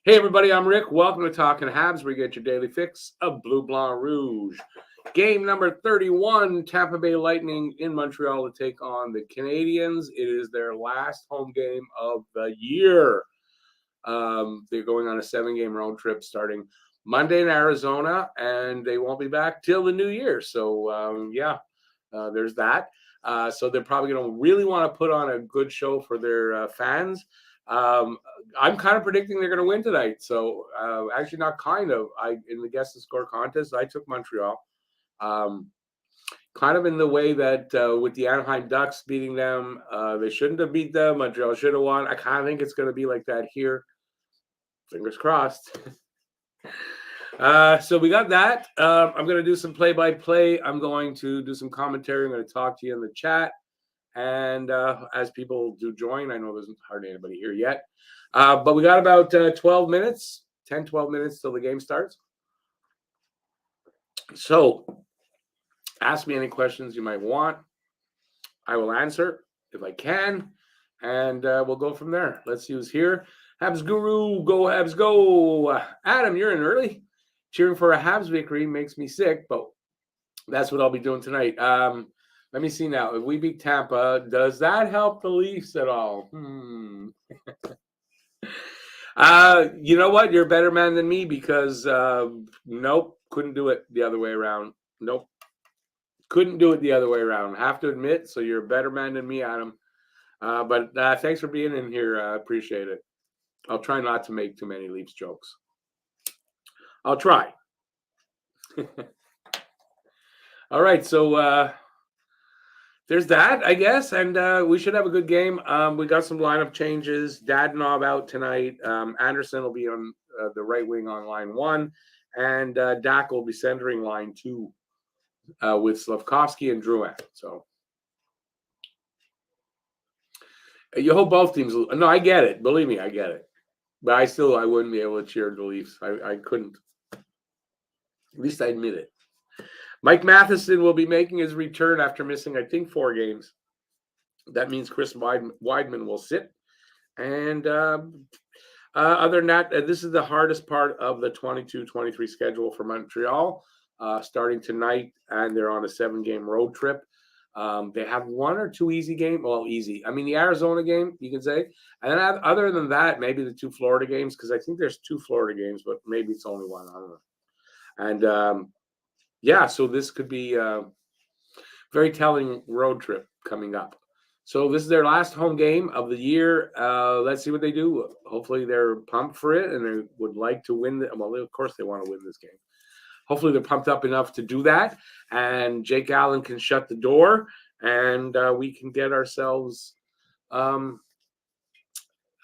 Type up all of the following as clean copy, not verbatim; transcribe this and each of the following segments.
Hey everybody, I'm Rick. Welcome to Talking Habs, where you get your daily fix of Bleu Blanc Rouge. Game number 31, Tampa Bay Lightning in Montreal to take on the Canadiens. It is their last home game of the year. They're going on a 7-game road trip starting Monday in Arizona, and they won't be back till the new year. So, there's that. So they're probably going to really want to put on a good show for their fans. I'm kind of predicting they're going to win tonight. So actually, not kind of. In the guess to score contest, I took Montreal. Kind of in the way that with the Anaheim Ducks beating them, they shouldn't have beat them. Montreal should have won. I kind of think it's going to be like that here. Fingers crossed. So we got that. I'm going to do some play-by-play. I'm going to do some commentary. I'm going to talk to you in the chat. And as people do join, I know there's hardly anybody here yet. But we got about 12 minutes, 10, 12 minutes till the game starts. So ask me any questions you might want. I will answer if I can. And we'll go from there. Let's see who's here. Habs Guru, go Habs, go. Adam, you're in early. Cheering for a Habs victory makes me sick, but that's what I'll be doing tonight. Let me see now. If we beat Tampa, does that help the Leafs at all? You know what? You're a better man than me because nope, couldn't do it the other way around. Nope, couldn't do it the other way around. Have to admit. So you're a better man than me, Adam. But thanks for being in here. I appreciate it. I'll try not to make too many Leafs jokes. I'll try. All right, so there's that, I guess, and we should have a good game. We got some lineup changes. Dadonov out tonight. Anderson will be on the right wing on line 1, and Dak will be centering line 2 with Slavkovsky and Drouin. So you hope both teams. No, I get it. Believe me, I get it. But I wouldn't be able to cheer the Leafs. I couldn't. At least I admit it. Mike Matheson will be making his return after missing, I think, 4 games. That means Chris Weidman will sit. And other than that, this is the hardest part of the 22-23 schedule for Montreal, starting tonight, and they're on a 7-game road trip. They have 1 or 2 easy games. Well, easy. I mean, the Arizona game, you can say. And then other than that, maybe the 2 Florida games, because I think there's 2 Florida games, but maybe it's only 1. I don't know. And yeah, so this could be a very telling road trip coming up. So this is their last home game of the year. Let's see what they do. Hopefully they're pumped for it and they would like to win. Well, of course they want to win this game. Hopefully they're pumped up enough to do that. And Jake Allen can shut the door and we can get ourselves,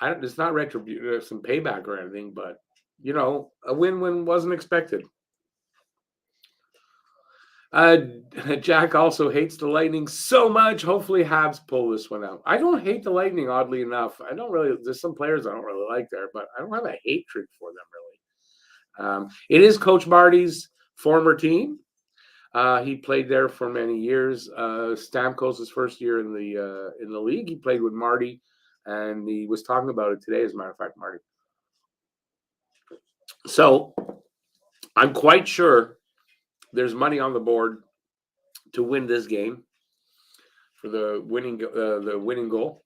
it's not retribution, some payback or anything, but, you know, a win-win wasn't expected. Jack also hates the Lightning so much. Hopefully Habs pull this one out. I don't hate the Lightning, oddly enough. There's some players I don't really like there, but I don't have a hatred for them, really. It is Coach Marty's former team. He played there for many years. Stamkos' first year in the league, he played with Marty, and he was talking about it today, as a matter of fact, Marty. So I'm quite sure there's money on the board to win this game for the winning goal,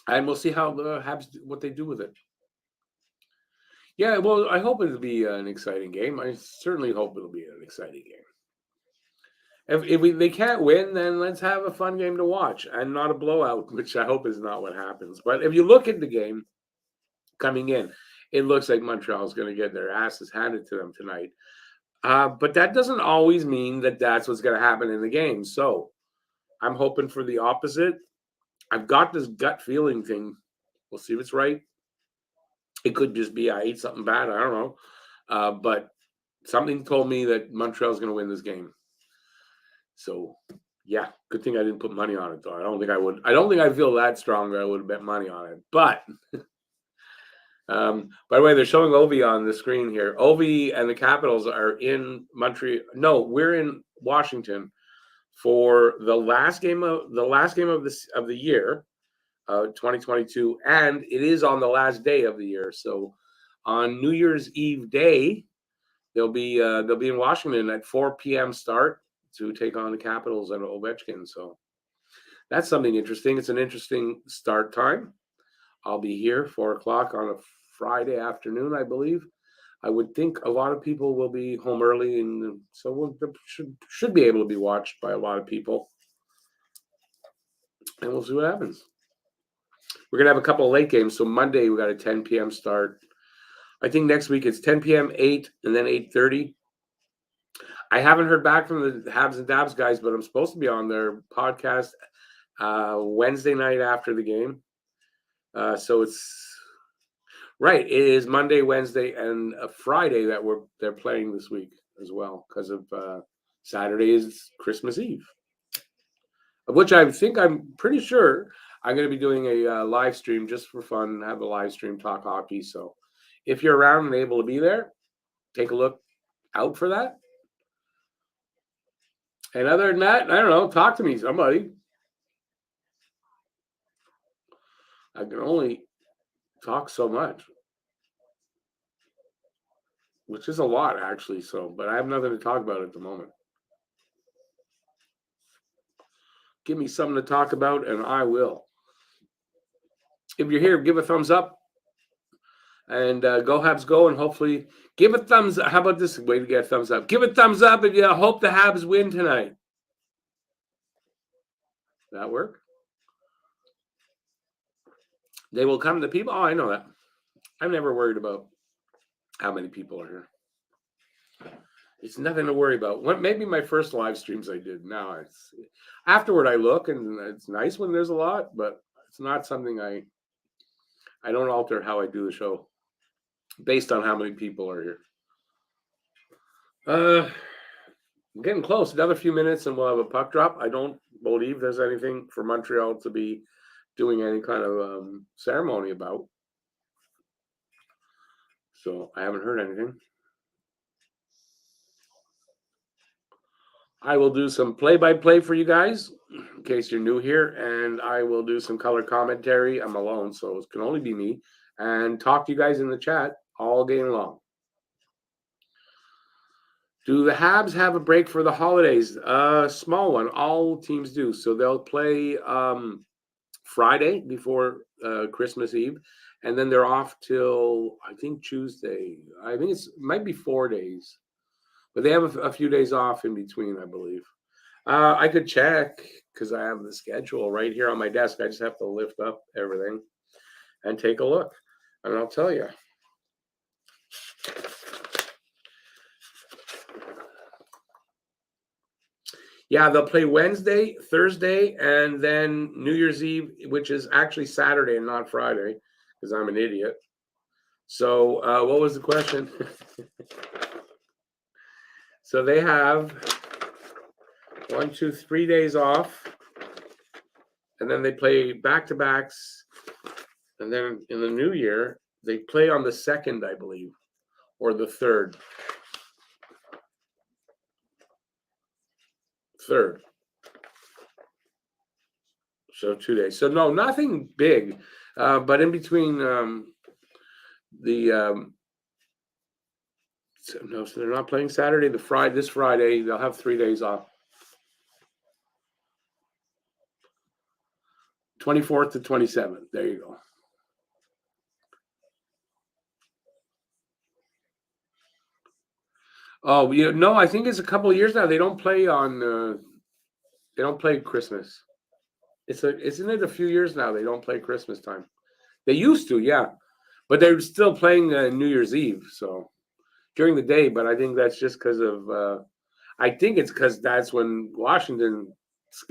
and we'll see how the Habs what they do with it. Yeah, well, I hope it'll be an exciting game. I certainly hope it'll be an exciting game. If they can't win, then let's have a fun game to watch and not a blowout, which I hope is not what happens. But if you look at the game coming in, it looks like Montreal is going to get their asses handed to them tonight. But that doesn't always mean that that's what's going to happen in the game. So I'm hoping for the opposite. I've got this gut feeling thing. We'll see if it's right. It could just be I ate something bad. I don't know. But something told me that Montreal's going to win this game. So, yeah, good thing I didn't put money on it, though. I don't think I would. I don't think I feel that strong that I would have bet money on it. But by the way, they're showing Ovi on the screen here. Ovi and the Capitals are in Montreal. No, we're in Washington for the last game of the year, 2022, and it is on the last day of the year. So on New Year's Eve day, they'll be in Washington at 4 p.m. start to take on the Capitals and Ovechkin. So that's something interesting. It's an interesting start time. I'll be here 4 o'clock on a Friday afternoon, I believe. I would think a lot of people will be home early, and so should be able to be watched by a lot of people. And we'll see what happens. We're going to have a couple of late games. So Monday, we got a 10 p.m. start. I think next week it's 10 p.m., 8, and then 8:30. I haven't heard back from the Habs and Dabs guys, but I'm supposed to be on their podcast Wednesday night after the game. So it's right. It is Monday, Wednesday, and a Friday that they're playing this week as well, because of Saturday is Christmas Eve, of which I'm pretty sure I'm going to be doing a live stream just for fun, have a live stream, talk hockey. So if you're around and able to be there, take a look out for that. And other than that, I don't know, talk to me, somebody. I can only talk so much, which is a lot, actually. So, but I have nothing to talk about at the moment. Give me something to talk about, and I will. If you're here, give a thumbs up. And go Habs go, and hopefully give a thumbs up. How about this way to get a thumbs up? Give a thumbs up if you hope the Habs win tonight. That work? They will come to people. Oh, I know that. I'm never worried about how many people are here. It's nothing to worry about. Maybe my first live streams I did. Now it's afterward I look, and it's nice when there's a lot, but it's not something I don't alter how I do the show based on how many people are here. I'm getting close. Another few minutes and we'll have a puck drop. I don't believe there's anything for Montreal to be doing any kind of ceremony about. So I haven't heard anything. I will do some play-by-play for you guys in case you're new here, and I will do some color commentary. I'm alone, so it can only be me, and talk to you guys in the chat all game long. Do the Habs have a break for the holidays? Small one. All teams do. So they'll play Friday before Christmas Eve, and then they're off till, I think, Tuesday. I think it might be 4 days, but they have a few days off in between, I believe. I could check because I have the schedule right here on my desk. I just have to lift up everything and take a look, and I'll tell you. Yeah, they'll play Wednesday, Thursday, and then New Year's Eve, which is actually Saturday and not Friday, because I'm an idiot. So what was the question? So they have 1, 2, 3 days off, and then they play back-to-backs, and then in the new year, they play on the 2nd, I believe, or the 3rd. 3rd. So 2 days. So no, nothing big, but in between no, so they're not playing Saturday. This Friday, they'll have 3 days off. 24th to 27th. There you go. Oh, no, I think it's a couple of years now. They don't play on. They don't play Christmas. Isn't it a few years now? They don't play Christmas time. They used to, yeah, but they're still playing New Year's Eve. So during the day, but I think that's just because of. I think it's because that's when Washington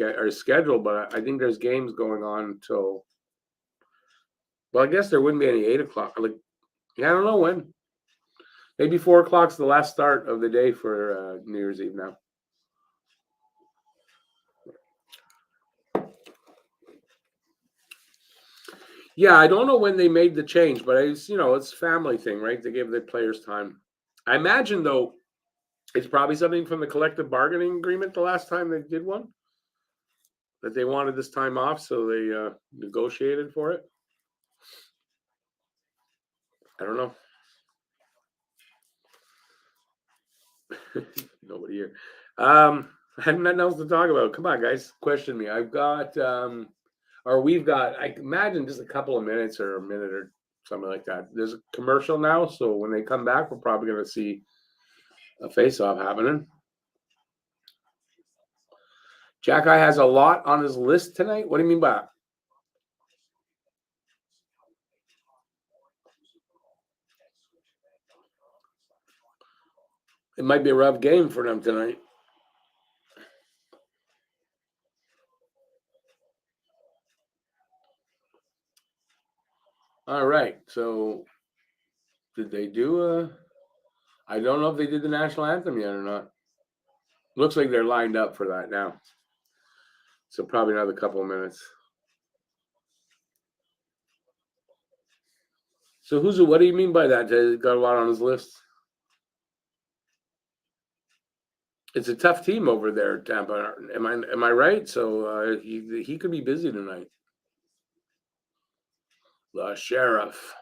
are scheduled, but I think there's games going on till. Well, I guess there wouldn't be any 8 o'clock. Like, yeah, I don't know when. Maybe 4 o'clock's the last start of the day for New Year's Eve now. Yeah, I don't know when they made the change, but it's a family thing, right? They give the players time. I imagine though, it's probably something from the collective bargaining agreement the last time they did one, that they wanted this time off, so they negotiated for it. I don't know. Nobody here. I have nothing else to talk about. Come on, guys. Question me. I've got, we've got, I imagine just a couple of minutes or a minute or something like that. There's a commercial now. So when they come back, we're probably going to see a face-off happening. Jack Eye has a lot on his list tonight. What do you mean by that? It might be a rough game for them tonight. All right. So did they do I don't know if they did the national anthem yet or not. Looks like they're lined up for that now. So probably another couple of minutes. So what do you mean by that? He's got a lot on his list. It's a tough team over there, Tampa. Am I right? So he could be busy tonight. The sheriff.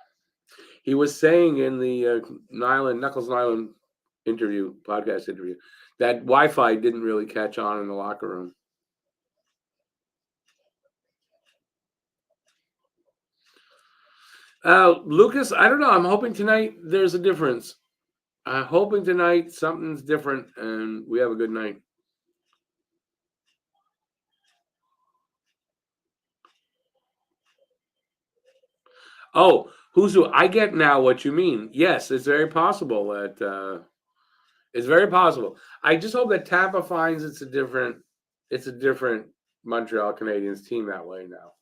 He was saying in the Knuckles Nyland podcast interview, that Wi-Fi didn't really catch on in the locker room. Lucas, I don't know. I'm hoping tonight there's a difference. I'm hoping tonight something's different and we have a good night. Oh, I get now what you mean. Yes, it's very possible that it's very possible. I just hope that Tampa finds it's a different Montreal Canadiens team that way now.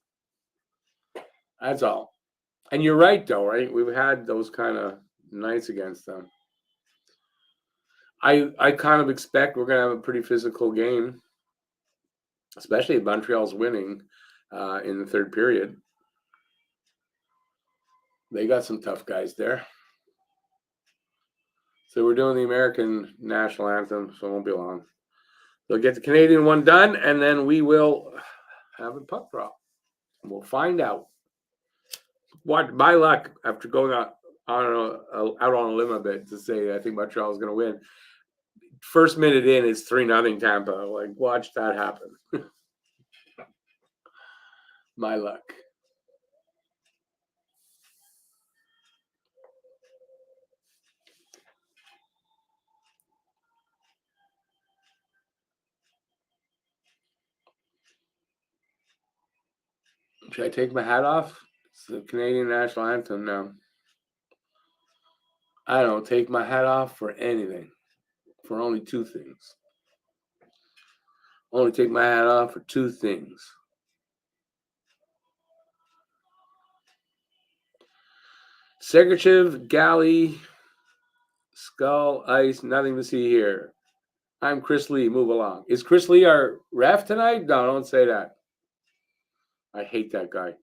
That's all. And you're right, though, right? We've had those kind of nights against them. I kind of expect we're going to have a pretty physical game, especially if Montreal's winning in the third period. They got some tough guys there. So we're doing the American national anthem, so it won't be long. They'll get the Canadian one done, and then we will have a puck drop. We'll find out. What my luck after going out on a limb a bit to say I think Montreal is going to win. First minute in, it's 3-0 Tampa. Like, watch that happen. My luck. Should I take my hat off? It's the Canadian national anthem now. I don't take my hat off for anything. For only two things. Only take my hat off for two things. Sergachev, Galley, Skull, Ice, nothing to see here. I'm Chris Lee. Move along. Is Chris Lee our ref tonight? No, don't say that. I hate that guy.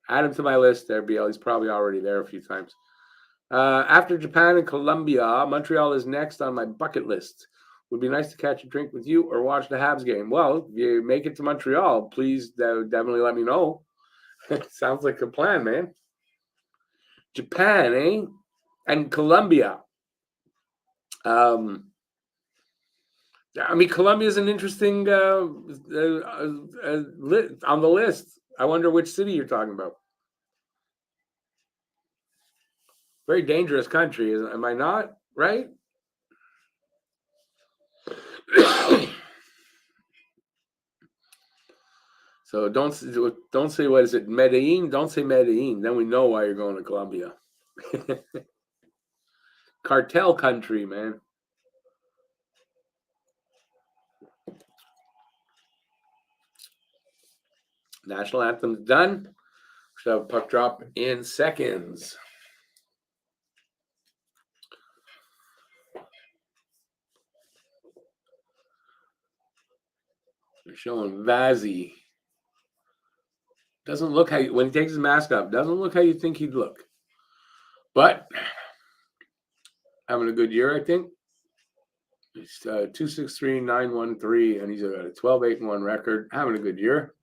Add him to my list there, BL. He's probably already there a few times. After Japan and Colombia, Montreal is next on my bucket list. Would be nice to catch a drink with you or watch the Habs game. Well, if you make it to Montreal, please definitely let me know. Sounds like a plan, man. Japan, eh? And Colombia. I mean, Colombia is an interesting on the list. I wonder which city you're talking about. Very dangerous country, am I not? Right? So don't say what is it, Medellin? Don't say Medellin. Then we know why you're going to Colombia. Cartel country, man. National anthem's done. Should have a puck drop in seconds. They're showing Vazzy. Doesn't look how when he takes his mask off, doesn't look how you think he'd look. But having a good year, I think. It's 263,913, and he's got a 12-8-1 record. Having a good year.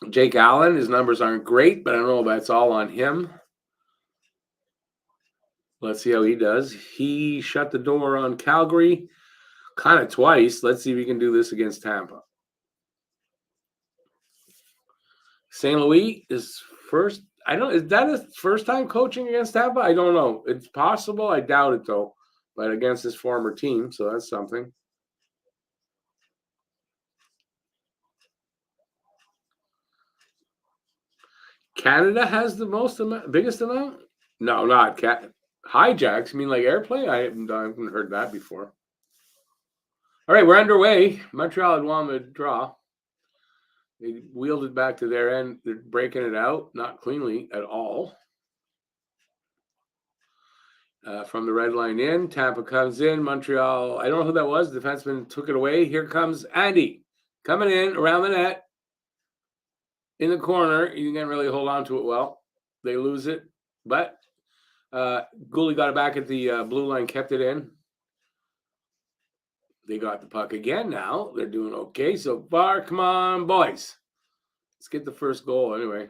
Jake Allen, his numbers aren't great, but I don't know if that's all on him. Let's see how he does. He shut the door on Calgary kind of twice. Let's see if he can do this against Tampa. St. Louis is first. I don't. Is that his first time coaching against Tampa? I don't know. It's possible. I doubt it though. But against his former team, so that's something. Canada has the biggest amount. No, not hijacks. I mean, like airplane. I haven't heard that before. All right, we're underway. Montreal had won the draw. They wheeled it back to their end. They're breaking it out, not cleanly at all. From the red line in, Tampa comes in. Montreal, I don't know who that was. The defenseman took it away. Here comes Andy coming in around the net in the corner. He didn't really hold on to it well. They lose it, but Gooley got it back at the blue line, kept it in. They got the puck again now. They're doing okay so far. Come on, boys. Let's get the first goal anyway.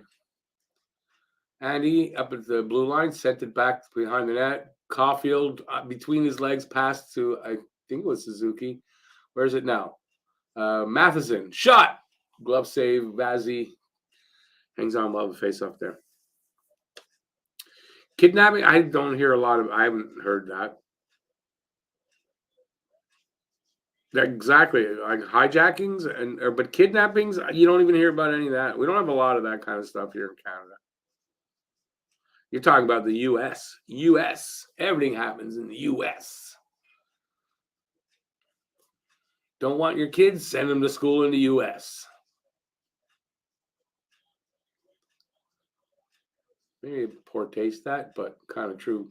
Andy up at the blue line, sent it back behind the net. Caulfield between his legs passed to, I think it was Suzuki. Where's it now? Matheson, shot. Glove save. Vazzy hangs on well the face off there. Kidnapping, I don't hear a lot of, I haven't heard that. Exactly, like hijackings but kidnappings, you don't even hear about any of that. We don't have a lot of that kind of stuff here in Canada. You're talking about the U.S. U.S. Everything happens in the U.S. Don't want your kids? Send them to school in the U.S. Maybe poor taste that, but kind of true.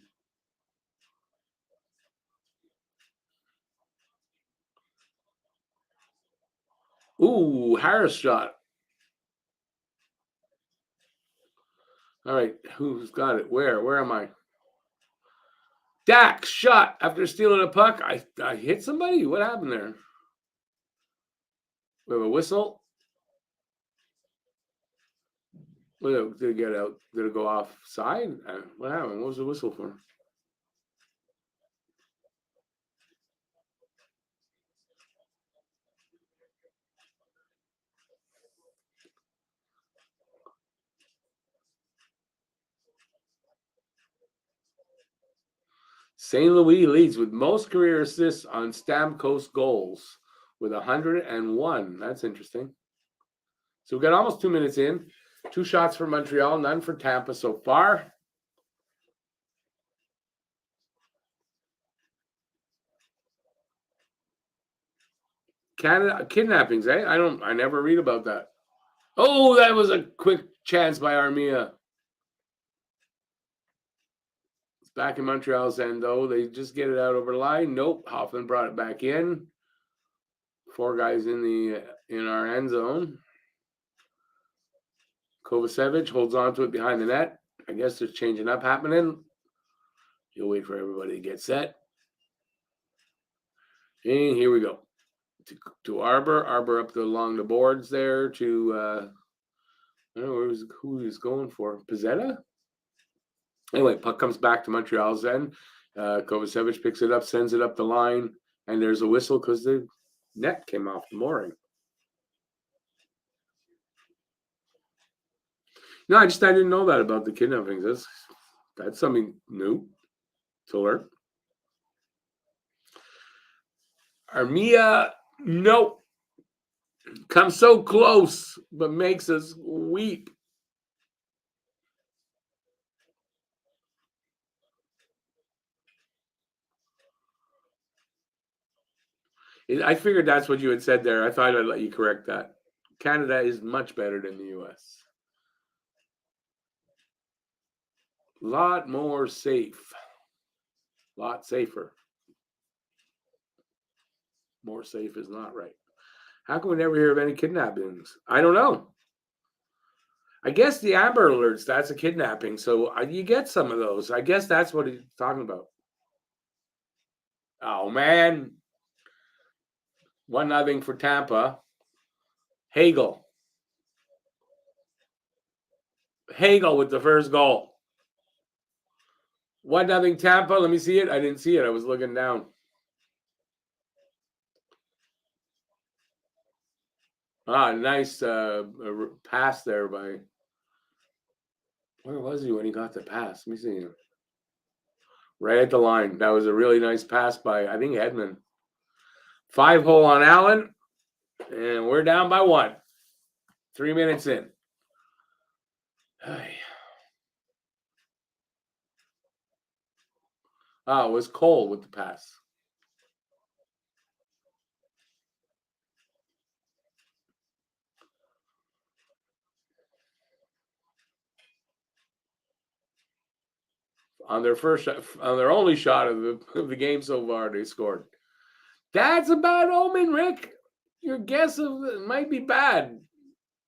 Ooh, Harris shot. All right, who's got it? Where am I? Dak shot after stealing a puck. I hit somebody? What happened there? We have a whistle. Did it get out? Did it go offside? What happened? What was the whistle for? St. Louis leads with most career assists on Stamkos goals with 101. That's interesting. So we got almost 2 minutes in. 2 shots for Montreal, none for Tampa so far. Canada kidnappings, eh? I never read about that. Oh, that was a quick chance by Armia. It's back in Montreal's end, though. They just get it out over the line. Nope. Hoffman brought it back in. 4 guys in our end zone. Kovacevic holds on to it behind the net. I guess there's changing up happening. You'll wait for everybody to get set. And here we go. To Arbor. Arbor up along the boards there to, I don't know who he was going for. Pizzetta? Anyway, puck comes back to Montreal's end. Kovacevic picks it up, sends it up the line, and there's a whistle because the net came off the mooring. No, I didn't know that about the kidnappings. That's something new to learn. Armia, nope. Comes so close, but makes us weep. I figured that's what you had said there. I thought I'd let you correct that. Canada is much better than the U.S. A lot more safe. A lot safer. More safe is not right. How come we never hear of any kidnappings? I don't know. I guess the Amber Alerts, that's a kidnapping. So you get some of those. I guess that's what he's talking about. Oh, man. 1-0 for Tampa. Hagel. Hagel with the first goal. 1-0 Tampa. Let me see it. I didn't see it. I was looking down. Nice pass there by. Where was he when he got the pass? Let me see. Right at the line. That was a really nice pass by, I think, Edmund. 5-hole on Allen. And we're down by 1. 3 minutes in. Oh, it was Cole with the pass. On their only shot of the game so far, they scored. That's a bad omen, Rick. Your guess of it might be bad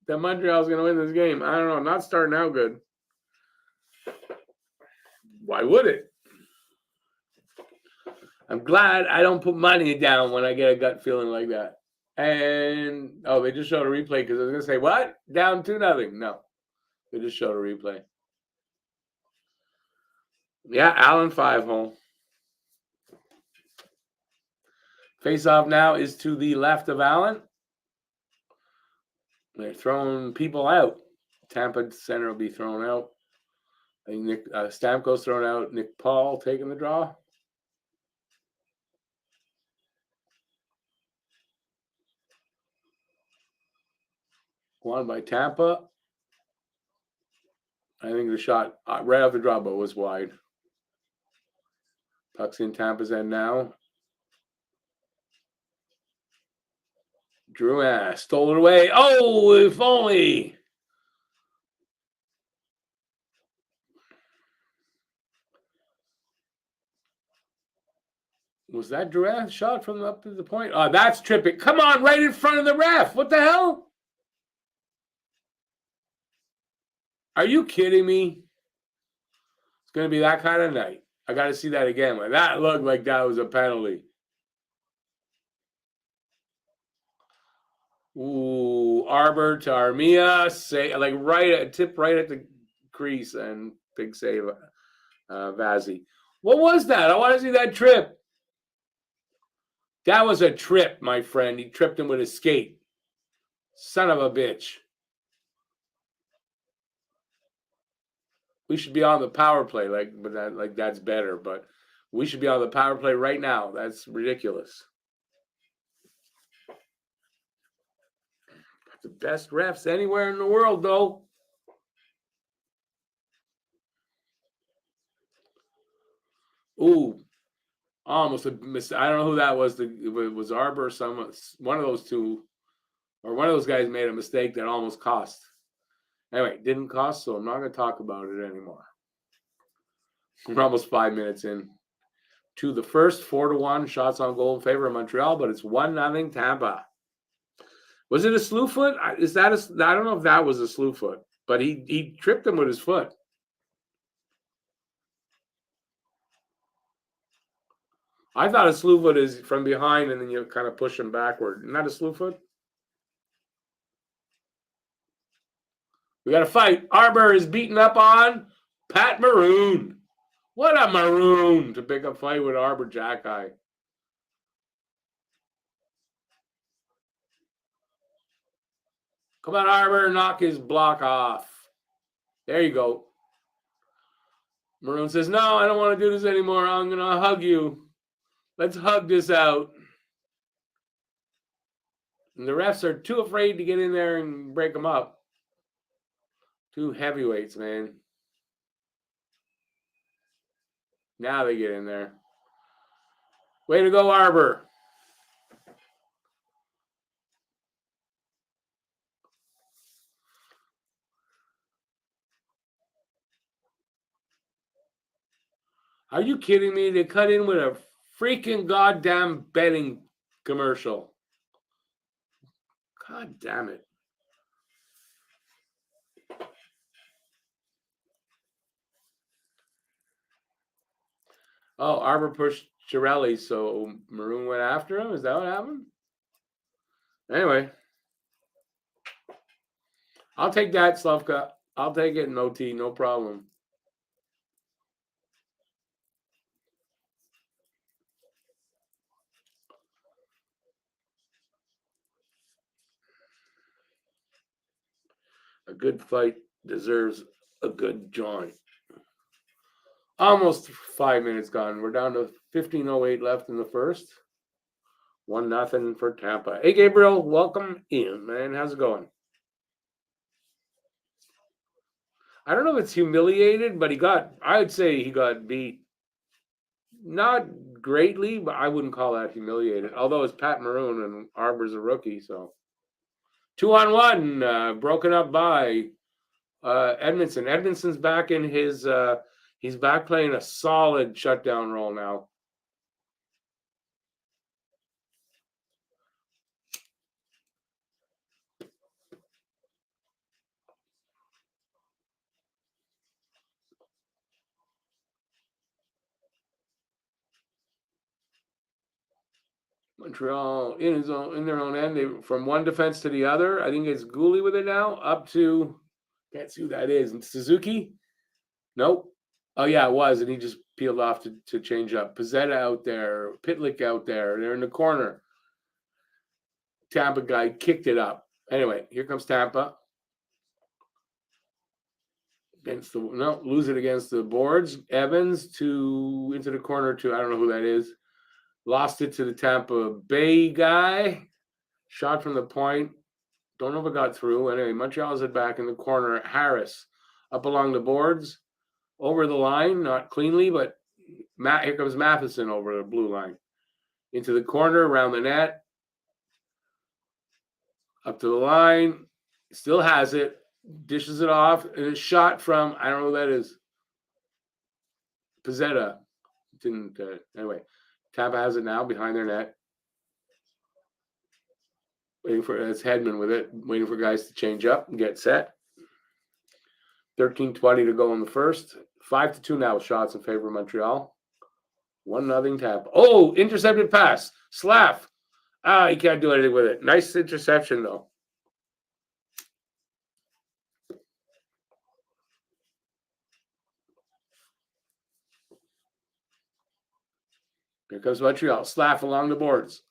that Montreal's going to win this game. I don't know. Not starting out good. Why would it? I'm glad I don't put money down when I get a gut feeling like that. And, they just showed a replay because I was going to say, what? Down 2-0. No. They just showed a replay. Yeah, Allen 5-hole. Face-off now is to the left of Allen. They're throwing people out. Tampa center will be thrown out. I think Nick Stamkos thrown out. Nick Paul taking the draw. Won by Tampa. I think the shot right off the draw but was wide. Puck's in Tampa's end now. Drouin stole it away. Oh, if only. Was that Drouin shot from up to the point? Oh, that's tripping. Come on, right in front of the ref. What the hell? Are you kidding me? It's going to be that kind of night. I got to see that again. That looked like that was a penalty. Ooh, Arbor to Armia, tip right at the crease, and big save, Vazzy. What was that? I want to see that trip. That was a trip, my friend. He tripped him with his skate. Son of a bitch. We should be on the power play, that's better. But we should be on the power play right now. That's ridiculous. The best refs anywhere in the world, though. Ooh, almost a miss. I don't know who that was. It was Arbor or one of those two, or one of those guys made a mistake that almost cost. Anyway, didn't cost, so I'm not going to talk about it anymore. We're almost 5 minutes in to the first. 4-1 shots on goal in favor of Montreal, but it's 1-0 Tampa. Was it a slew foot? I don't know if that was a slew foot, but he tripped him with his foot. I thought a slew foot is from behind and then you kind of push him backward. Isn't that a slew foot? We got to fight. Arbor is beaten up on Pat Maroon. What a Maroon to pick a fight with Arbor Jackeye. Come on, Arbor, knock his block off. There you go. Maroon says, no, I don't want to do this anymore. I'm going to hug you. Let's hug this out. And the refs are too afraid to get in there and break them up. Two heavyweights, man. Now they get in there. Way to go, Arbor. Are you kidding me? They cut in with a freaking goddamn betting commercial. God damn it. Oh, Arbor pushed Chiarelli, so Maroon went after him? Is that what happened? Anyway. I'll take that, Slavka. I'll take it in OT, no problem. A good fight deserves a good joint. Almost 5 minutes gone. We're down to 15:08 left in the first. 1-0 for Tampa. Hey, Gabriel, welcome in, man. How's it going? I don't know if it's humiliated, but I would say he got beat. Not greatly, but I wouldn't call that humiliated. Although it's Pat Maroon and Arbor's a rookie, so 2-on-1, broken up by Edmondson. Edmondson's back in his. He's back playing a solid shutdown role now. Montreal in their own end. They from one defense to the other. I think it's Gooley with it now. Up to can't see who that is. And Suzuki. Nope. Oh yeah, it was, and he just peeled off to change up. Pizzetta out there, Pitlick out there. They're in the corner. Tampa guy kicked it up. Anyway, here comes Tampa. Lose it against the boards. Evans into the corner to I don't know who that is. Lost it to the Tampa Bay guy. Shot from the point. Don't know if it got through. Anyway, Montreal's it back in the corner. Harris up along the boards. Over the line, not cleanly, but here comes Matheson over the blue line. Into the corner, around the net. Up to the line. Still has it. Dishes it off. And a shot from, I don't know who that is. Pizzetta. Didn't, anyway. Tampa has it now behind their net. Waiting for, it's Hedman with it. Waiting for guys to change up and get set. 13:20 to go in the first. 5-2 now with shots in favor of Montreal. 1-0 Tampa. Oh, intercepted pass. Slav. He can't do anything with it. Nice interception, though. Here comes Montreal. Slav along the boards.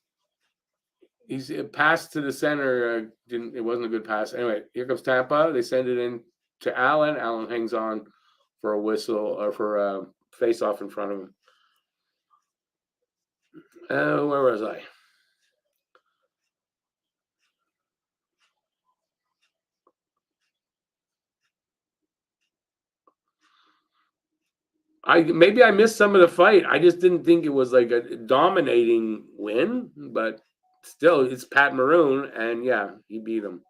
He's passed to the center. It wasn't a good pass. Anyway, here comes Tampa. They send it in to Allen. Allen hangs on for a whistle or for a face-off in front of him. Where was I? Maybe I missed some of the fight. I just didn't think it was like a dominating win, but still, it's Pat Maroon, and yeah, he beat him.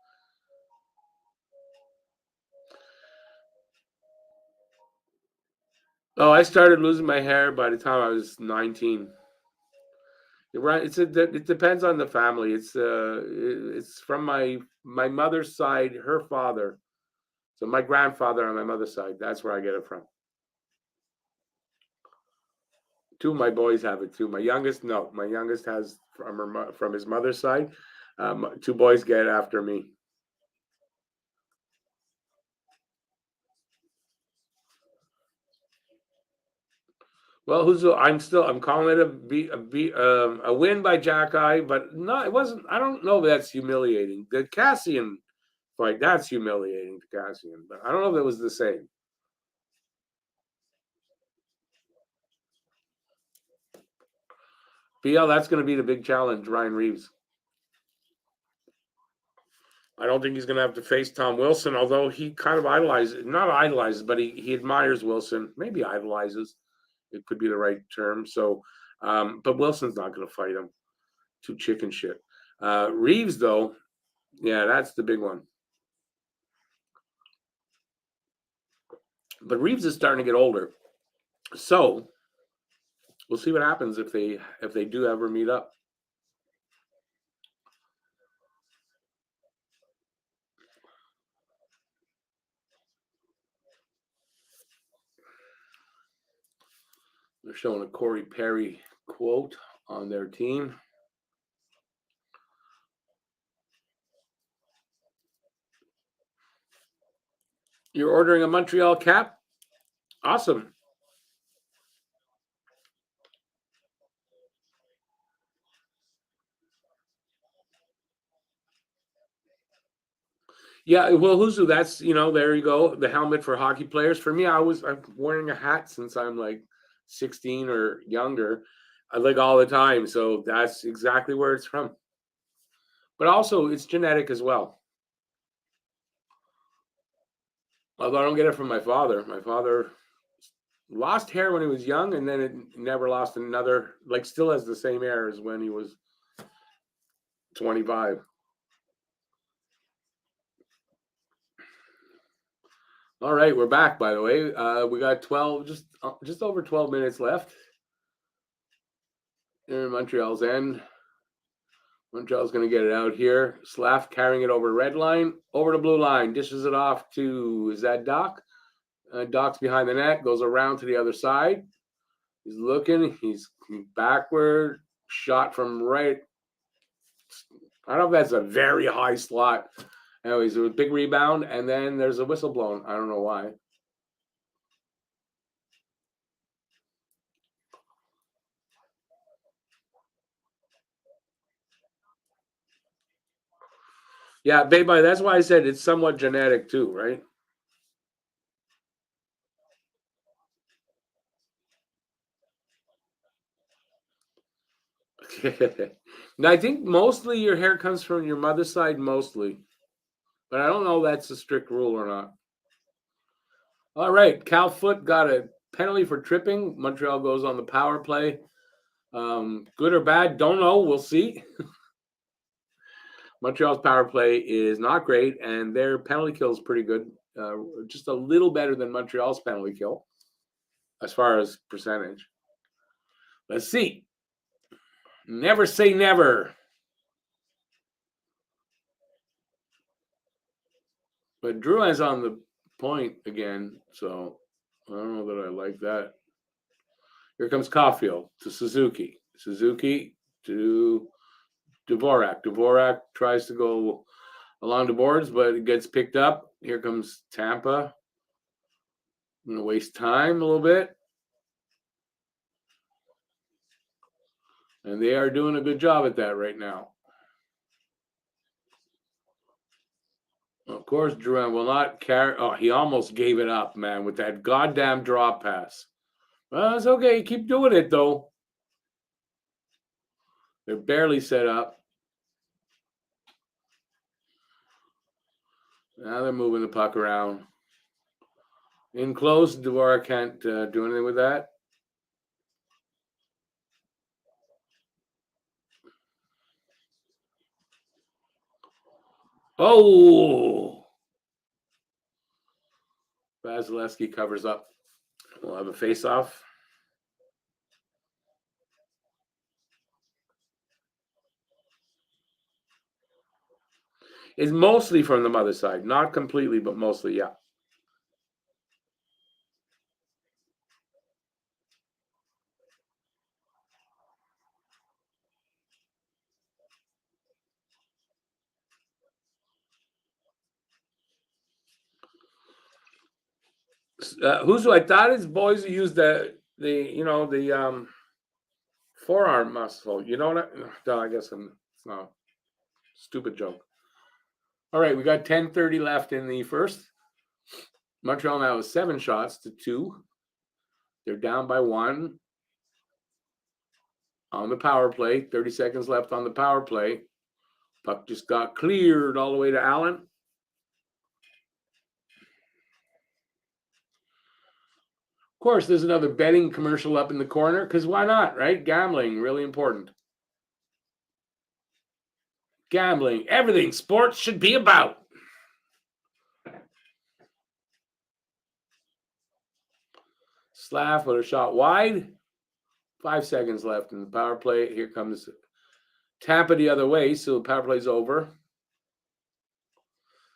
Oh, I started losing my hair by the time I was 19. Right, it depends on the family. It's from my mother's side, her father. So my grandfather on my mother's side. That's where I get it from. Two of my boys have it too. My youngest, no. My youngest has from his mother's side. Two boys get after me. Well, I'm calling it a win by Jack but no, it wasn't. I don't know if that's humiliating. The Cassian fight, that's humiliating to Cassian, but I don't know if it was the same. BL, that's going to be the big challenge, Ryan Reeves. I don't think he's going to have to face Tom Wilson, although he kind of not idolizes, but he admires Wilson, maybe idolizes. It could be the right term. So, but Wilson's not going to fight him. Too chicken shit. Reeves, though, yeah, that's the big one. But Reeves is starting to get older. So we'll see what happens if they do ever meet up. They're showing a Corey Perry quote on their team. You're ordering a Montreal cap? Awesome. Yeah, well, Huzu, that's, there you go. The helmet for hockey players. For me, I'm wearing a hat since I'm like 16 or younger. I like all the time. So that's exactly where it's from. But also, it's genetic as well. Although I don't get it from my father. My father lost hair when he was young, and then it never lost another, like, still has the same hair as when he was 25. All right, we're back, by the way. We got 12, just over 12 minutes left in Montreal's end. Montreal's going to get it out here. Slav carrying it over red line, over the blue line, dishes it off to, is that Doc? Doc's behind the net, goes around to the other side. He's looking, he's backward, shot from right. I don't know if that's a very high slot. Anyways, it was a big rebound, and then there's a whistle blown. I don't know why. Yeah, baby, that's why I said it's somewhat genetic too, right? Now, I think mostly your hair comes from your mother's side, mostly. But I don't know if that's a strict rule or not. All right, Cal Foot got a penalty for tripping. Montreal goes on the power play. Good or bad, don't know. We'll see. Montreal's power play is not great, and their penalty kill is pretty good. Just a little better than Montreal's penalty kill as far as percentage. Let's see. Never say never. But Drouin's on the point again, so I don't know that I like that. Here comes Caulfield to Suzuki. Suzuki to Dvorak. Dvorak tries to go along the boards, but it gets picked up. Here comes Tampa. I'm going to waste time a little bit. And they are doing a good job at that right now. Of course, Drouin will not carry. Oh, he almost gave it up, man, with that goddamn drop pass. Well, it's okay. Keep doing it, though. They're barely set up. Now they're moving the puck around. In close, Dvorak can't do anything with that. Oh! Vasilevsky covers up. We'll have a face-off. It's mostly from the mother side. Not completely, but mostly, yeah. Who's I thought his boys used the forearm muscle. You know what? No, I guess it's not a stupid joke. All right, we got 10:30 left in the first. Montreal now has 7 shots to 2. They're down by 1 on the power play. 30 seconds left on the power play. Puck just got cleared all the way to Allen. Of course, there's another betting commercial up in the corner because why not, right? Gambling, really important. Gambling, everything sports should be about. Slav with a shot wide. 5 seconds left in the power play. Here comes Tampa the other way, so the power play's over.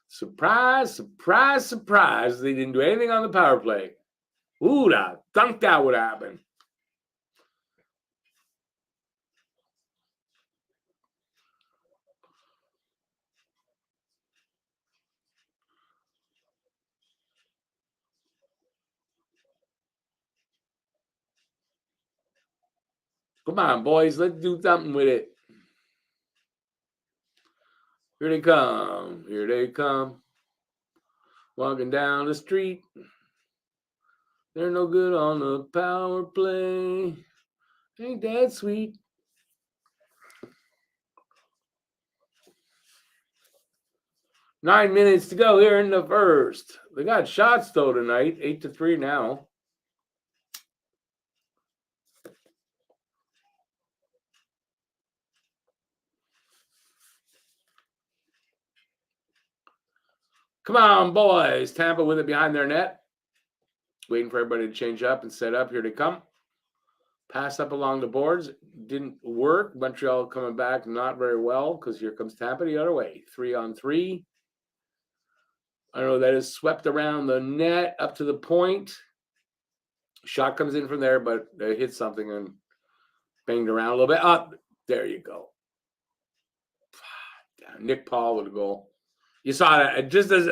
Surprise, surprise, surprise. They didn't do anything on the power play. Ooh, I thunk that would happen. Come on, boys. Let's do something with it. Here they come. Here they come. Walking down the street. They're no good on the power play. Ain't that sweet? Nine minutes to go here in the first. They got shots though tonight. 8-3 now. Come on, boys. Tampa with it behind their net. Waiting for everybody to change up and set up. Here they come. Pass up along the boards. Didn't work. Montreal coming back not very well because here comes Tampa the other way. 3-on-3. I don't know. That is swept around the net up to the point. Shot comes in from there, but they hit something and banged around a little bit. Up. There you go. Nick Paul with a goal. You saw that. It just as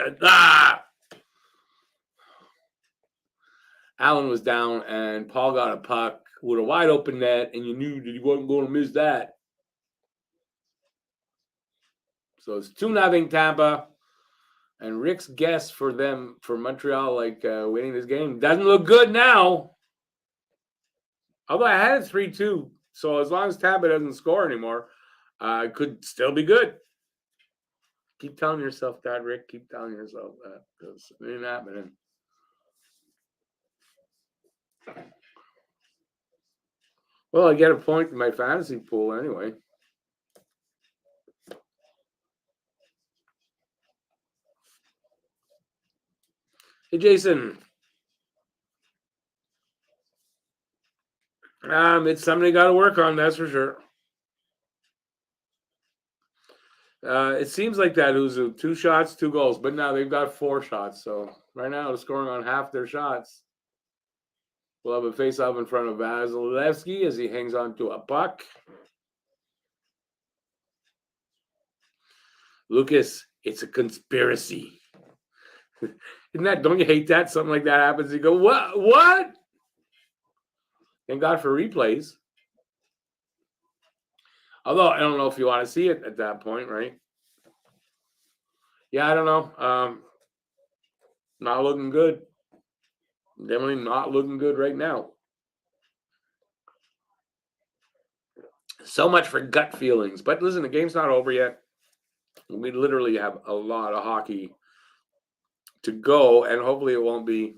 Allen was down and Paul got a puck with a wide open net, and you knew that he wasn't going to miss that. So it's 2-0 Tampa. And Rick's guess for Montreal, winning this game, doesn't look good now. Although I had it 3-2. So as long as Tampa doesn't score anymore, it could still be good. Keep telling yourself that, Rick. Keep telling yourself that. Because it ain't happening. Well, I get a point in my fantasy pool anyway. Hey, Jason. It's something they got to work on, that's for sure. It seems like that. It was 2 shots, 2 goals, but now they've got 4 shots. So right now they're scoring on half their shots. We'll have a face-off in front of Vasilevsky as he hangs on to a puck. Lucas, it's a conspiracy. Don't you hate that? Something like that happens. You go, what? Thank God for replays. Although, I don't know if you want to see it at that point, right? Yeah, I don't know. Not looking good. Definitely not looking good right now. So much for gut feelings. But listen, the game's not over yet. We literally have a lot of hockey to go, and hopefully it won't be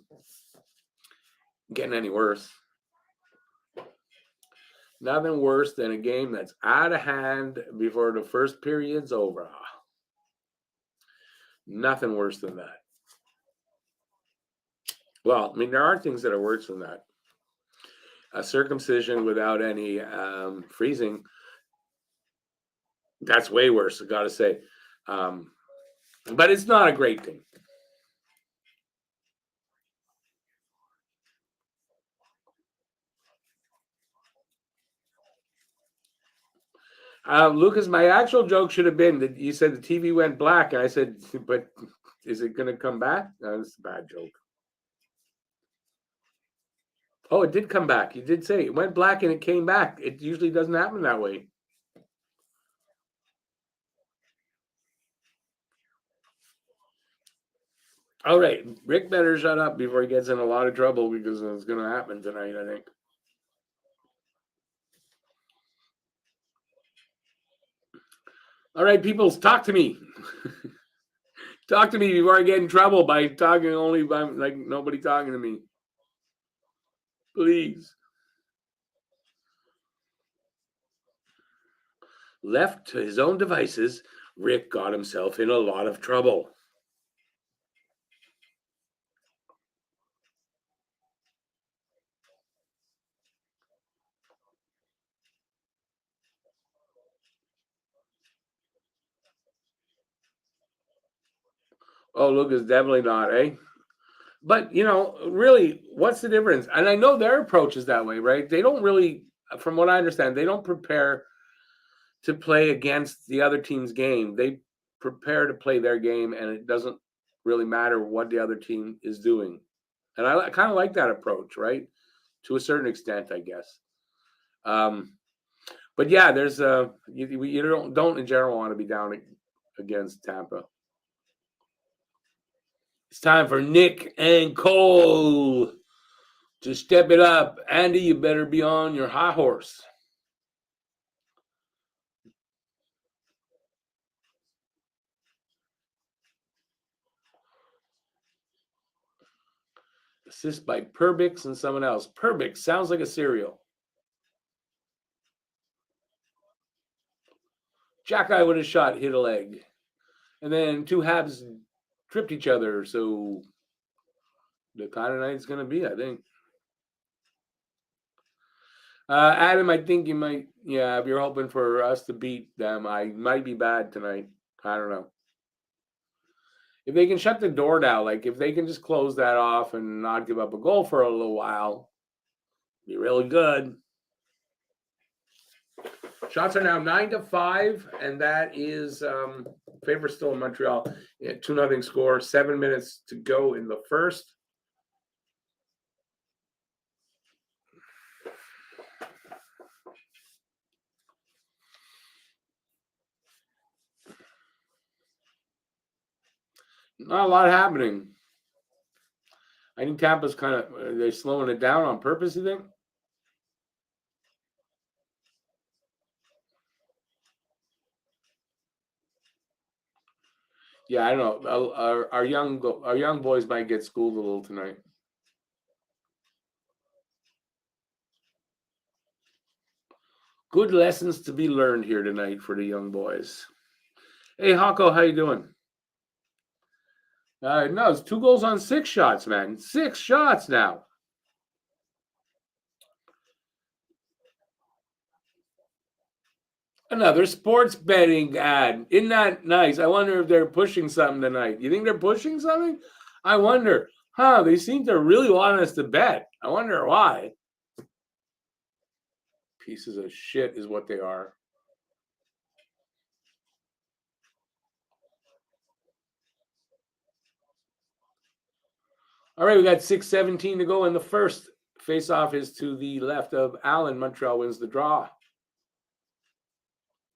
getting any worse. Nothing worse than a game that's out of hand before the first period's over. Nothing worse than that. Well, I mean, there are things that are worse than that. A circumcision without any freezing, that's way worse, I got to say. But it's not a great thing. Lucas, my actual joke should have been that you said the TV went black, and I said, but is it going to come back? No, that's a bad joke. Oh, it did come back. You did say it went black and it came back. It usually doesn't happen that way. All right, Rick better shut up before he gets in a lot of trouble because it's going to happen tonight, I think. All right, people, talk to me. Talk to me before I get in trouble by talking only by nobody talking to me. Please. Left to his own devices, Rick got himself in a lot of trouble. Oh, Lucas, definitely not, eh? But, really, what's the difference? And I know their approach is that way, right? They don't really, from what I understand, they don't prepare to play against the other team's game. They prepare to play their game, and it doesn't really matter what the other team is doing. And I kind of like that approach, right? To a certain extent, I guess. But yeah, there's you don't in general want to be down against Tampa. It's time for Nick and Cole to step it up. Andy, you better be on your high horse. Assist by Perbix and someone else. Perbix sounds like a cereal. Jackeye with a shot hit a leg. And then two Habs tripped each other. So the kind of night it's going to be, I think. Adam, I think you might, if you're hoping for us to beat them, I might be bad tonight. I don't know. If they can shut the door down, like if they can just close that off and not give up a goal for a little while, be really good. Shots are now 9-5, and that is favor still in Montreal. 2-0 score, 7 minutes to go in the first. Not a lot happening. I think Tampa's kind of, they're slowing it down on purpose, you think? Yeah, I don't know. Our young boys might get schooled a little tonight. Good lessons to be learned here tonight for the young boys. Hey, Hako, how you doing? No, it's 2 goals on 6 shots, man. 6 shots now. Another sports betting ad. Isn't that nice? I wonder if they're pushing something tonight. You think they're pushing something? I wonder. They seem to really want us to bet. I wonder why. Pieces of shit is what they are. All right, we got 6:17 to go in the first. Face-off is to the left of Allen. Montreal wins the draw.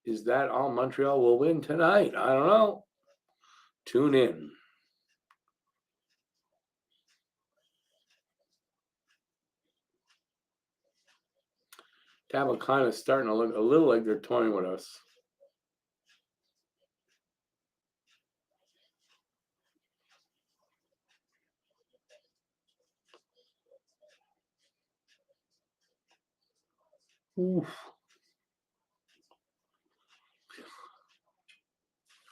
Is that all Montreal will win tonight? I don't know. Tune in. Tampa kind of starting to look a little like they're toying with us. Oof.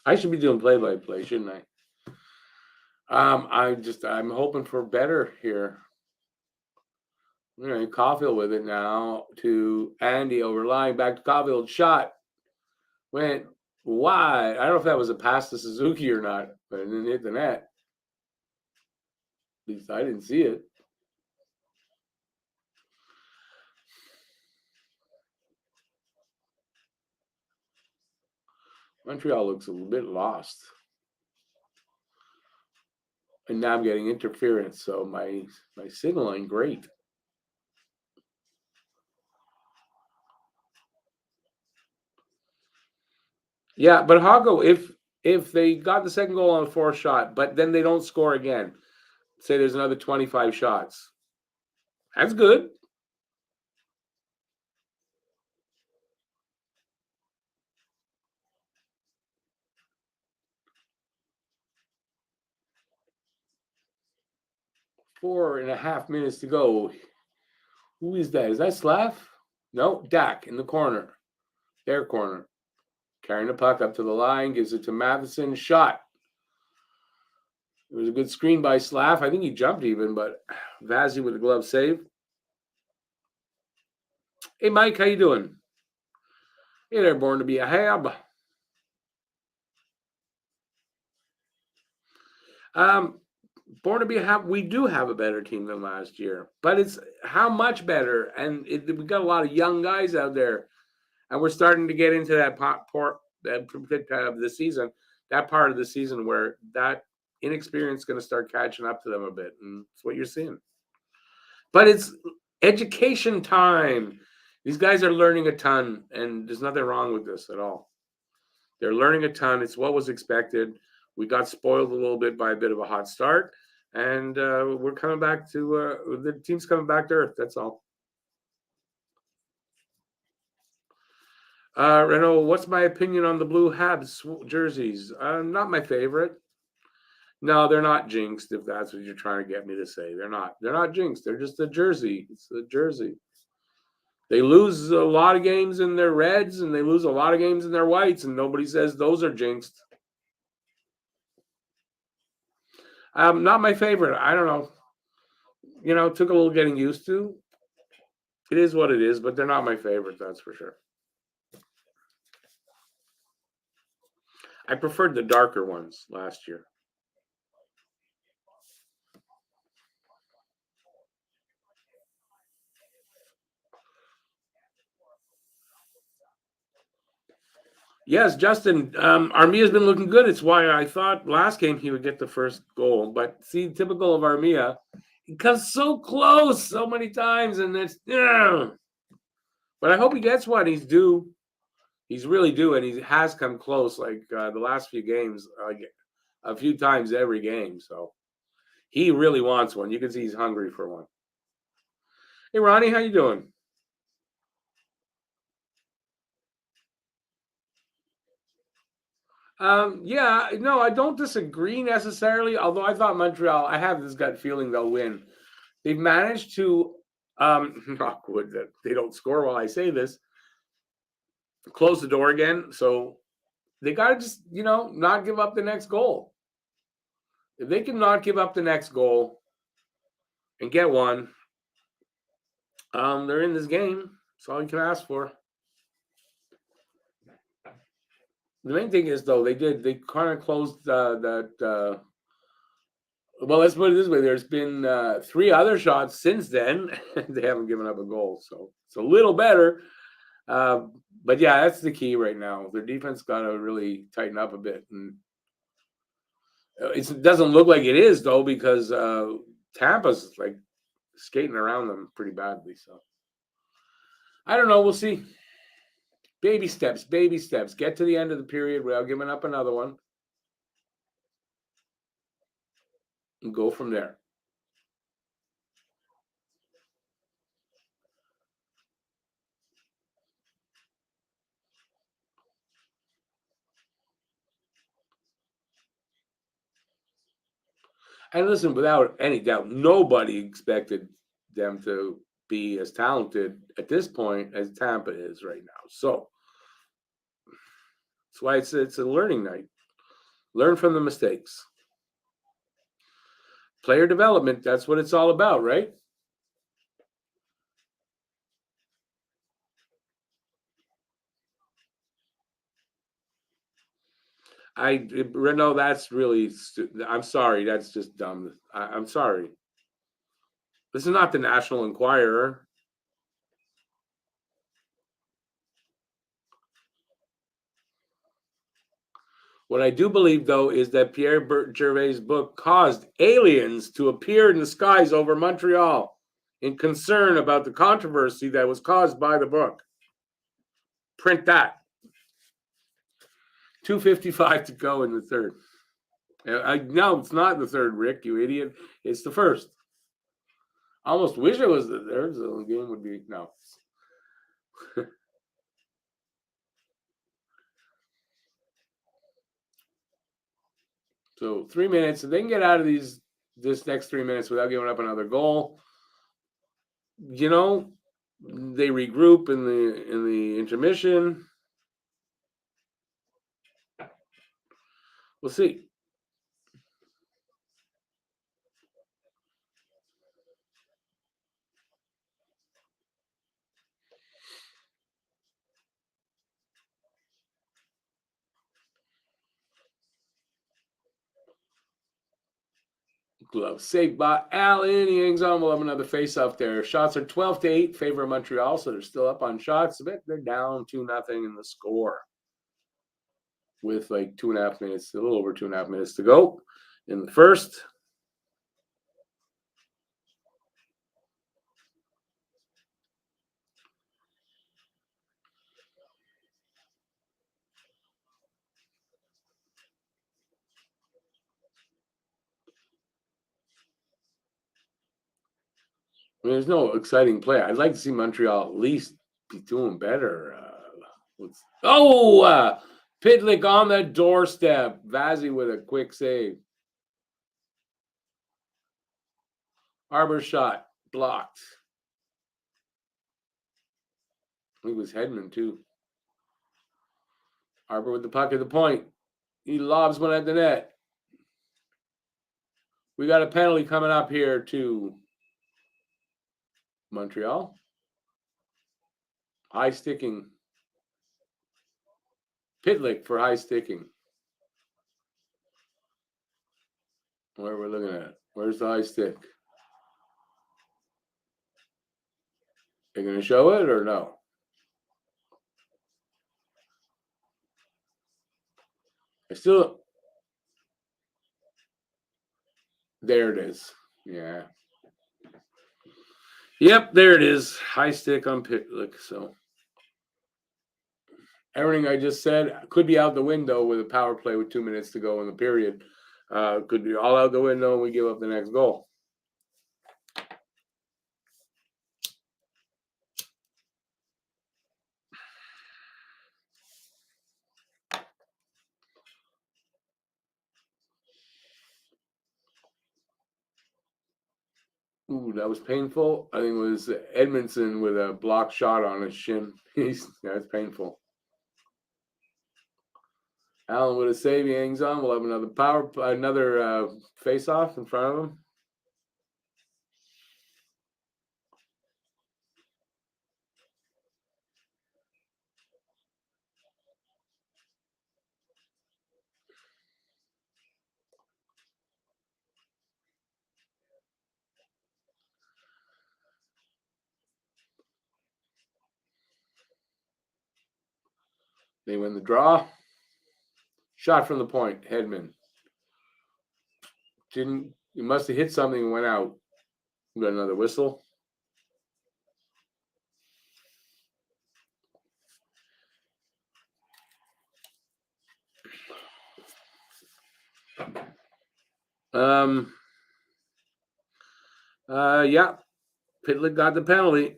I should be doing play-by-play, shouldn't I? I'm hoping for better here. Caulfield with it now to Andy overlying back to Caulfield. Shot went wide. I don't know if that was a pass to Suzuki or not, but it didn't hit the net. At least I didn't see it. Montreal looks a little bit lost. And now I'm getting interference, so my signal ain't great. Yeah, but Hago, if they got the second goal on the 4th shot, but then they don't score again, say there's another 25 shots. That's good. Four and a half minutes to go. Who is that? Is that Slav? No, Dak in the corner. Their corner. Carrying the puck up to the line, gives it to Matheson. Shot. It was a good screen by Slav. I think he jumped even, but Vazzy with a glove save. Hey, Mike, how you doing? Hey there, born to be a Hab. Born to be a Hab. We do have a better team than last year, but it's how much better. And we got a lot of young guys out there, and we're starting to get into that part of the season, that part of the season where that inexperience is going to start catching up to them a bit, and it's what you're seeing. But it's education time. These guys are learning a ton, and there's nothing wrong with this at all. They're learning a ton. It's what was expected. We got spoiled a little bit by a bit of a hot start, and we're coming back to the team's coming back to earth. That's all. Renault, what's my opinion on the blue Habs jerseys? Not my favorite. No, they're not jinxed. If that's what you're trying to get me to say, they're not. They're not jinxed. They're just a jersey. It's a jersey. They lose a lot of games in their reds, and they lose a lot of games in their whites, and nobody says those are jinxed. Not my favorite. I don't know. Took a little getting used to. It is what it is, but they're not my favorite. That's for sure. I preferred the darker ones last year. Yes, Justin. Armia's been looking good. It's why I thought last game he would get the first goal. But see, typical of Armia, he comes so close so many times, and it's But I hope he gets one. He's due. He's really due, and he has come close. Like the last few games, a few times every game. So he really wants one. You can see he's hungry for one. Hey, Ronnie, how you doing? Yeah, no, I don't disagree necessarily. Although I thought Montreal, I have this gut feeling they'll win. They've managed to, knock wood that they don't score while I say this, close the door again. So they got to just, not give up the next goal. If they can not give up the next goal and get one, they're in this game. That's all you can ask for. The main thing is, though, they kind of closed that. Well, let's put it this way: there's been 3 other shots since then. They haven't given up a goal, so it's a little better. But yeah, that's the key right now. Their defense got to really tighten up a bit, and it doesn't look like it is though because Tampa's like skating around them pretty badly. So I don't know. We'll see. Baby steps, baby steps. Get to the end of the period without giving up another one, and go from there. And listen, without any doubt, nobody expected them to be as talented at this point as Tampa is right now. So that's why it's a learning night. Learn from the mistakes. Player development, that's what it's all about, right? Renault, that's really, I'm sorry, that's just dumb. I'm sorry. This is not the National Enquirer. What I do believe, though, is that Pierre Gervais' book caused aliens to appear in the skies over Montreal in concern about the controversy that was caused by the book. Print that. 2:55 to go in the third. No, it's not the third, Rick, you idiot. It's the first. I almost wish it was the third, so the game would be no. So 3 minutes. If they can get out of this next 3 minutes without giving up another goal, you know, they regroup in the intermission. We'll see. Glove saved by Allen. He hangs on. We'll have another face off there. Shots are 12-8, favor of Montreal, so they're still up on shots. They're down 2-0 in the score with like 2.5 minutes, a little over 2.5 minutes to go in the first. I mean, there's no exciting play. I'd like to see Montreal at least be doing better. Pitlick on the doorstep. Vazzy with a quick save. Arbor shot blocked. I think it was Hedman too. Arbor with the puck at the point. He lobs one at the net. We got a penalty coming up here to Montreal. High sticking. Pitlick for high sticking. Where we're looking at. Where's the high stick? They're going to show it or no? There it is. Yeah. Yep, there it is. High stick on Pitlick. So everything I just said could be out the window with a power play with 2 minutes to go in the period. Could be all out the window and we give up the next goal. Ooh, that was painful. I think it was Edmondson with a block shot on his shin. That's painful. Allen with a save. He hangs on. We'll have another face-off in front of him. They win the draw. Shot from the point. Hedman. He must have hit something and went out. We got another whistle. Yeah. Pitlick got the penalty.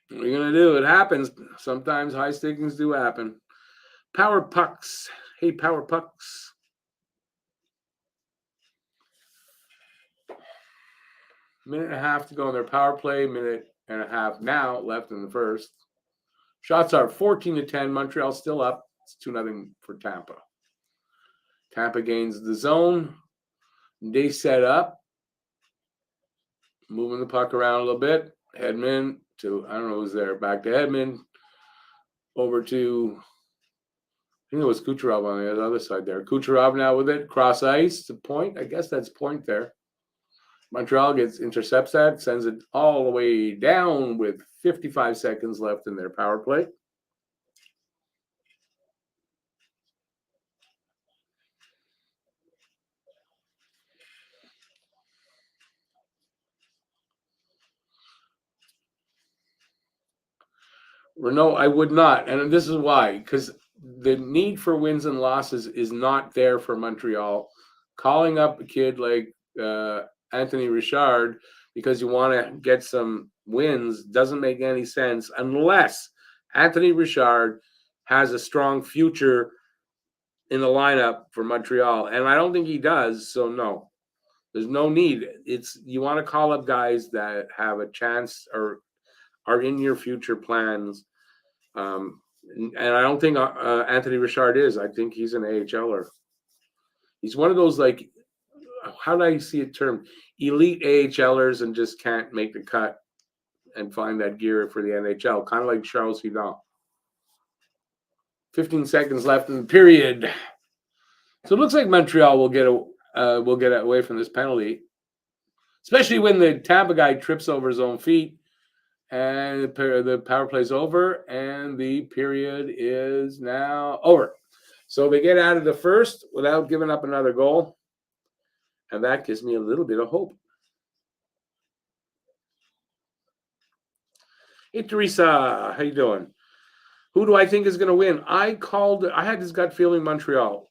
What are you going to do? It happens. Sometimes high stickings do happen. Power pucks. Hey, power pucks. Minute and a half to go in their power play. Minute and a half now left in the first. Shots are 14-10. Montreal still up. It's 2-0 for Tampa. Tampa gains the zone. They set up. Moving the puck around a little bit. Hedman to, I don't know who's there. Back to Hedman. Over to, I think it was Kucherov on the other side there. Kucherov now with it. Cross ice to point. I guess that's point there. Montreal intercepts that, sends it all the way down with 55 seconds left in their power play. No, I would not. And this is why. Because the need for wins and losses is not there for Montreal. Calling up a kid like Anthony Richard because you want to get some wins doesn't make any sense unless Anthony Richard has a strong future in the lineup for Montreal. And I don't think he does. So, no, there's no need. You want to call up guys that have a chance or are in your future plans. And I don't think Anthony Richard is. I think he's an AHLer. He's one of those, like, how do I see it termed? Elite AHLers and just can't make the cut and find that gear for the NHL. Kind of like Charles Hudon. 15 seconds left in the period. So it looks like Montreal will get away from this penalty, especially when the Tampa guy trips over his own feet. And the power play's over, and the period is now over. So they get out of the first without giving up another goal. And that gives me a little bit of hope. Hey, Teresa, how you doing? Who do I think is going to win? I had this gut feeling Montreal.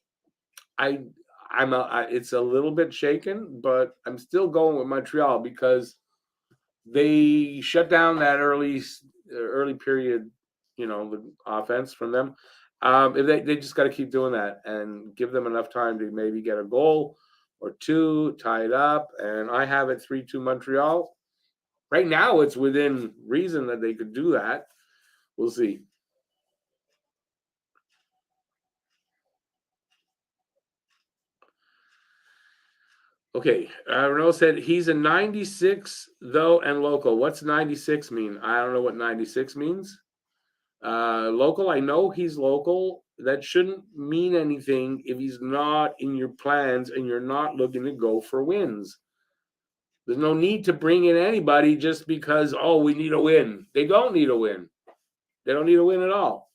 It's a little bit shaken, but I'm still going with Montreal because they shut down that early period, the offense from them. If they just got to keep doing that and give them enough time to maybe get a goal or two, tie it up. And I have it 3-2 Montreal. Right now, it's within reason that they could do that. We'll see. Okay, Renault said he's a 96 though and local. What's 96 mean? I don't know what 96 means. Local, I know he's local. That shouldn't mean anything if he's not in your plans and you're not looking to go for wins. There's no need to bring in anybody just because, oh, we need a win. They don't need a win. They don't need a win at all.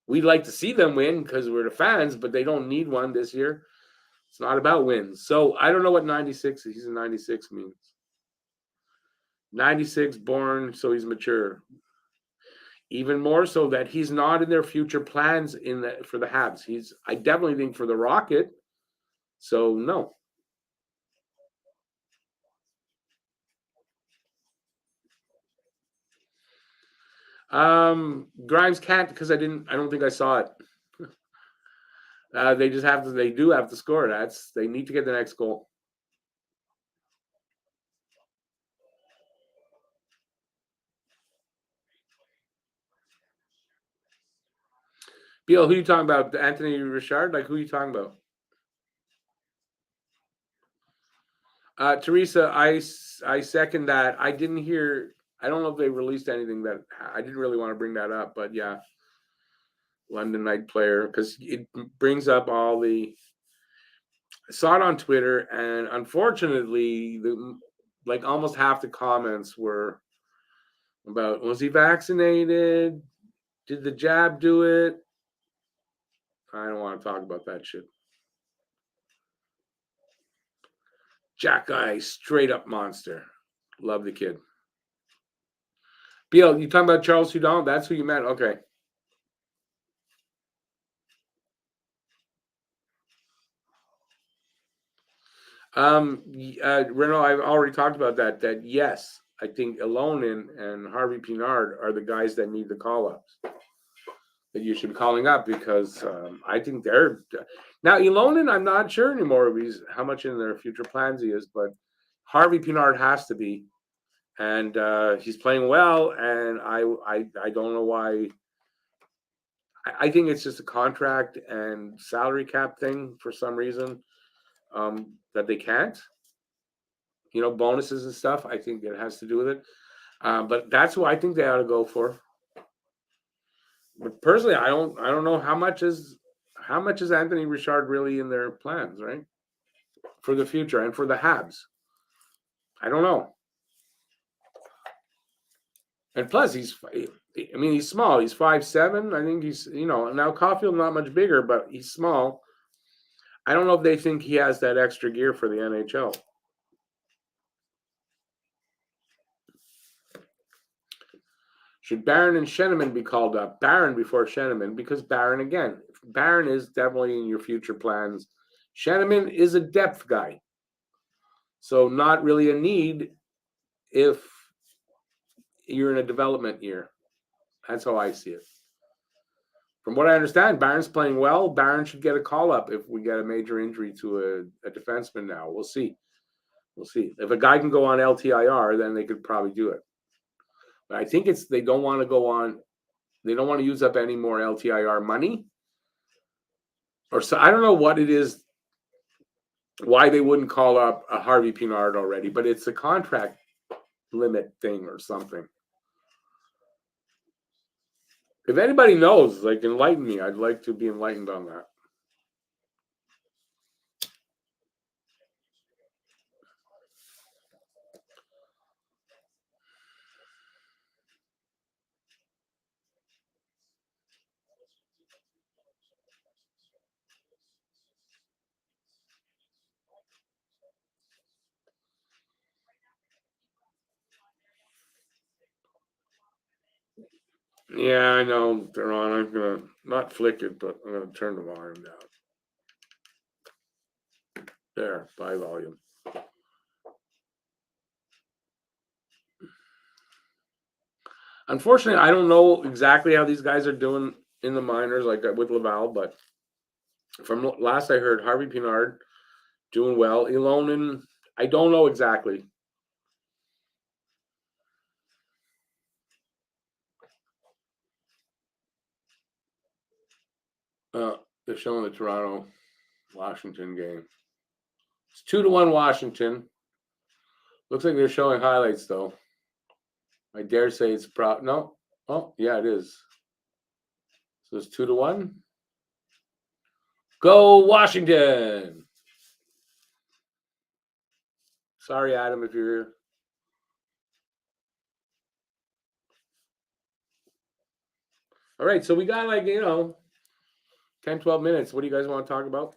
We'd like to see them win because we're the fans, but they don't need one this year. It's not about wins. So I don't know what 96, he's a 96 means. 96 born, so he's mature. Even more so that he's not in their future plans for the Habs. I definitely think for the Rocket. So no. Grimes can't because I don't think I saw it. They do have to score. They need to get the next goal. Bill, who are you talking about? Anthony Richard? Like, who are you talking about? Teresa, I second that. I didn't hear. I don't know if they released anything that I didn't really want to bring that up, but yeah, London night player, because it brings up all the. I saw it on Twitter, and unfortunately, almost half the comments were about, was he vaccinated? Did the jab do it? I don't want to talk about that shit. Jack Guy, straight up monster. Love the kid. Bill, you talking about Charles Hudon? That's who you meant? Okay. Renault, I've already talked about that. That yes, I think Elonin and Harvey Pinard are the guys that need the call ups that you should be calling up because I think they're now Elonin. I'm not sure anymore if how much in their future plans he is, but Harvey Pinard has to be, and he's playing well. And I don't know why. I think it's just a contract and salary cap thing for some reason that they can't. Bonuses and stuff. I think it has to do with it. But that's who I think they ought to go for. But personally, I don't know how much is Anthony Richard really in their plans, right? For the future and for the Habs. I don't know. And plus, he's small. He's 5'7". I think he's, now Caulfield not much bigger, but he's small. I don't know if they think he has that extra gear for the NHL. Should Barron and Sheneman be called up? Barron before Sheneman, because Barron is definitely in your future plans. Sheneman is a depth guy. So not really a need if you're in a development year. That's how I see it. From what I understand, Barron's playing well. Barron should get a call up if we get a major injury to a defenseman now. We'll see. If a guy can go on LTIR, then they could probably do it. But I think they don't want to go on. They don't want to use up any more LTIR money. Or so I don't know what it is, why they wouldn't call up a Harvey Pinard already, but it's a contract limit thing or something. If anybody knows, enlighten me. I'd like to be enlightened on that. Yeah, I know they're on. I'm gonna not flick it, but I'm gonna turn the volume down. There, by volume. Unfortunately, I don't know exactly how these guys are doing in the minors, like with Laval, but from last I heard, Harvey Pinard doing well. Ilonen, I don't know exactly. They're showing the Toronto Washington game. It's 2-1 Washington. Looks like they're showing highlights though. I dare say it's no. Oh, yeah, it is. So it's 2-1. Go Washington! Sorry, Adam, if you're here. All right, so we got 10, 12 minutes. What do you guys want to talk about?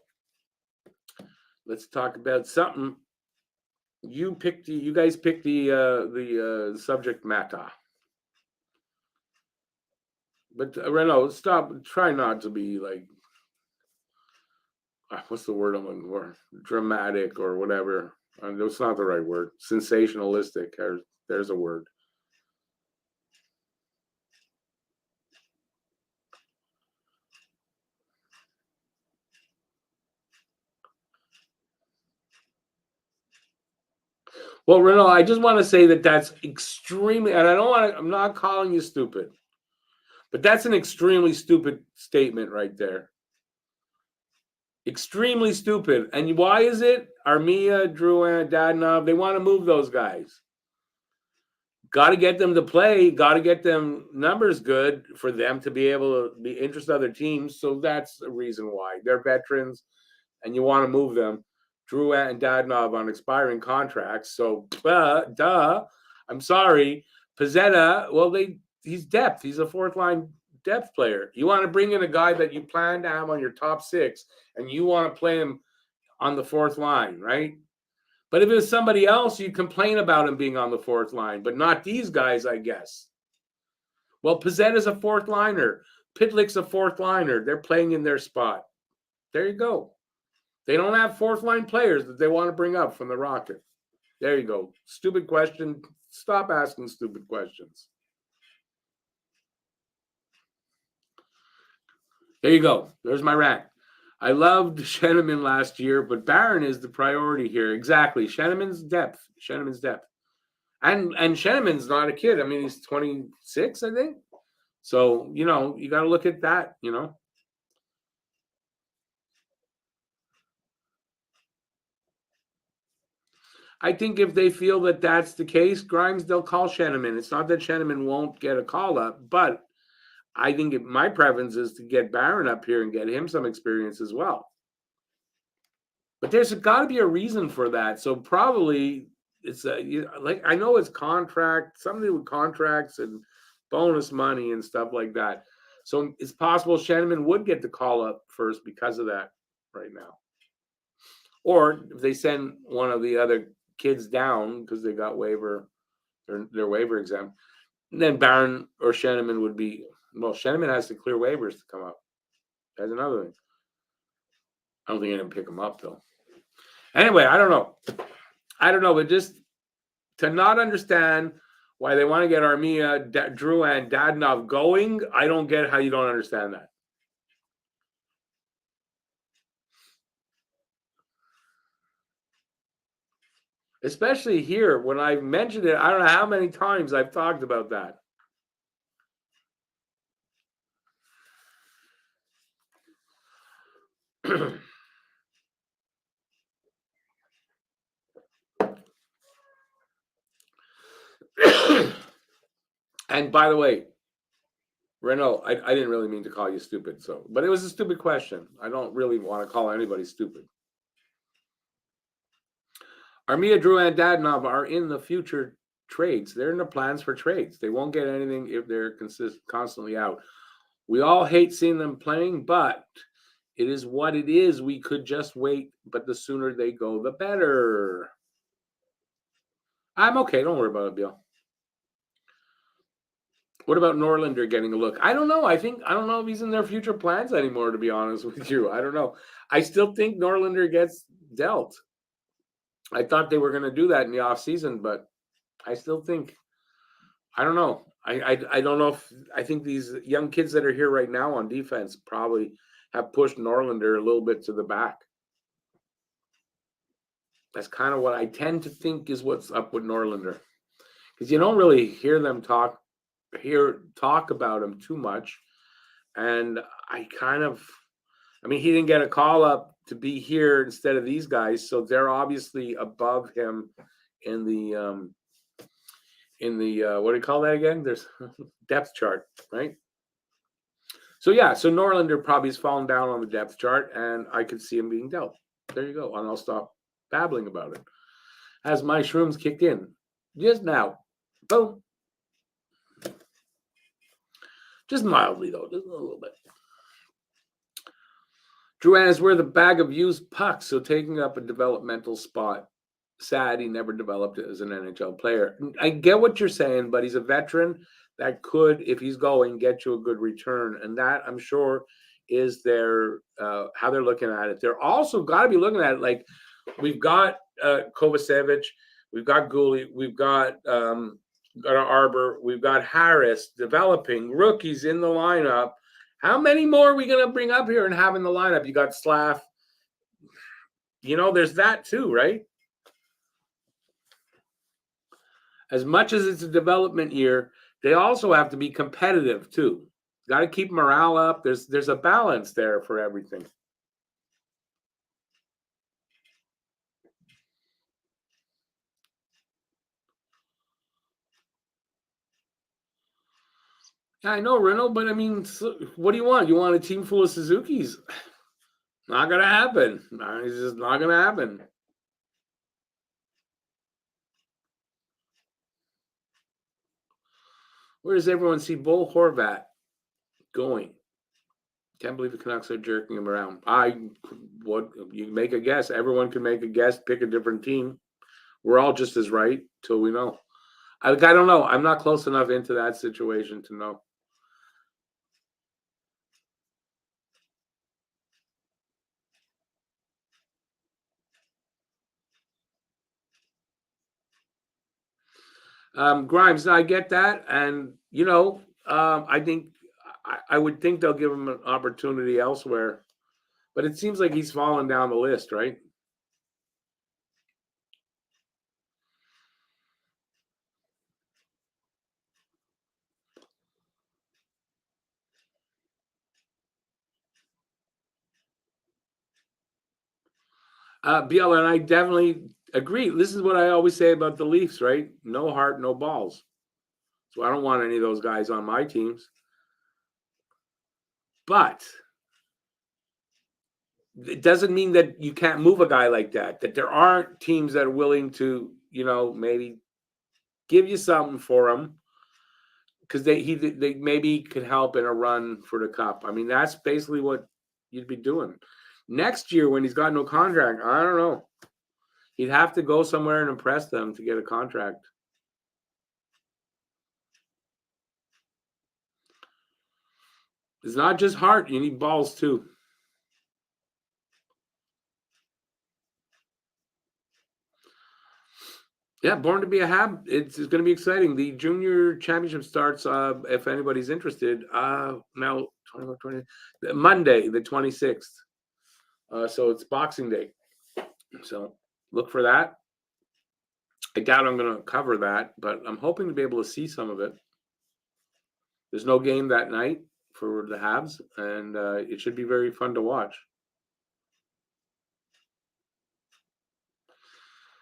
Let's talk about something. You guys picked the subject matter. But Renault, stop. Try not to be like, what's the word I'm looking for? Dramatic or whatever. That's not the right word. Sensationalistic. There's a word. Well, Renault, I just want to say that's extremely, and I'm not calling you stupid, but that's an extremely stupid statement right there. Extremely stupid. And why is it? Armia, Drouin, Dadonov, they want to move those guys. Got to get them to play. Got to get them numbers good for them to be able to be interested in other teams. So that's a reason why. They're veterans, and you want to move them. Drouin and Dadonov on expiring contracts. So, duh. I'm sorry. Pizzetta, well, he's depth. He's a fourth-line depth player. You want to bring in a guy that you plan to have on your top six, and you want to play him on the fourth line, right? But if it was somebody else, you'd complain about him being on the fourth line, but not these guys, I guess. Well, Pizzetta's a fourth liner. Pitlick's a fourth liner. They're playing in their spot. There you go. They don't have fourth line players that they want to bring up from the Rocket. There you go. Stupid question. Stop asking stupid questions. There you go. There's my rant. I loved Sheneman last year, but Barron is the priority here. Exactly. Sheneman's depth. And Sheneman's not a kid. I mean, he's 26, I think. So, you got to look at that, I think if they feel that that's the case, Grimes, they'll call Sheneman. It's not that Sheneman won't get a call up, but I think my preference is to get Barron up here and get him some experience as well. But there's got to be a reason for that. So probably it's I know it's something with contracts and bonus money and stuff like that. So it's possible Sheneman would get the call up first because of that right now. Or if they send one of the other kids down because they got their waiver exam, then Barron or Sheneman would be. Well, Sheneman has to clear waivers to come up. That's another thing. I don't think anyone pick him up though. Anyway, I don't know, but just to not understand why they want to get Armia, Drouin, and Dadonov going, I don't get how you don't understand that. Especially here, when I mentioned it, I don't know how many times I've talked about that. And by the way, Renault, I didn't really mean to call you stupid, but it was a stupid question. I don't really want to call anybody stupid. Armia, Drouin, and Dadonov are in the future trades. They're in the plans for trades. They won't get anything if they're constantly out. We all hate seeing them playing, but it is what it is. We could just wait, but the sooner they go, the better. I'm okay. Don't worry about it, Bill. What about Norlinder getting a look? I don't know. I don't know if he's in their future plans anymore, to be honest with you. I don't know. I still think Norlinder gets dealt. I thought they were going to do that in the offseason, but I still think I don't know. I don't know if I think these young kids that are here right now on defense probably have pushed Norlander a little bit to the back. That's kind of what I tend to think is what's up with Norlander, because you don't really hear them talk about him too much. And I mean, he didn't get a call up to be here instead of these guys, so they're obviously above him in the what do you call that again? There's depth chart, right? So yeah, so Norlander probably has fallen down on the depth chart, and I could see him being dealt. There you go, and I'll stop babbling about it. As my shrooms kicked in just now, boom, just mildly though, just a little bit. Drouin we're the bag of used pucks, so taking up a developmental spot. Sad he never developed as an NHL player. I get what you're saying, but he's a veteran that could, if he's going, get you a good return. And that, I'm sure, is their how they're looking at it. They're also got to be looking at it like we've got Kovacevic, we've got Gouli, we've got Arbor, we've got Harris developing rookies in the lineup. How many more are we going to bring up here and have in the lineup? You got Slav. You know, there's that too, right? As much as it's a development year, they also have to be competitive too. Got to keep morale up. There's a balance there for everything. Yeah, I know, Renault, but I mean, what do you want? You want a team full of Suzuki's? Not gonna happen. It's just not gonna happen. Where does everyone see Bo Horvat going? Can't believe the Canucks are jerking him around. What you make a guess. Everyone can make a guess. Pick a different team. We're all just as right till we know. I don't know. I'm not close enough into that situation to know. Grimes, I get that, and I think I would think they'll give him an opportunity elsewhere, but it seems like he's fallen down the list, right? BL, and I definitely agree. This is what I always say about the Leafs, right? No heart, no balls. So I don't want any of those guys on my teams. But it doesn't mean that you can't move a guy like that. That there aren't teams that are willing to, maybe give you something for him because they maybe could help in a run for the cup. I mean, that's basically what you'd be doing. Next year, when he's got no contract, I don't know. He'd have to go somewhere and impress them to get a contract. It's not just heart; you need balls too. Yeah, born to be a Hab. It's going to be exciting. The junior championship starts. If anybody's interested, now 20, Monday, the 26th. So it's Boxing Day. So look for that. I doubt I'm going to cover that, but I'm hoping to be able to see some of it. There's no game that night for the Habs, and it should be very fun to watch.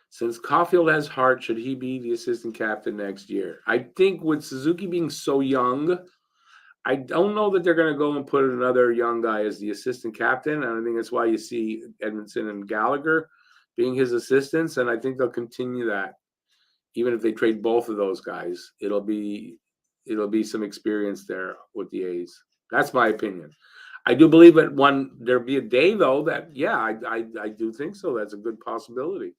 Since Caulfield has heart, should he be the assistant captain next year? I think with Suzuki being so young, I don't know that they're going to go and put another young guy as the assistant captain. And I think that's why you see Edmondson and Gallagher being his assistants. And I think they'll continue that. Even if they trade both of those guys, it'll be some experience there with the A's. That's my opinion. I do believe that there'll be a day though that I do think so. That's a good possibility.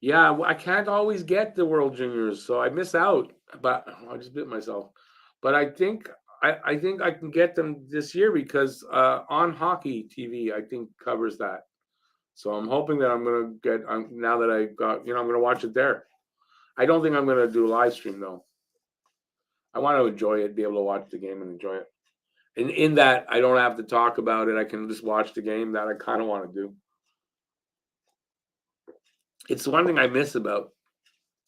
Yeah, I can't always get the World Juniors, so I miss out. But I just bit myself. But I think I think I can get them this year because On Hockey TV, I think, covers that. So I'm hoping that I'm going to get, now that I got, I'm going to watch it there. I don't think I'm going to do a live stream, though. I want to enjoy it, be able to watch the game and enjoy it. And in that, I don't have to talk about it. I can just watch the game. That I kind of want to do. It's one thing I miss about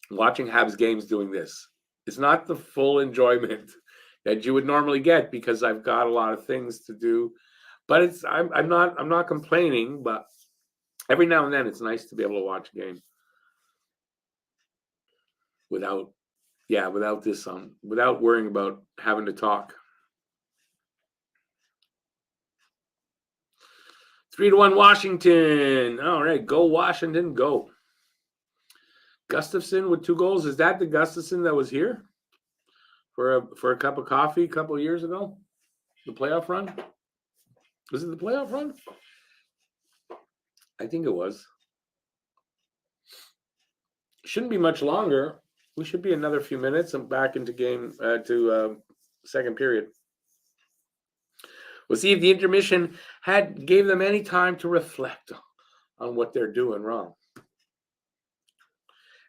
watching Habs games doing this. It's not the full enjoyment that you would normally get because I've got a lot of things to do. But I'm not complaining, but every now and then it's nice to be able to watch a game without this without worrying about having to talk. 3-1 Washington. All right, go Washington, go. Gustafson with 2 goals. Is that the Gustafson that was here for a cup of coffee a couple of years ago? The playoff run? Was it the playoff run? I think it was. Shouldn't be much longer. We should be another few minutes and back into game second period. We'll see if the intermission gave them any time to reflect on what they're doing wrong.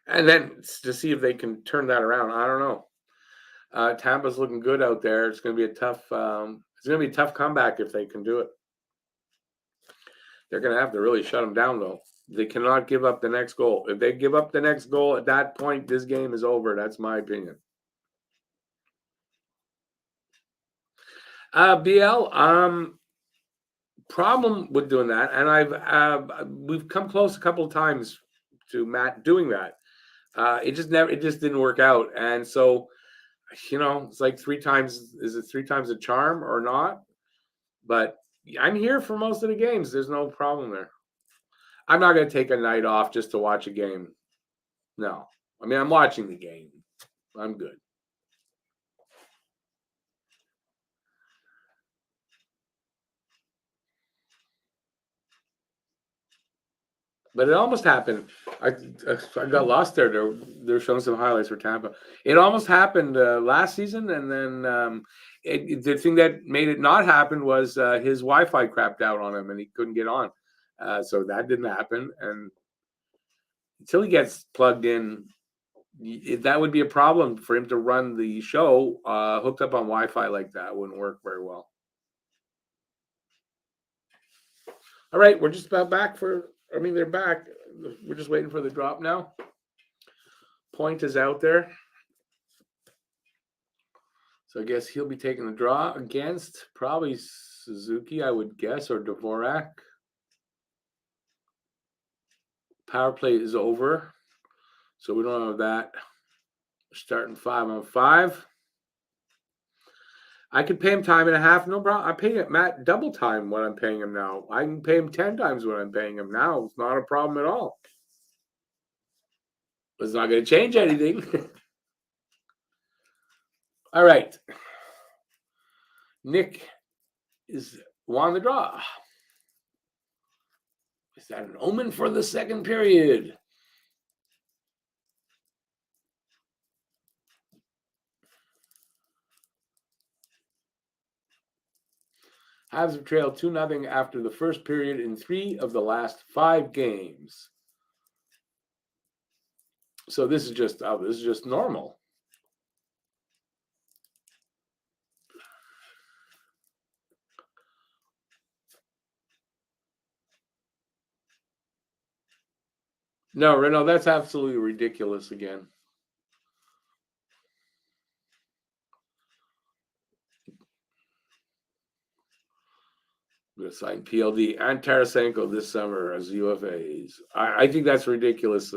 And then to see if they can turn that around. I don't know. Tampa's looking good out there. It's going to be a tough comeback if they can do it. They're going to have to really shut them down, though. They cannot give up the next goal. If they give up the next goal at that point, this game is over. That's my opinion. BL, problem with doing that, and we've come close a couple of times to Matt doing that. It just didn't work out, and so it's like 3 times. Is it 3 times a charm or not? But I'm here for most of the games. There's no problem there. I'm not going to take a night off just to watch a game. No. I mean, I'm watching the game. I'm good. But it almost happened. I got lost there. They're showing some highlights for Tampa. It almost happened last season, and then the thing that made it not happen was his Wi-Fi crapped out on him, and he couldn't get on. So that didn't happen. And until he gets plugged in, that would be a problem for him to run the show hooked up on Wi-Fi like that. Wouldn't work very well. All right, we're just about back they're back. We're just waiting for the drop now. Point is out there. So I guess he'll be taking the draw against probably Suzuki, I would guess, or Dvorak. Power play is over. So we don't have that. We're starting 5-on-5. I could pay him time and a half, no problem. I pay Matt double time what I'm paying him now. I can pay him 10 times what I'm paying him now. It's not a problem at all. It's not going to change anything. All right. Nick won the draw. Is that an omen for the second period? Habs have trailed 2-0 after the first period in 3 of the last 5 games. So this is just normal. No, Reno, that's absolutely ridiculous again. I'm going to sign PLD and Tarasenko this summer as UFAs. I think that's ridiculous.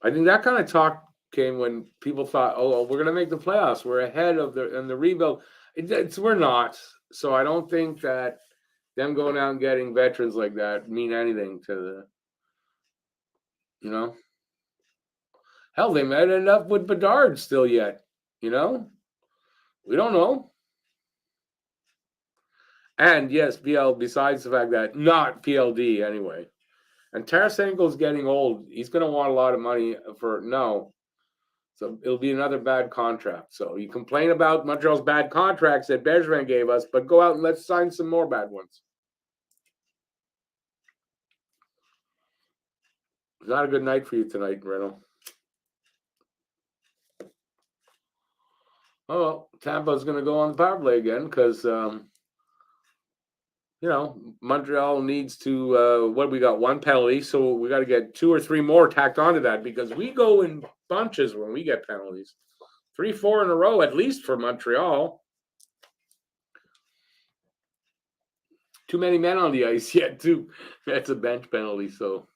I think that kind of talk came when people thought, oh, we're going to make the playoffs. We're ahead of the rebuild. We're not. So I don't think that them going out and getting veterans like that mean anything to Hell, they might end up with Bedard still yet. We don't know. And yes, BL, besides the fact that not PLD anyway. And Tarasenko's getting old. He's going to want a lot of money So it'll be another bad contract. So you complain about Montreal's bad contracts that Bergevin gave us, but go out and let's sign some more bad ones. It's not a good night for you tonight, Reno. Oh, well, Tampa's going to go on the power play again because, Montreal needs to, we got? One penalty, so we got to get 2 or 3 more tacked onto that because we go in bunches when we get penalties. 3, 4 in a row, at least for Montreal. Too many men on the ice yet, too. That's a bench penalty, so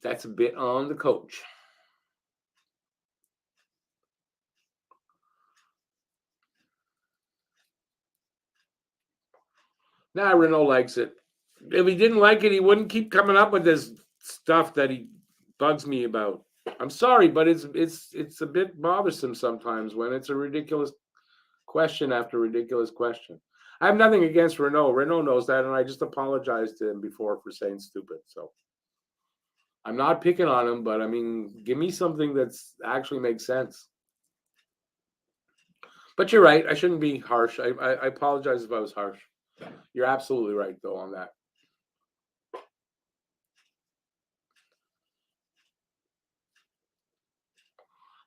that's a bit on the coach. Nah, Renault likes it. If he didn't like it, he wouldn't keep coming up with this stuff that he bugs me about. I'm sorry, but it's a bit bothersome sometimes when it's a ridiculous question after ridiculous question. I have nothing against Renault. Renault knows that, and I just apologized to him before for saying stupid. So I'm not picking on him, but I mean, give me something that's actually makes sense. But you're right. I shouldn't be harsh. I apologize if I was harsh. You're absolutely right, though, on that.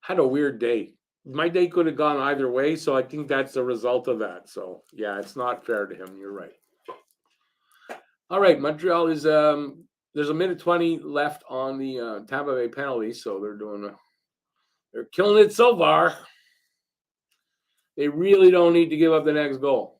Had a weird day. My day could have gone either way, so I think that's the result of that. So, yeah, it's not fair to him. You're right. All right, Montreal is there's a minute 20 left on the Tampa Bay penalty, so they're killing it so far. They really don't need to give up the next goal.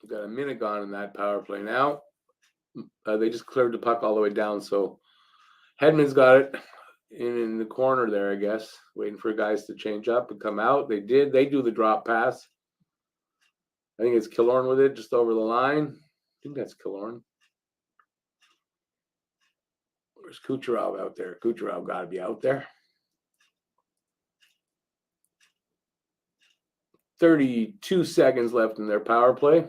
We've got a minute gone in that power play now. They just cleared the puck all the way down, so Hedman's got it in the corner there, I guess, waiting for guys to change up and come out. They did. They do the drop pass. I think it's Killorn with it just over the line. I think that's Killorn. There's Kucherov out there. Kucherov got to be out there. 32 seconds left in their power play.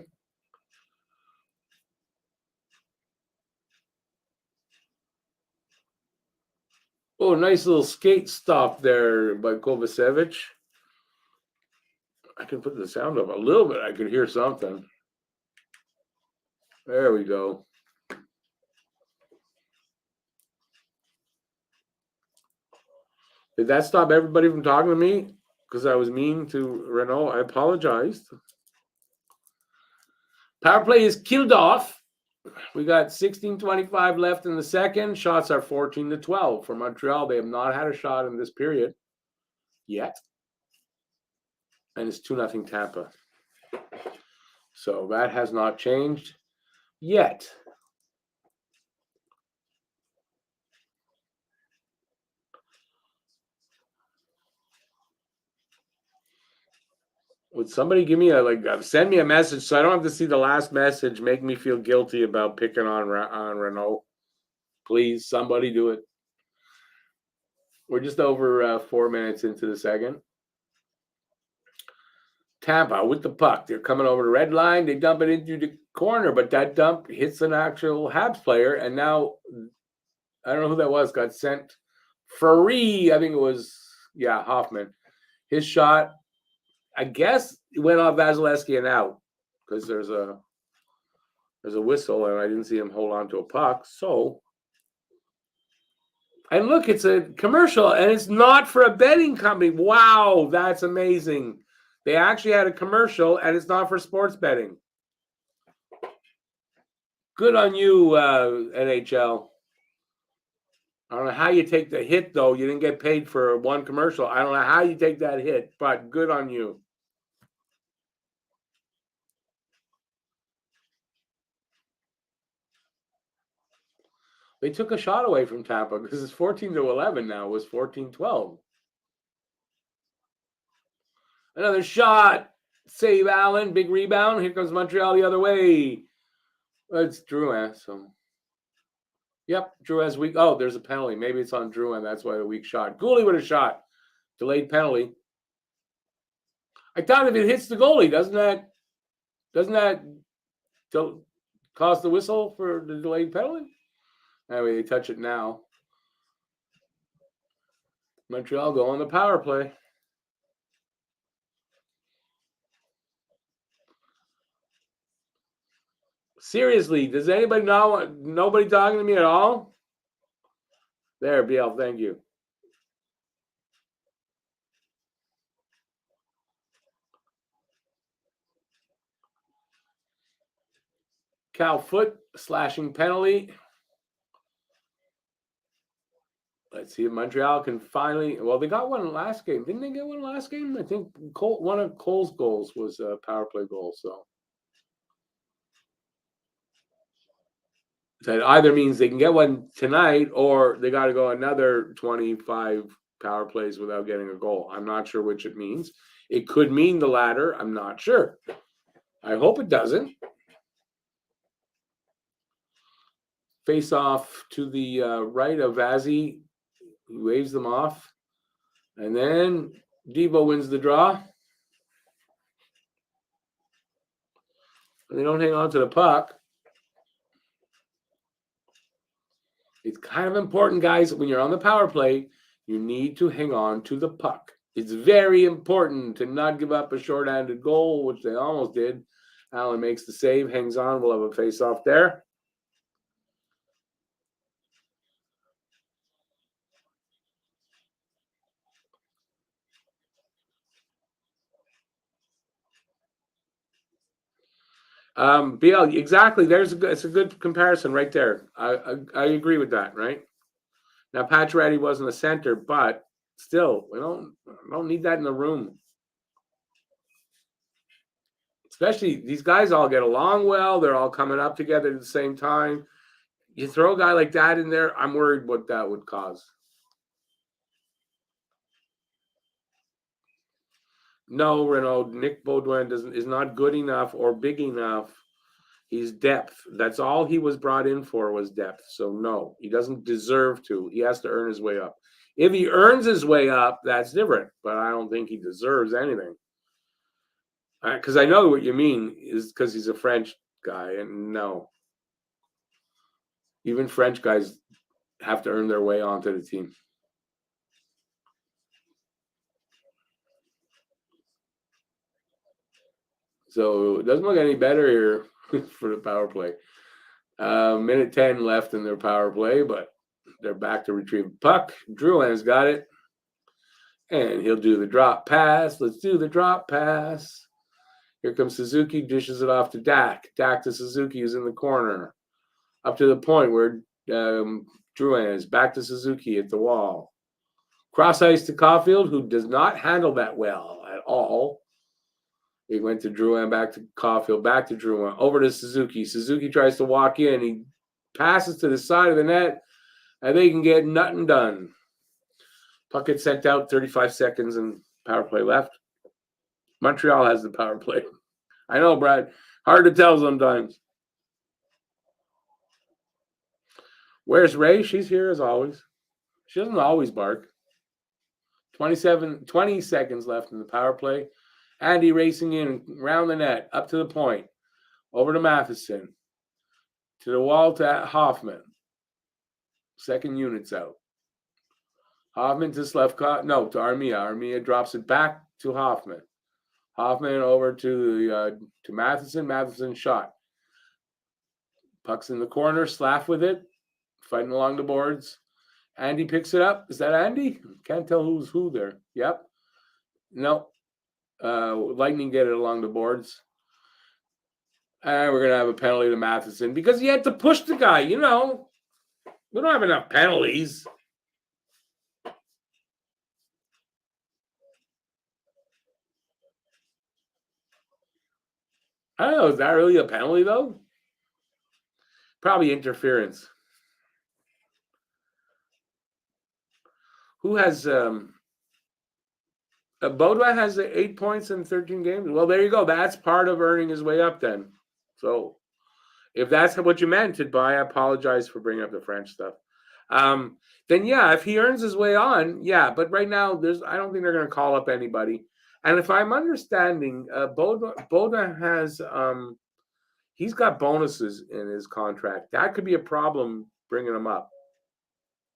Oh, nice little skate stop there by Kovacevic. I can put the sound up a little bit. I could hear something. There we go. Did that stop everybody from talking to me? Because I was mean to Renault. I apologized. Power play is killed off. We got 16:25 left in the second. Shots are 14-12 for Montreal. They have not had a shot in this period yet. And it's 2-0 Tampa. So that has not changed yet. Would somebody give me send me a message so I don't have to see the last message, make me feel guilty about picking on Renault? Please, somebody do it. We're just over 4 minutes into the second. Tampa with the puck. They're coming over the red line. They dump it into the corner, but that dump hits an actual Habs player. And now, I don't know who that was, got sent free. I think it was, Hoffman. His shot, I guess, it went off Vasilevsky and out because there's a whistle, and I didn't see him hold on to a puck. So, and look, it's a commercial, and it's not for a betting company. Wow, that's amazing. They actually had a commercial, and it's not for sports betting. Good on you, NHL. I don't know how you take the hit, though. You didn't get paid for one commercial. I don't know how you take that hit, but good on you. They took a shot away from Tampa because it's 14-11 now. It was 14-12. Another shot. Save Allen. Big rebound. Here comes Montreal the other way. It's Drouin. So, yep, Drouin's weak. Oh, there's a penalty. Maybe it's on Drouin. That's why a weak shot. Gooley with a shot. Delayed penalty. I thought if it hits the goalie, doesn't that cause the whistle for the delayed penalty? Anyway, they touch it now. Montreal go on the power play. Seriously, does anybody know? Nobody talking to me at all? There, BL, thank you. Cal foot slashing penalty. Let's see if Montreal can finally. Well, they got one last game. Didn't they get one last game? I think one of Cole's goals was a power play goal. So that either means they can get one tonight or they got to go another 25 power plays without getting a goal. I'm not sure which it means. It could mean the latter. I'm not sure. I hope it doesn't. Face off to the right of Vazzy. He waves them off. And then Devo wins the draw. And they don't hang on to the puck. It's kind of important, guys, when you're on the power play, you need to hang on to the puck. It's very important to not give up a shorthanded goal, which they almost did. Allen makes the save, hangs on. We'll have a face-off there. BL, exactly. It's a good comparison right there. I agree with that, right? Now, Pacioretty wasn't a center, but still, we don't need that in the room. Especially these guys all get along well. They're all coming up together at the same time. You throw a guy like that in there, I'm worried what that would cause. No, Renaud, Nick Baudouin is not good enough or big enough. He's depth. That's all he was brought in for was depth. So no, he doesn't deserve to. He has to earn his way up. If he earns his way up, that's different. But I don't think he deserves anything. Because I know what you mean is because he's a French guy. And no, even French guys have to earn their way onto the team. So it doesn't look any better here for the power play. Minute 10 left in their power play, but they're back to retrieve the puck. Drouin's got it. And he'll do the drop pass. Let's do the drop pass. Here comes Suzuki, dishes it off to Dak. Dak to Suzuki, who's in the corner. Up to the point where Drouin is. Back to Suzuki at the wall. Cross ice to Caulfield, who does not handle that well at all. He went to Drouin, back to Caulfield, back to Drouin, over to Suzuki. Suzuki tries to walk in. He passes to the side of the net, and they can get nothing done. Puck gets sent out, 35 seconds, and power play left. Montreal has the power play. I know, Brad. Hard to tell sometimes. Where's Ray? She's here as always. She doesn't always bark. 20 seconds left in the power play. Andy racing in around the net, up to the point. Over to Matheson. To the wall to Hoffman. Second unit's out. Hoffman to Slevkov. No, to Armia. Armia drops it back to Hoffman. Hoffman over to Matheson. Matheson shot. Puck's in the corner. Slav with it. Fighting along the boards. Andy picks it up. Is that Andy? Can't tell who's who there. Yep. No. Lightning get it along the boards. And we're going to have a penalty to Matheson because he had to push the guy, We don't have enough penalties. I don't know. Is that really a penalty, though? Probably interference. Who has... Baudouin has 8 points in 13 games. Well, there you go. That's part of earning his way up then. So if that's what you meant, I apologize for bringing up the French stuff. Then, yeah, if he earns his way on, yeah. But right now, I don't think they're going to call up anybody. And if I'm understanding, Boda has he's got bonuses in his contract. That could be a problem bringing him up.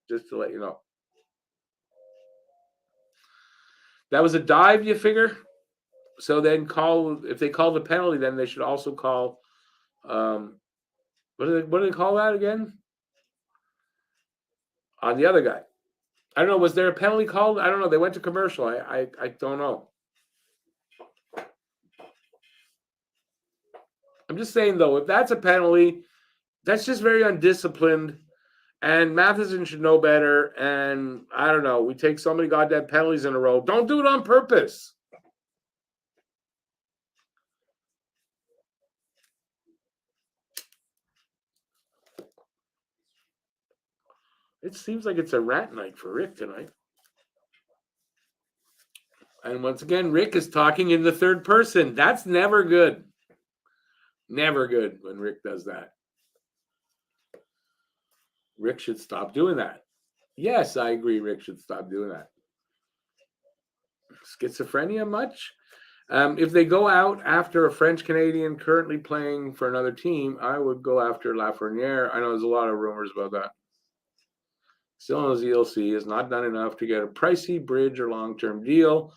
Just to let you know. That was a dive, you figure? So then if they call the penalty, then they should also call what do they call that again? On the other guy. I don't know. Was there a penalty called? I don't know. They went to commercial. I don't know. I'm just saying, though, if that's a penalty, that's just very undisciplined. And Matheson should know better. And I don't know. We take so many goddamn penalties in a row. Don't do it on purpose. It seems like it's a rat night for Rick tonight. And once again, Rick is talking in the third person. That's never good. Never good when Rick does that. Rick should stop doing that. Yes, I agree. Rick should stop doing that. Schizophrenia much? If they go out after a French Canadian currently playing for another team, I would go after Lafreniere. I know there's a lot of rumors about that. Still knows ELC has not done enough to get a pricey bridge or long-term deal.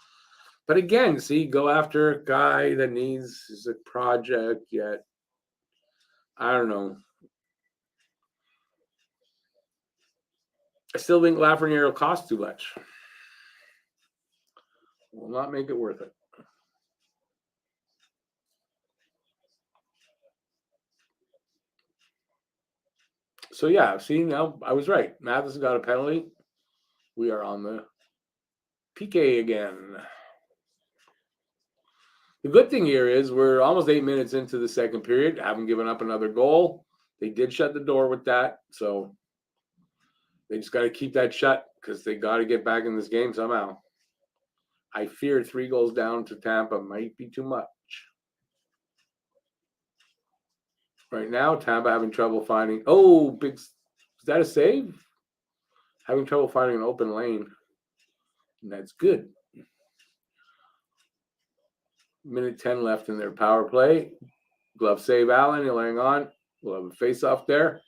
But again, see, go after a guy that needs a project yet. I don't know. I still think Lafreniere will cost too much. Will not make it worth it. So yeah, see, now I was right. Matheson got a penalty. We are on the PK again. The good thing here is we're almost 8 minutes into the second period. Haven't given up another goal. They did shut the door with that, so they just got to keep that shut because they got to get back in this game somehow. I fear 3 goals down to Tampa might be too much. Right now, Tampa having trouble finding. Oh, big! Is that a save? Having trouble finding an open lane. And that's good. Minute 10 left in their power play. Glove save, Allen. You're laying on. We'll have a face-off there.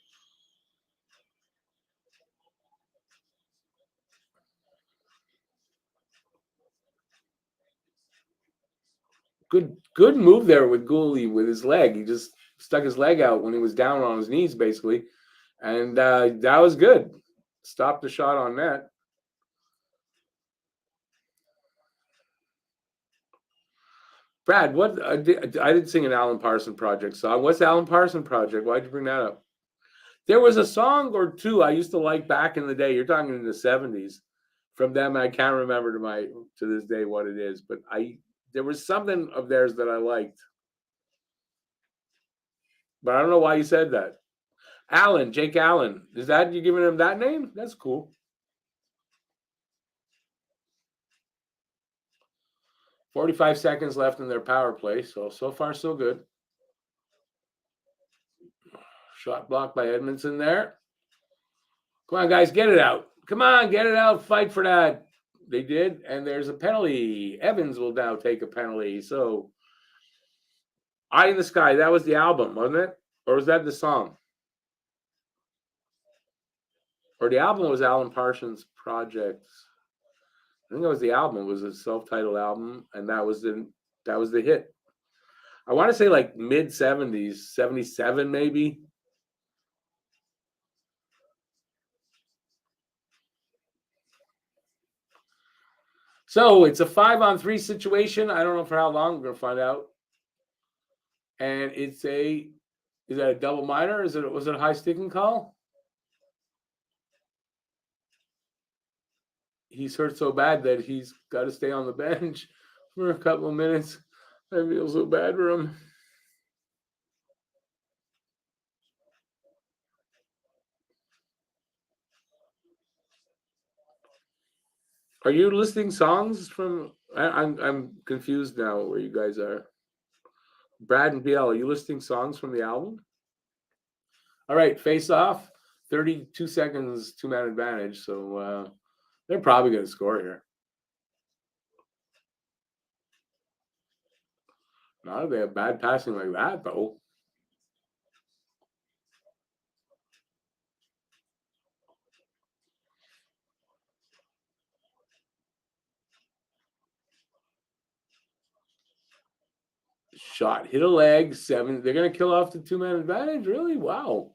Good move there with Gooley with his leg. He just stuck his leg out when he was down on his knees, basically. And that was good. Stopped the shot on net. Brad, what I didn't sing an Alan Parsons Project song. What's the Alan Parsons Project? Why'd you bring that up? There was a song or two I used to like back in the day. You're talking in the 70s. From them, I can't remember to this day what it is, but there was something of theirs that I liked. But I don't know why you said that. Allen, Jake Allen. Is that you giving him that name? That's cool. 45 seconds left in their power play, so far so good. Shot blocked by Edmondson there. Come on, guys, get it out. Come on, get it out. Fight for that. They did, and there's a penalty. Evans will now take a penalty. So, Eye in the Sky, that was the album, wasn't it? Or was that the song? Or the album was Alan Parsons' Project. I think that was the album. It was a self-titled album, and that was the hit. I want to say like mid-70s, 77 maybe. So it's a 5-on-3 situation. I don't know for how long. We're going to find out. And is that a double minor? Was it a high sticking call? He's hurt so bad that he's got to stay on the bench for a couple of minutes. I feel so bad for him. Are you listing songs from? I'm confused now where you guys are. Brad and BL, are you listing songs from the album? All right, face off. 32 seconds, 2-man advantage. So they're probably going to score here. Not if they have bad passing like that, though. Shot, hit a leg, 7. They're going to kill off the 2-man advantage? Really? Wow.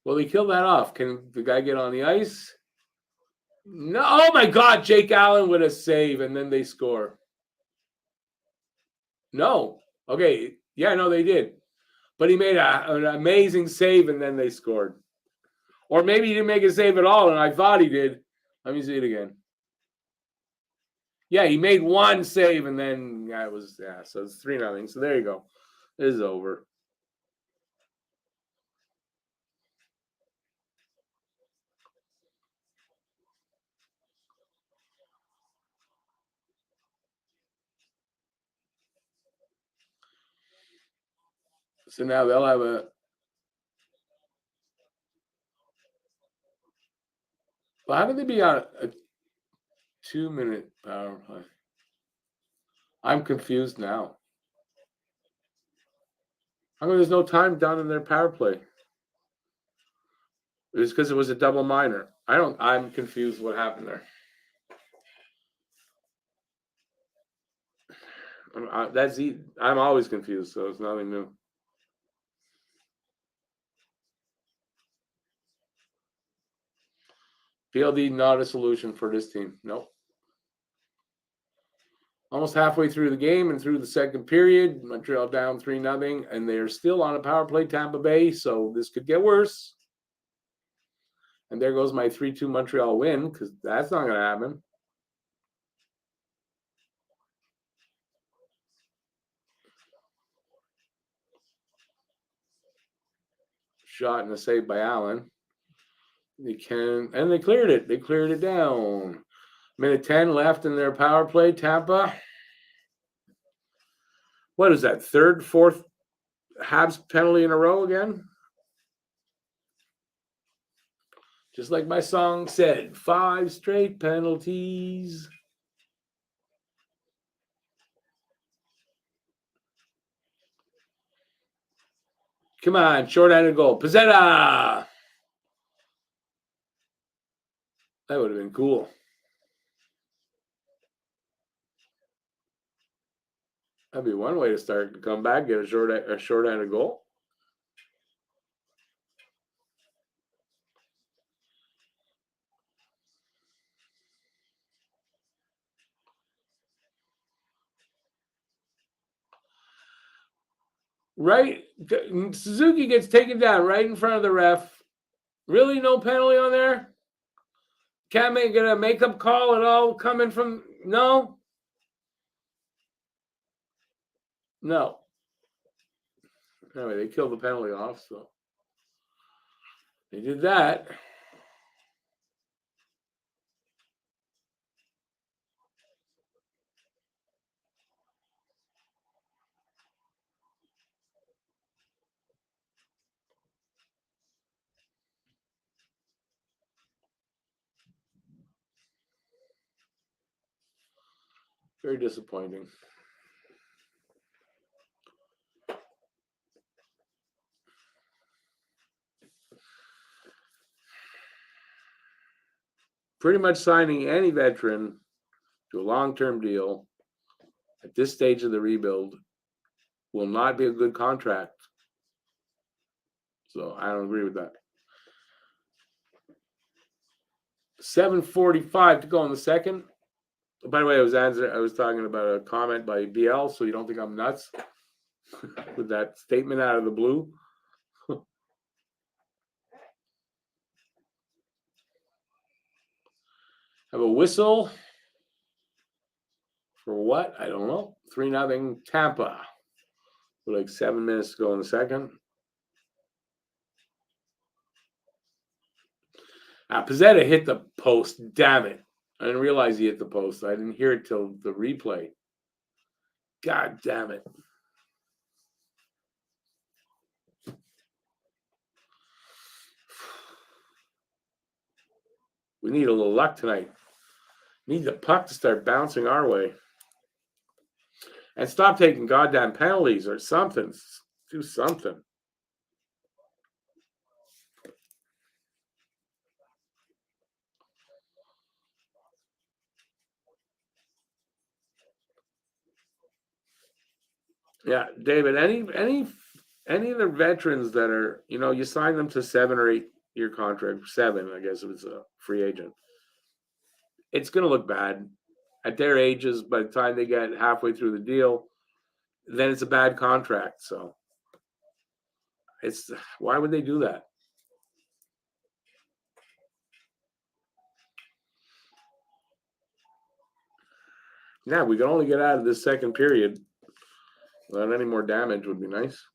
Well, they kill that off. Can the guy get on the ice? No. Oh, my God. Jake Allen with a save, and then they score. No. Okay. Yeah, no, they did. But he made an amazing save, and then they scored. Or maybe he didn't make a save at all, and I thought he did. Let me see it again. Yeah, he made one save, and then so it's 3-0. So there you go. It is over. So now they'll have a. Well, how could they be on a 2-minute power play? I'm confused now. How come there's no time down in their power play? It's because it was a double minor. I'm confused what happened there. I'm always confused, so it's nothing new. PLD not a solution for this team. Nope. Almost halfway through the game and through the second period, Montreal down 3-0, and they're still on a power play, Tampa Bay, so this could get worse. And there goes my 3-2 Montreal win, because that's not going to happen. Shot and a save by Allen. They cleared it. They cleared it down. Minute 10 left in their power play, Tampa. What is that, third, fourth Habs penalty in a row again? Just like my song said, 5 straight penalties. Come on, short-handed goal. Pizzetta! That would have been cool. That'd be one way to start to come back, get a short-handed goal. Right, Suzuki gets taken down right in front of the ref. Really, no penalty on there? Can't get a makeup call at all coming from no. Anyway, they killed the penalty off, so they did that. Very disappointing. Pretty much signing any veteran to a long-term deal at this stage of the rebuild will not be a good contract. So I don't agree with that. 7:45 to go in the second. By the way, I was talking about a comment by BL, so you don't think I'm nuts with that statement out of the blue. Have a whistle for what? I don't know. 3-0 Tampa. With like 7 minutes to go in the second. Pizzetta hit the post. Damn it. I didn't realize he hit the post. I didn't hear it till the replay. God damn it. We need a little luck tonight. Need the puck to start bouncing our way. And stop taking goddamn penalties or something. Do something. Yeah, David, any of the veterans that are, you sign them to 7 or 8 year contract, 7, I guess, if it's a free agent. It's going to look bad at their ages. By the time they get halfway through the deal, then it's a bad contract. So why would they do that? Yeah, we can only get out of this second period. Without any more damage would be nice.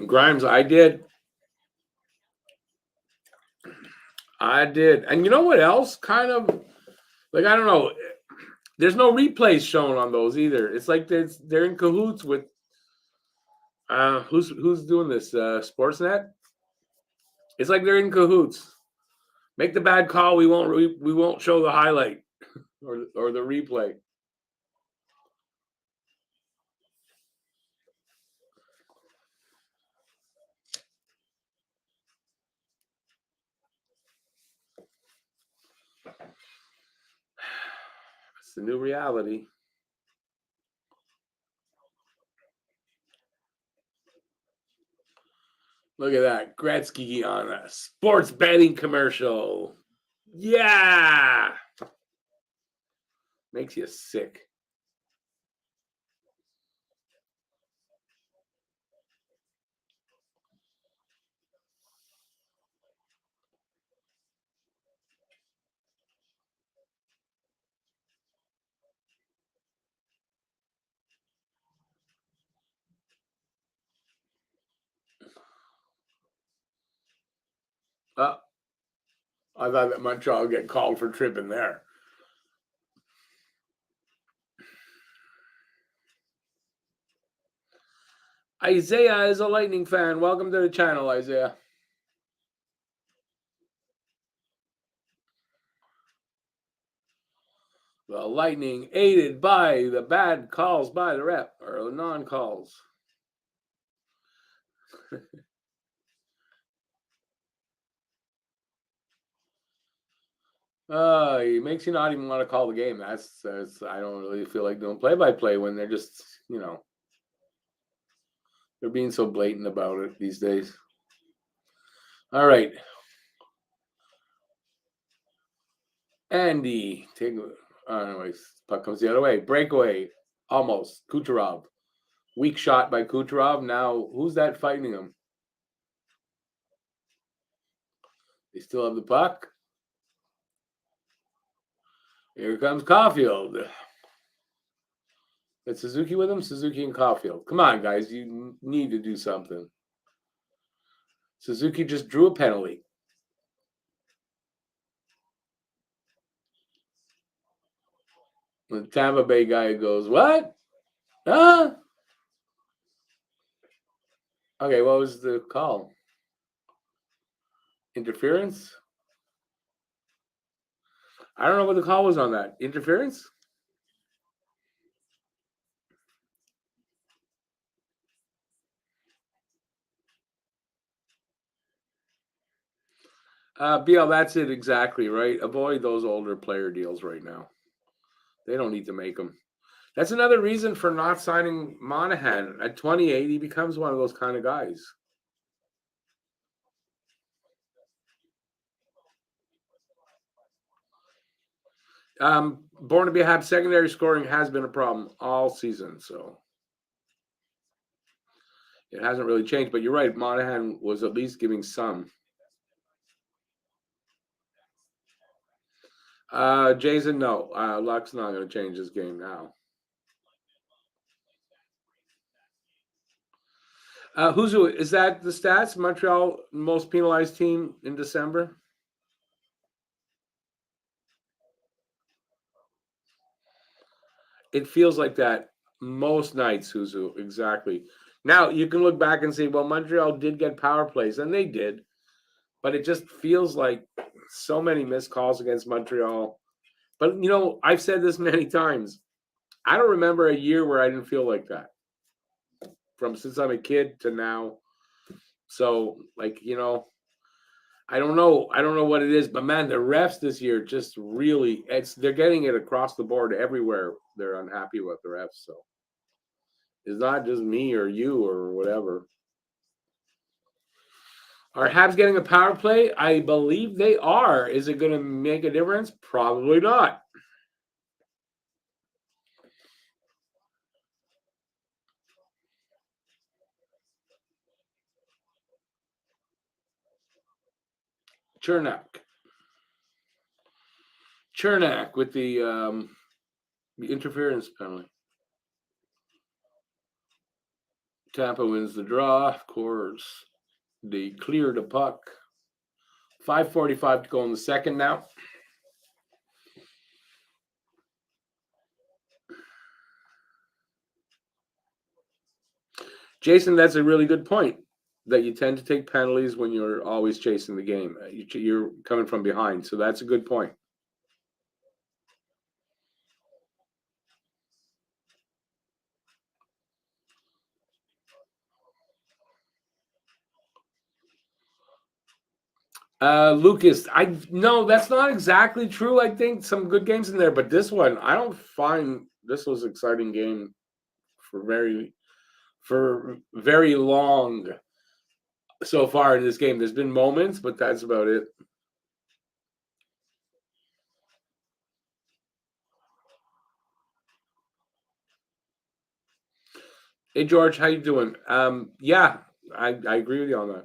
Grimes, I did. And you know what else? Kind of, I don't know. There's no replays shown on those either. It's like they're in cahoots with who's doing this? Sportsnet? It's like they're in cahoots. Make the bad call. We won't show the highlight or the replay. It's the new reality. Look at that. Gretzky on a sports betting commercial. Yeah. Makes you sick. I thought that Montreal would get called for tripping there. Isaiah is a Lightning fan. Welcome to the channel, Isaiah. The Lightning aided by the bad calls by the ref, or non-calls. It makes you not even want to call the game. That's I don't really feel like doing play-by-play when they're just, they're being so blatant about it these days. All right. Andy, anyways, puck comes the other way. Breakaway, almost. Kucherov. Weak shot by Kucherov. Now, who's that fighting him? They still have the puck. Here comes Caulfield. Is Suzuki with him? Suzuki and Caulfield. Come on, guys. You need to do something. Suzuki just drew a penalty. The Tampa Bay guy goes, what? Huh? Okay, what was the call? Interference? I don't know what the call was on that. Interference? BL, that's it exactly, right? Avoid those older player deals right now. They don't need to make them. That's another reason for not signing Monahan. At 28, he becomes one of those kind of guys. Born to be a Habs, secondary scoring has been a problem all season, so it hasn't really changed. But you're right, Monahan was at least giving some. Jason, no. Luck's not going to change his game now. Is that the stats? Montreal most penalized team in December? It feels like that most nights, Huzu. Exactly. Now, you can look back and say, well, Montreal did get power plays, and they did. but it just feels like so many missed calls against Montreal. But, I've said this many times. I don't remember a year where I didn't feel like that from since I'm a kid to now. So, I don't know. I don't know what it is, but man, the refs this year just really they're getting it across the board everywhere. They're unhappy with the refs. So it's not just me or you or whatever. Are Habs getting a power play? I believe they are. Is it going to make a difference? Probably not. Chernak with the interference penalty. Tampa wins the draw, of course. They clear the puck. 5:45 to go in the second now. Jason, that's a really good point, that you tend to take penalties when you're always chasing the game. You're coming from behind, so that's a good point. Lucas, no, that's not exactly true. I think some good games in there, but this one, I don't find this was an exciting game for very long so far in this game. There's been moments, but that's about it. Hey George, how you doing? Yeah, I agree with you on that.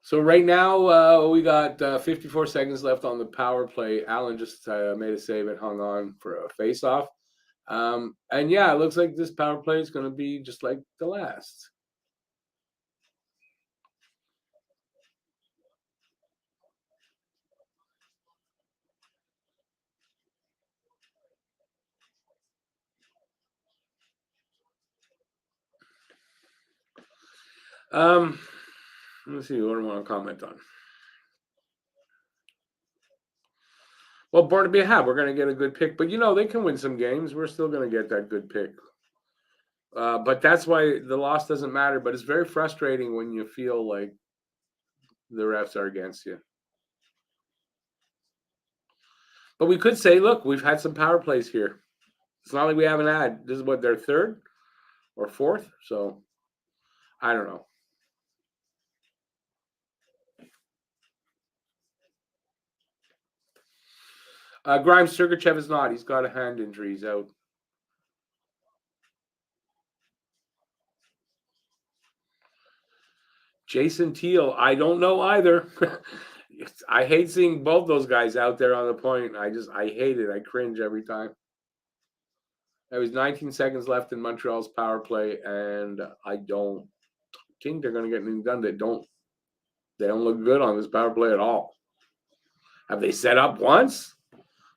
So right now we got 54 seconds left on the power play. Allen just made a save and hung on for a face-off. And yeah, it looks like this power play is going to be just like the last. Let's see. What do I want to comment on? Well, born to be a Hab, we're going to get a good pick, but they can win some games. We're still going to get that good pick. But that's why the loss doesn't matter. But it's very frustrating when you feel like the refs are against you. But we could say, look, we've had some power plays here. It's not like we haven't had. This is what, their third or fourth? So I don't know. Grimes Sergachev is not. He's got a hand injury. He's out. Jason Teal, I don't know either. I hate seeing both those guys out there on the point. I hate it. I cringe every time. There was 19 seconds left in Montreal's power play, and I don't think they're going to get anything done. They don't look good on this power play at all. Have they set up once?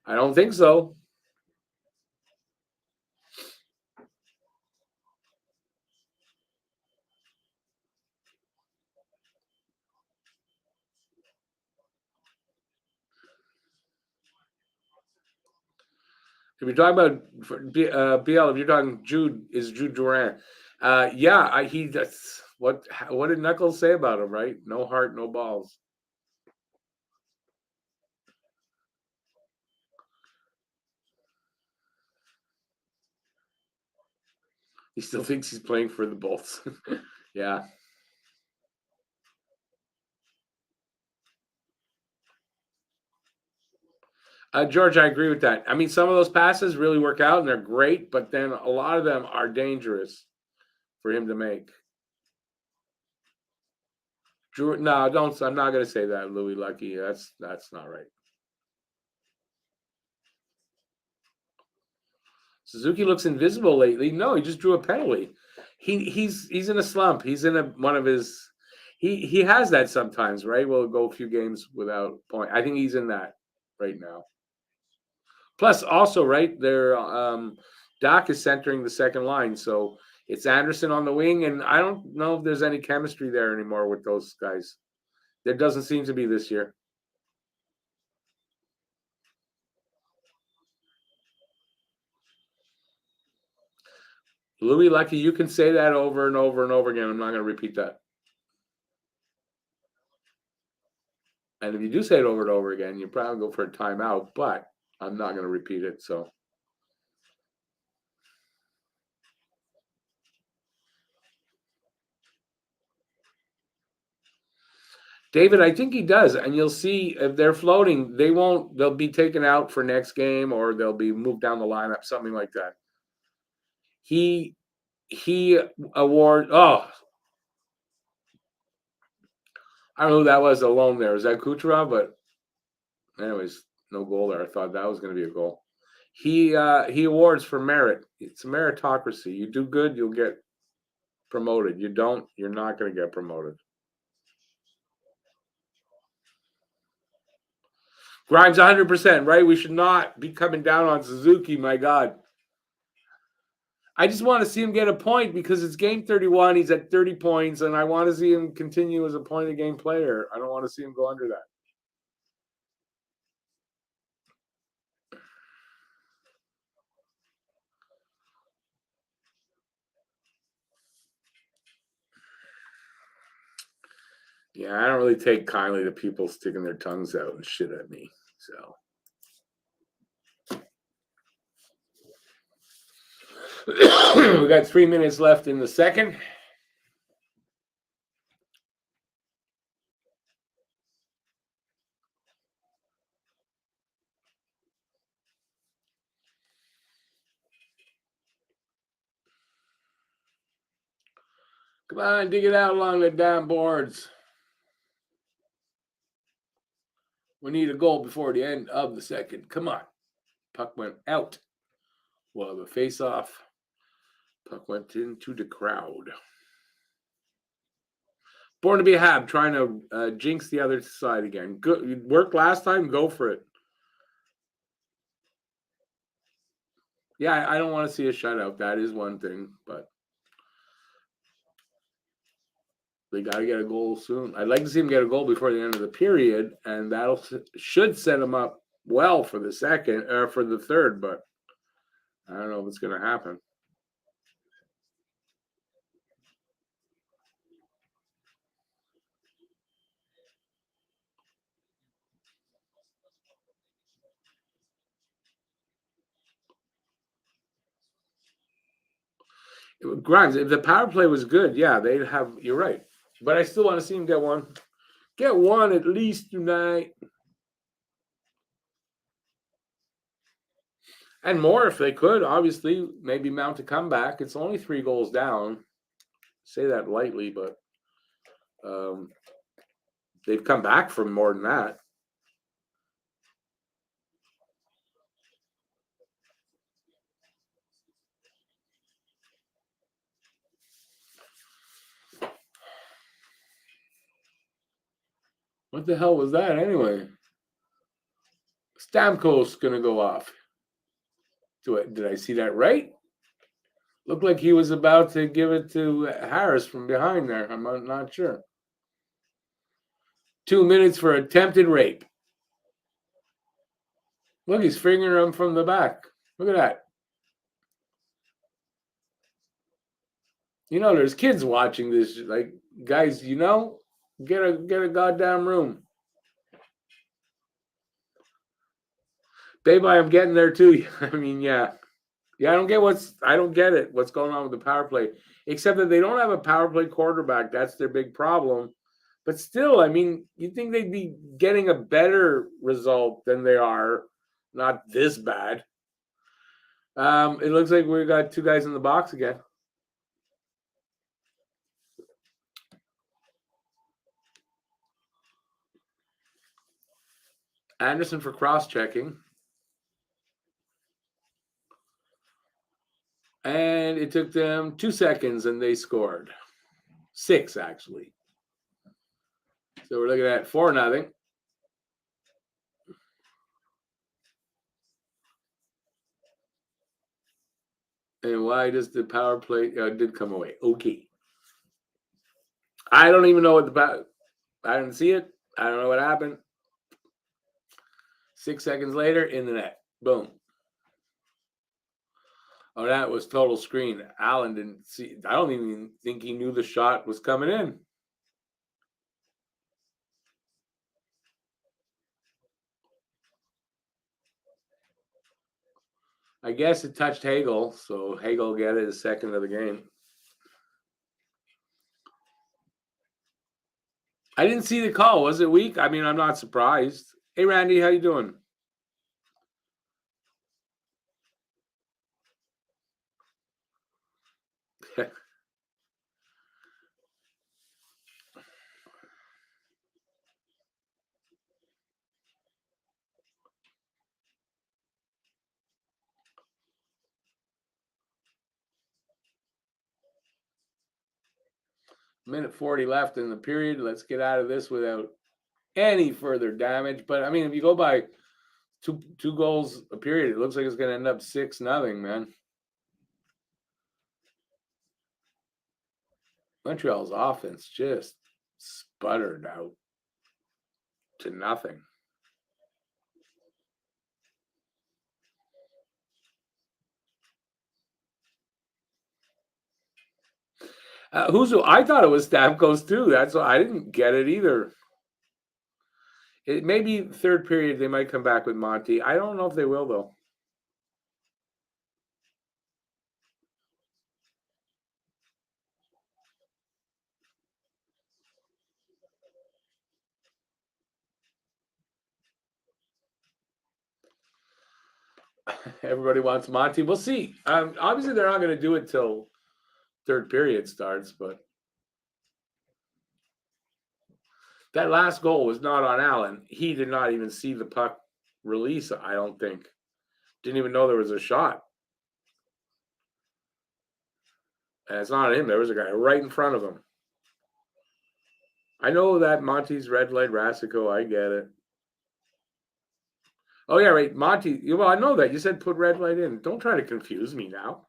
I don't think so. If you're talking about BL, if you're talking Jude Durant. Yeah, he that's what did Knuckles say about him, right? No heart, no balls. He still thinks he's playing for the Bolts. Yeah. George, I agree with that. I mean, some of those passes really work out and they're great, but then a lot of them are dangerous for him to make. Drew, no, don't. I'm not going to say that, Louis Lucky. That's not right. Suzuki looks invisible lately. No, he just drew a penalty. He's in a slump. He's in one of his. He has that sometimes, right? We'll go a few games without point. I think he's in that right now. Plus, also, right, Doc is centering the second line, so it's Anderson on the wing, and I don't know if there's any chemistry there anymore with those guys. There doesn't seem to be this year. Louis Lucky, you can say that over and over and over again. I'm not going to repeat that. And if you do say it over and over again, you probably go for a timeout, but I'm not going to repeat it. So, David, I think he does. And you'll see if they're floating, they'll be taken out for next game or they'll be moved down the lineup, something like that. He award, I don't know who that was alone there. Is that Kucherov? But anyways, no goal there. I thought that was going to be a goal. He awards for merit. It's a meritocracy. You do good, you'll get promoted. You don't, you're not going to get promoted. Grimes 100%, right? We should not be coming down on Suzuki, my God. I just want to see him get a point because it's game 31. He's at 30 points, and I want to see him continue as a point-a-game player. I don't want to see him go under that. Yeah, I don't really take kindly to people sticking their tongues out and shit at me. So we got 3 minutes left in the second. Come on, dig it out along the damn boards. We need a goal before the end of the second. Come on. Puck went out. Well, the face-off. Puck went into the crowd. Born to be a Hab, trying to jinx the other side again. Good worked last time. Go for it. Yeah, I don't want to see a shutout. That is one thing, but they got to get a goal soon. I'd like to see them get a goal before the end of the period, and should set them up well for the second or for the third. But I don't know if it's going to happen. Grimes, if the power play was good, yeah, they'd have. You're right, but I still want to see him get one. Get one at least tonight, and more if they could. Obviously, maybe mount a comeback. It's only 3 goals down. Say that lightly, but they've come back from more than that. What the hell was that anyway? Stamkos gonna go off. Did I see that right? Looked like he was about to give it to Harris from behind there. I'm not sure. 2 minutes for attempted rape. Look, he's fingering him from the back. Look at that. You know, there's kids watching this. Like, guys, you know, get a goddamn room. Babe, I'm getting there too. I mean, yeah. Yeah, I don't get it. What's going on with the power play? Except that they don't have a power play quarterback. That's their big problem. But still, I mean, you'd think they'd be getting a better result than they are. Not this bad. It looks like we got 2 guys in the box again. Anderson for cross-checking. And it took them 2 seconds and they scored. 6, actually. So we're looking at 4-0. And why does the power play did come away? Okay. I don't even know what I didn't see it. I don't know what happened. 6 seconds later, in the net. Boom. Oh, that was total screen. Allen didn't see. I don't even think he knew the shot was coming in. I guess it touched Hagel, so Hagel get it his second of the game. I didn't see the call. Was it weak? I mean, I'm not surprised. Hey, Randy, how you doing? Minute 40 left in the period. Let's get out of this without any further damage. But I mean, if you go by two goals a period, it looks like it's going to end up 6-0, man. Montreal's offense just sputtered out to nothing. I thought it was Stamkos too. That's why I didn't get it either. It maybe third period they might come back with Monty. I don't know if they will though. Everybody wants Monty. We'll see. Obviously, they're not going to do it till third period starts, but that last goal was not on Allen. He did not even see the puck release, I don't think. Didn't even know there was a shot. And it's not him. There was a guy right in front of him. I know that Monty's red light Rasico. I get it. Oh, yeah, right. Monty. Well, I know that. You said put red light in. Don't try to confuse me now.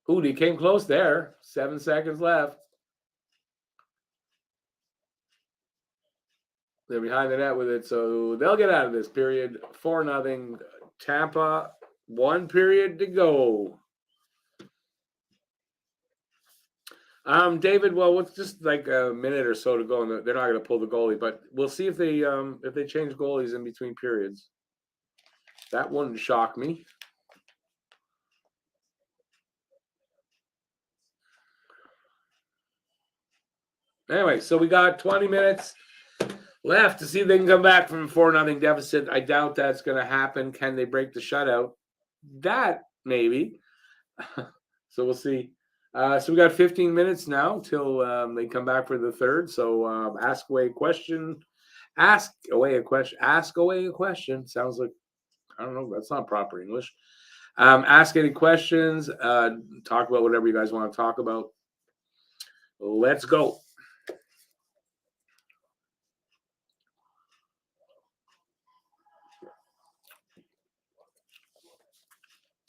Ooh, he came close there. 7 seconds left. They're behind the net with it, so they'll get out of this period. 4-0. Tampa, 1 period to go. David, well, it's just like a minute or so to go, and they're not going to pull the goalie, but we'll see if they change goalies in between periods. That wouldn't shock me. Anyway, so we got 20 minutes left to see if they can come back from a 4-0 deficit. I doubt that's going to happen. Can they break the shutout? That maybe. So we'll see. So we got 15 minutes now till they come back for the third. So ask away a question. Ask away a question. Ask away a question. Sounds like, I don't know. That's not proper English. Ask any questions. Talk about whatever you guys want to talk about. Let's go.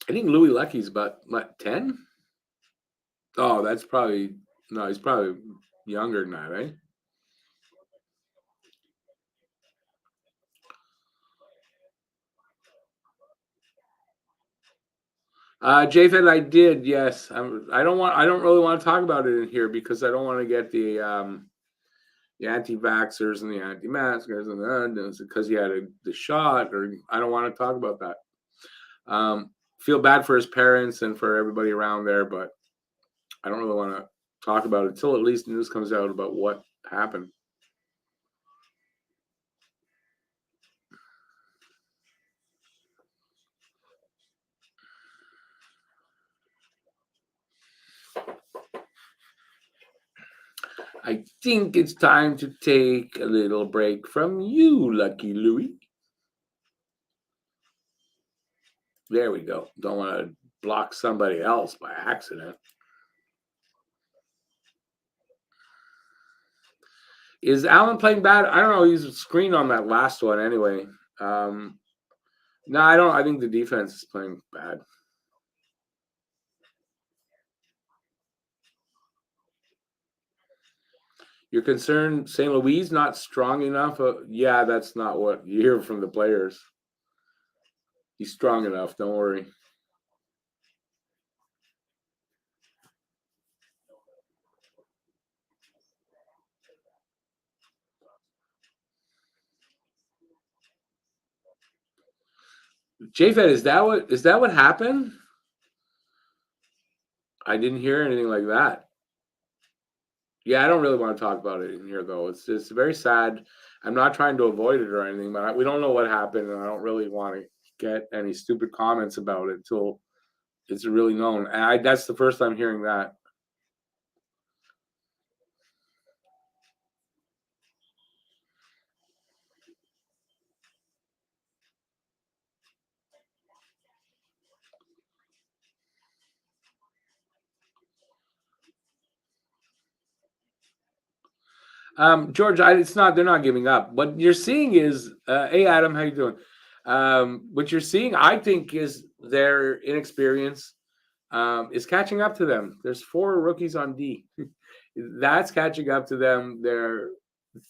I think Louis Lucky's about, what, 10? Oh, that's probably, no, he's probably younger than that, right? Japhet, I did, yes. I don't really want to talk about it in here because I don't want to get the anti-vaxxers and the anti-maskers and because he had the shot, or I don't want to talk about that. Feel bad for his parents and for everybody around there, but I don't really want to talk about it until at least news comes out about what happened. I think it's time to take a little break from you, Lucky Louie. There we go. Don't want to block somebody else by accident. Is Allen playing bad? I don't know. He's screened on that last one anyway. No, I don't. I think the defense is playing bad. You're concerned St. Louis not strong enough? Yeah, that's not what you hear from the players. He's strong enough. Don't worry. JFed, is that what happened? I didn't hear anything like that. Yeah, I don't really want to talk about it in here though. It's very sad. I'm not trying to avoid it or anything, but we don't know what happened, and I don't really want to get any stupid comments about it until it's really known. And that's the first time hearing that. George, it's not. They're not giving up. What you're seeing is, hey Adam, how you doing? What you're seeing, I think, is their inexperience is catching up to them. There's 4 rookies on D. That's catching up to them.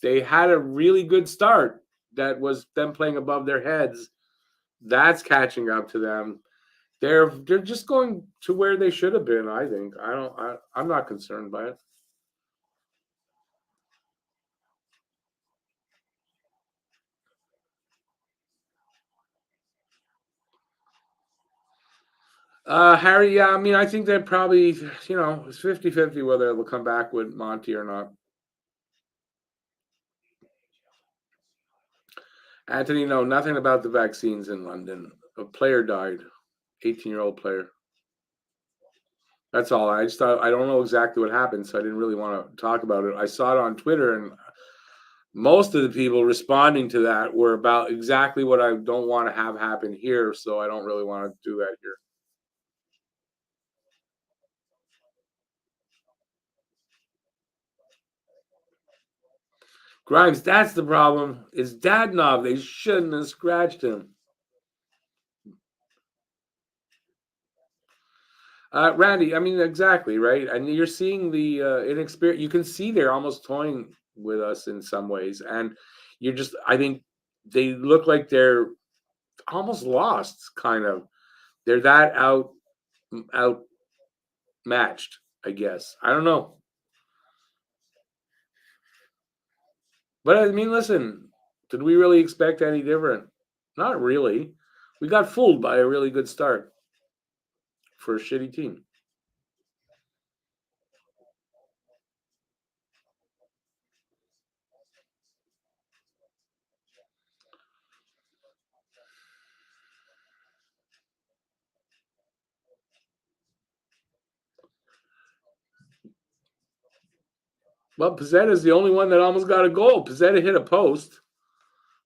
They had a really good start. That was them playing above their heads. That's catching up to them. They're just going to where they should have been. I think. I'm not concerned by it. Harry, yeah, I mean, I think that probably, it's 50-50 whether it'll come back with Monty or not. Anthony, no, nothing about the vaccines in London. A player died, 18-year-old player. That's all. I just thought, I don't know exactly what happened, so I didn't really want to talk about it. I saw it on Twitter, and most of the people responding to that were about exactly what I don't want to have happen here, so I don't really want to do that here. Grimes, that's the problem. Is Dadnov. They shouldn't have scratched him. Randy, I mean, exactly, right? And you're seeing the inexperience. You can see they're almost toying with us in some ways. And I think they look like they're almost lost, kind of. They're that outmatched, I guess. I don't know. But I mean, listen, did we really expect any different? Not really. We got fooled by a really good start for a shitty team. Well, Pizzetta's the only one that almost got a goal. Pizzetta hit a post.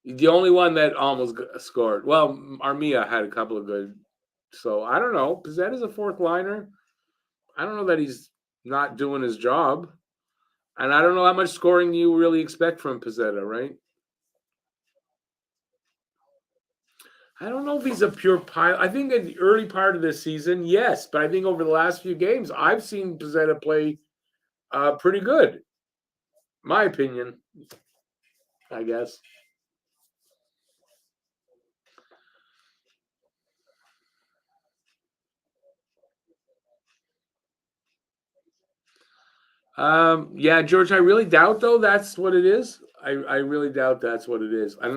The only one that almost scored. Well, Armia had a couple of good. So I don't know. Pizzetta's a fourth liner. I don't know that he's not doing his job. And I don't know how much scoring you really expect from Pizzetta, right? I don't know if he's a pure pilot. I think in the early part of this season, yes. But I think over the last few games, I've seen Pizzetta play pretty good. My opinion, I guess. Yeah, George, I really doubt though that's what it is. I really doubt that's what it is. I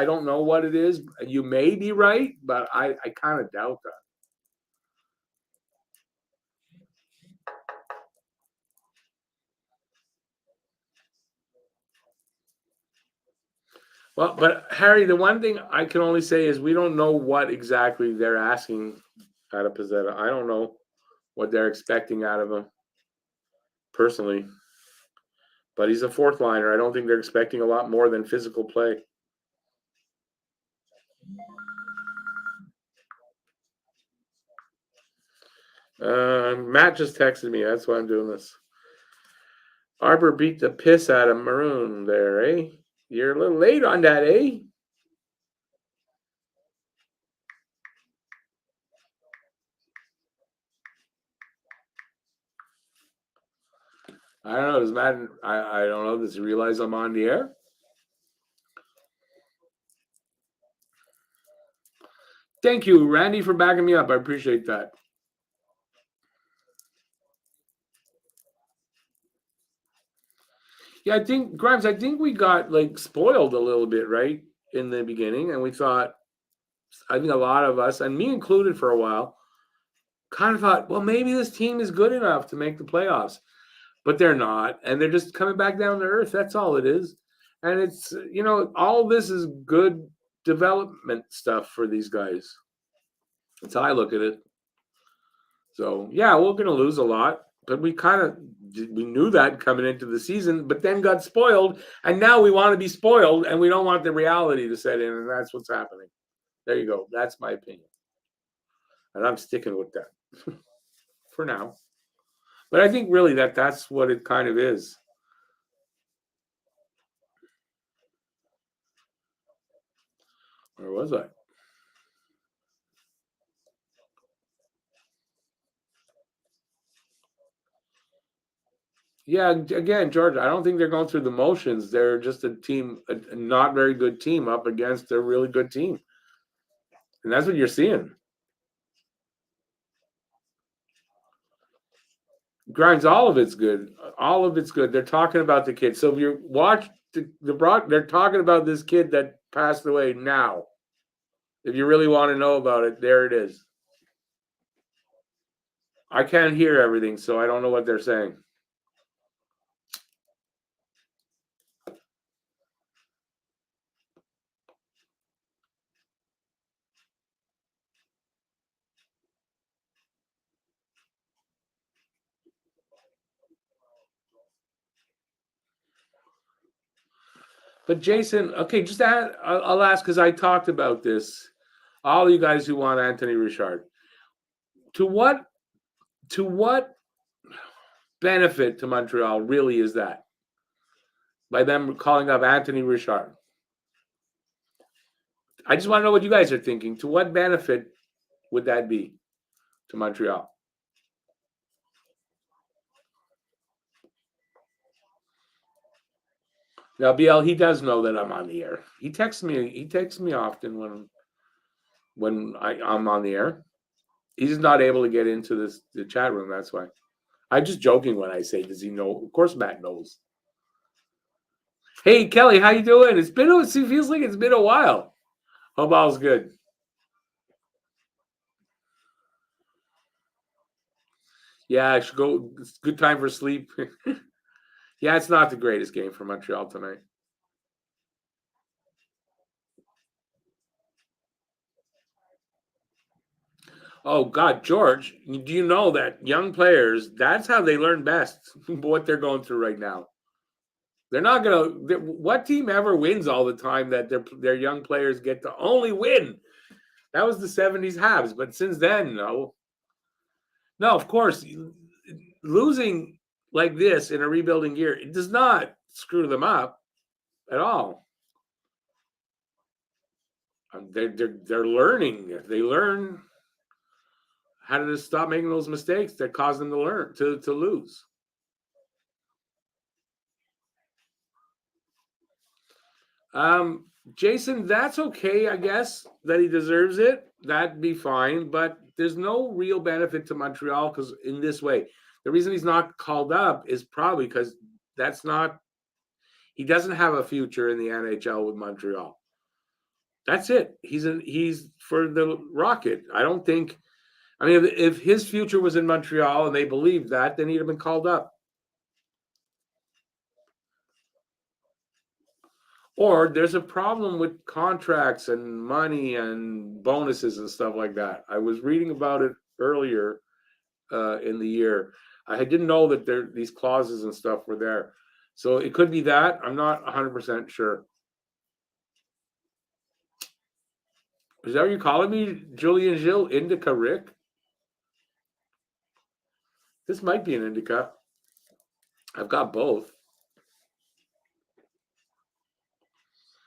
don't know what it is. You may be right, but I kind of doubt that. Well, but Harry, the one thing I can only say is we don't know what exactly they're asking out of Pizzetta. I don't know what they're expecting out of him personally. But he's a fourth liner. I don't think they're expecting a lot more than physical play. Matt just texted me. That's why I'm doing this. Arbor beat the piss out of Maroon there, eh? You're a little late on that, eh? I don't know. Does Madden? I don't know. Does he realize I'm on the air? Thank you, Randy, for backing me up. I appreciate that. Yeah, I think Grimes. I think we got like spoiled a little bit, right, in the beginning, and we thought. I think a lot of us, and me included, for a while, kind of thought, well, maybe this team is good enough to make the playoffs, but they're not, and they're just coming back down to earth. That's all it is, and it's all this is good development stuff for these guys. That's how I look at it. So yeah, we're going to lose a lot, but we knew that coming into the season, but then got spoiled, and now we want to be spoiled, and we don't want the reality to set in, and that's what's happening. There you go. That's my opinion, and I'm sticking with that for now. But I think really that's what it kind of is. Where was I? Yeah, again, Georgia, I don't think they're going through the motions. They're just a team, a not very good team up against a really good team. And that's what you're seeing. Grimes, all of it's good. All of it's good. They're talking about the kid. So if you watch they're talking about this kid that passed away now. If you really want to know about it, there it is. I can't hear everything, so I don't know what they're saying. But Jason, okay, just I'll ask because I talked about this. All you guys who want Anthony Richard, to what to what benefit to Montreal really is that by them calling up Anthony Richard? I just want to know what you guys are thinking. To what benefit would that be to Montreal? Now, BL, he does know that I'm on the air. He texts me. He texts me often when I'm on the air. He's not able to get into the chat room. That's why. I'm just joking when I say, "Does he know?" Of course, Matt knows. Hey, Kelly, how you doing? It feels like it's been a while. Hope all's good. Yeah, I should go. It's a good time for sleep. Yeah, it's not the greatest game for Montreal tonight. Oh God, George, do you know that young players? That's how they learn best. What they're going through right now. They're not gonna. What team ever wins all the time that their young players get to only win? That was the '70s Habs, but since then, no, no. Of course, losing like this in a rebuilding year, it does not screw them up at all. They're learning. They learn how to stop making those mistakes that cause them to learn to lose. Jason, that's okay, I guess, that he deserves it. That'd be fine, but there's no real benefit to Montreal because in this way, the reason he's not called up is probably because that's not he doesn't have a future in the NHL with Montreal. That's it. He's for the Rocket. I don't think. I mean, if his future was in Montreal and they believed that, then he'd have been called up. Or there's a problem with contracts and money and bonuses and stuff like that. I was reading about it earlier in the year. I didn't know that these clauses and stuff were there. So it could be that. I'm not 100% sure. Is that what you're calling me, Julian Gilles? Indica Rick? This might be an indica. I've got both.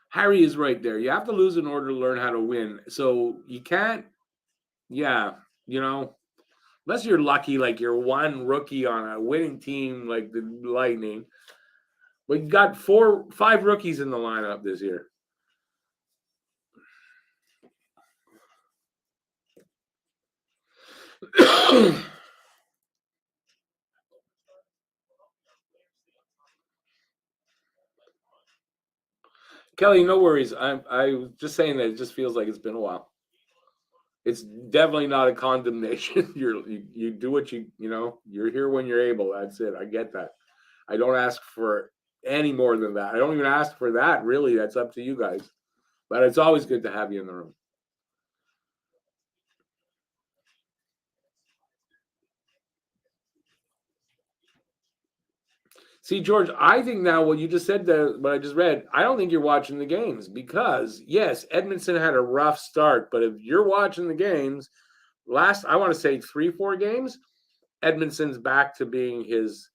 Harry is right there. You have to lose in order to learn how to win. So you can't, yeah, you know, Unless you're lucky, like you're one rookie on a winning team like the Lightning. We got 5 rookies in the lineup this year. Kelly, no worries. I was just saying that it just feels like it's been a while. It's definitely not a condemnation. You do what you're here when you're able. That's it. I get that. I don't ask for any more than that. I don't even ask for that. Really, that's up to you guys. But it's always good to have you in the room. See, George, I think now what you just said there, what I just read, I don't think you're watching the games because, yes, Edmonton had a rough start, but if you're watching the games, I want to say 3-4 games, Edmonton's back to being his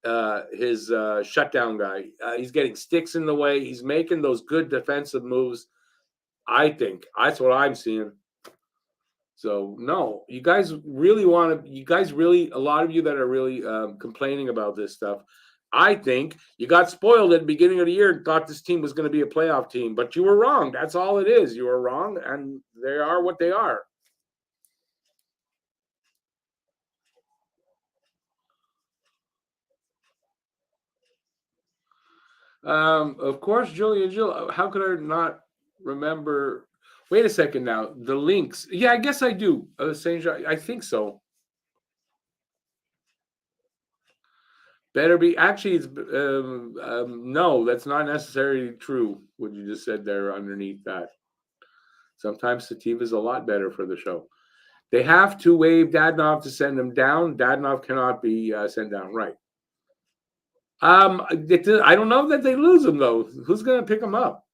shutdown guy. He's getting sticks in the way. He's making those good defensive moves. I think that's what I'm seeing. So no, you guys really want to. You guys really, a lot of you that are really complaining about this stuff. I think you got spoiled at the beginning of the year and thought this team was going to be a playoff team, but you were wrong. That's all it is. You were wrong, and they are what they are. Of course, Julia Jill. How could I not remember? Wait a second now. The links. Yeah, I guess I do. Saint Jean. I think so. Better be. Actually, it's no. That's not necessarily true. What you just said there underneath that. Sometimes sativa is a lot better for the show. They have to waive Dadnov to send him down. Dadnov cannot be sent down. Right. I don't know that they lose him though. Who's going to pick him up?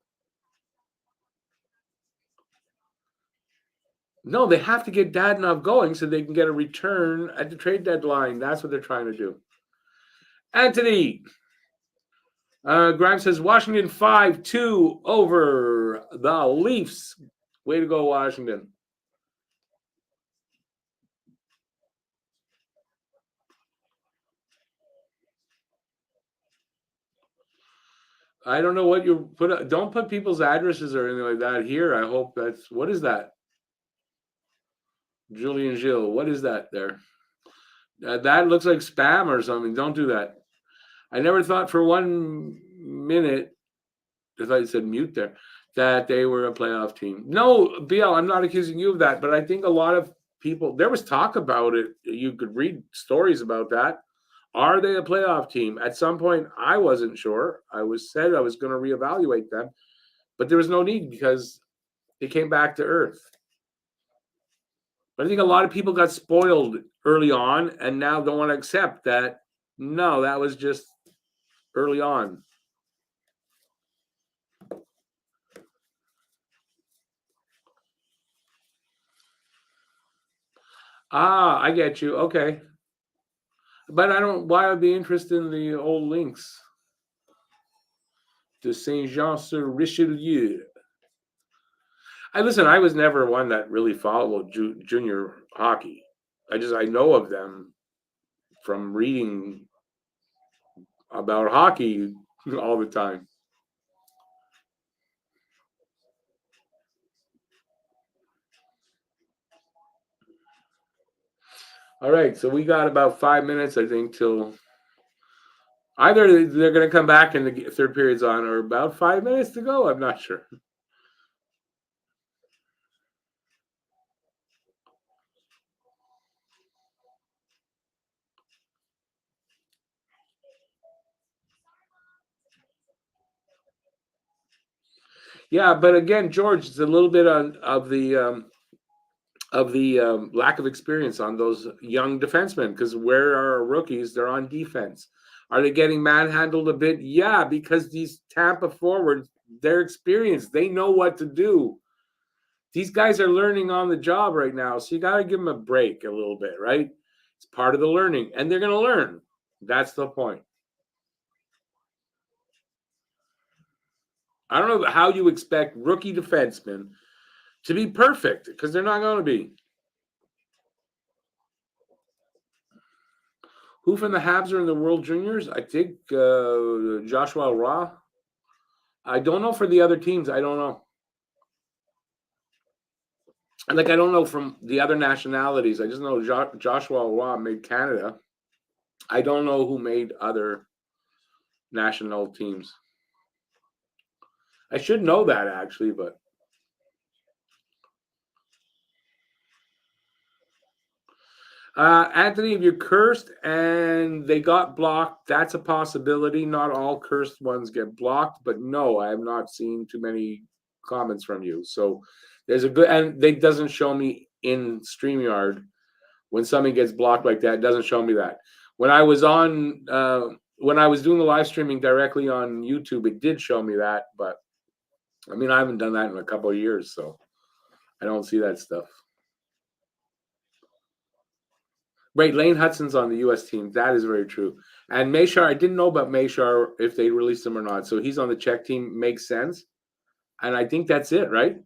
No, they have to get Dadnov going so they can get a return at the trade deadline. That's what they're trying to do. Anthony Grimes says Washington 5-2 over the Leafs. Way to go, Washington. I don't know what you put. Don't put people's addresses or anything like that here. I hope that's what is that? Julian Gilles. What is that there? That looks like spam or something. Don't do that. I never thought for 1 minute, I thought you said mute there, that they were a playoff team. No, BL, I'm not accusing you of that, but I think a lot of people, there was talk about it. You could read stories about that. Are they a playoff team? At some point, I wasn't sure. I said I was going to reevaluate them, but there was no need because they came back to earth. But I think a lot of people got spoiled early on and now don't want to accept that. No, that was just early on. Ah, I get you. Okay. But I don't, why I'd be interested in the old links to Saint Jean sur Richelieu. I was never one that really followed junior hockey. I know of them from reading about hockey all the time. All right, so we got about 5 minutes, I think, till either they're going to come back and the third period's on, or about 5 minutes to go. I'm not sure. Yeah, but again, George, it's a little bit of the lack of experience on those young defensemen. Because where are our rookies? They're on defense. Are they getting manhandled a bit? Yeah, because these Tampa forwards, they're experienced. They know what to do. These guys are learning on the job right now, so you got to give them a break a little bit, right? It's part of the learning, and they're going to learn. That's the point. I don't know how you expect rookie defensemen to be perfect because they're not going to be. Who from the Habs are in the World Juniors? I think Joshua Raw. I don't know for the other teams. I don't know. Like, I don't know from the other nationalities. I just know Joshua Raw made Canada. I don't know who made other national teams. I should know that, actually, but Anthony, if you're cursed and they got blocked, that's a possibility. Not all cursed ones get blocked, but no, I have not seen too many comments from you. So there's a good, and it doesn't show me in StreamYard when something gets blocked like that. It doesn't show me that. When I was on, when I was doing the live streaming directly on YouTube, it did show me that, but I mean, I haven't done that in a couple of years, so I don't see that stuff. Right, Lane Hudson's on the U.S. team. That is very true. And Mayshar, I didn't know about Mayshar if they released him or not. So he's on the Czech team. Makes sense. And I think that's it, right?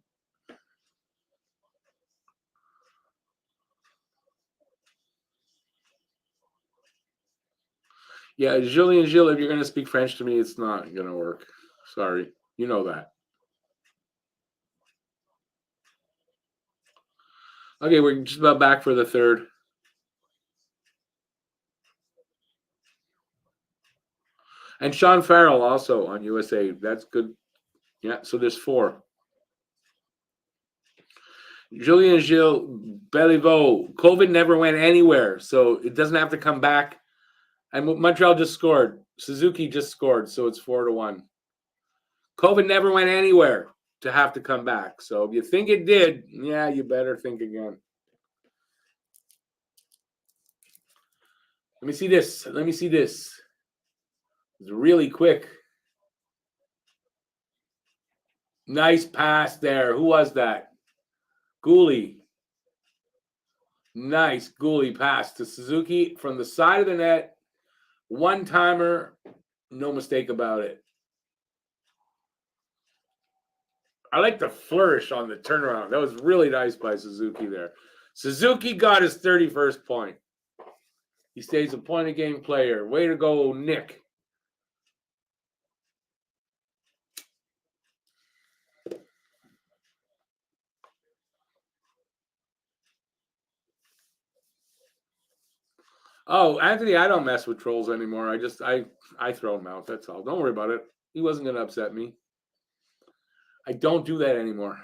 Yeah, Julien Gilles, if you're going to speak French to me, it's not going to work. Sorry. You know that. Okay, we're just about back for the third. And Sean Farrell also on USA. That's good. Yeah, so there's 4. Julien Gilles, Beliveau. COVID never went anywhere, so it doesn't have to come back. And Montreal just scored. Suzuki just scored, so it's 4-1. COVID never went anywhere to have to come back. So if you think it did, yeah, you better think again. Let me see this. Let me see this. It's really quick. Nice pass there. Who was that? Gooley. Nice Gooley pass to Suzuki from the side of the net. One timer. No mistake about it. I like the flourish on the turnaround. That was really nice by Suzuki there. Suzuki got his 31st point. He stays a point a game player. Way to go, Nick. Oh, Anthony, I don't mess with trolls anymore. I throw him out. That's all. Don't worry about it. He wasn't going to upset me. I don't do that anymore.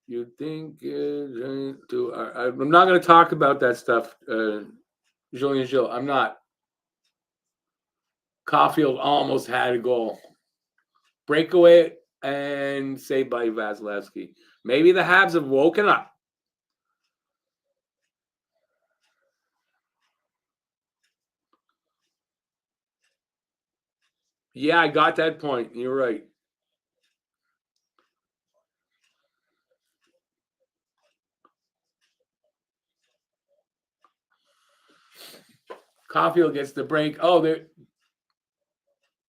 You think I'm not going to talk about that stuff, Julien Gilles. I'm not. Caulfield almost had a goal. Breakaway and saved by Vasilevsky. Maybe the Habs have woken up. Yeah, I got that point. You're right. Caulfield gets the break. Oh,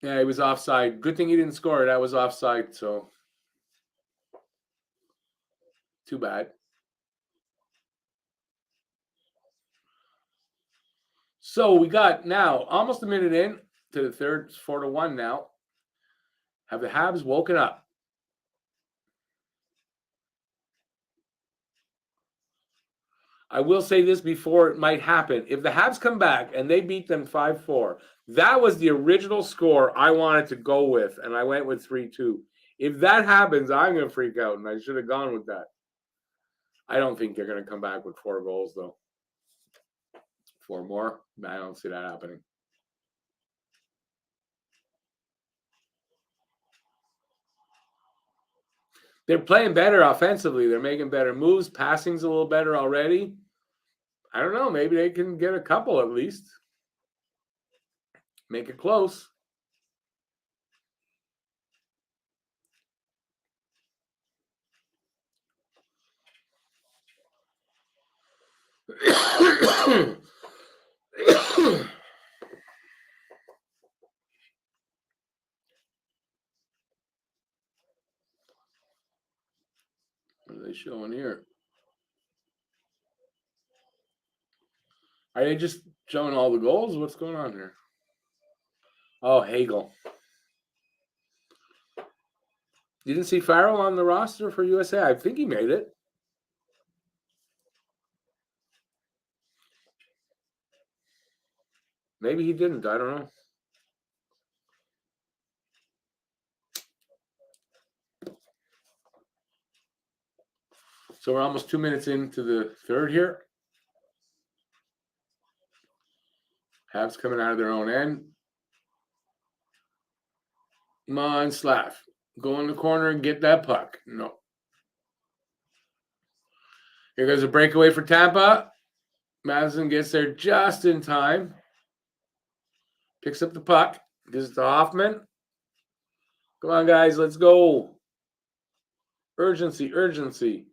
yeah, he was offside. Good thing he didn't score. That was offside, so too bad. So we got now almost a minute in to the third. It's 4-1 now. Have the Habs woken up? I will say this before it might happen. If the Habs come back and they beat them 5-4, that was the original score I wanted to go with, and I went with 3-2. If that happens, I'm going to freak out, and I should have gone with that. I don't think they're going to come back with 4 goals, though. 4 more? I don't see that happening. They're playing better offensively. They're making better moves. Passing's a little better already. I don't know. Maybe they can get a couple at least. Make it close. What are they showing here? Are they just showing all the goals? What's going on here? Oh, Hagel. You didn't see Farrell on the roster for USA? I think he made it. Maybe he didn't. I don't know. So we're almost 2 minutes into the third here. Habs coming out of their own end. Come on, Slav. Go in the corner and get that puck. No. Here goes a breakaway for Tampa. Madison gets there just in time. Picks up the puck. Gives it to Hoffman. Come on, guys. Let's go. Urgency, urgency.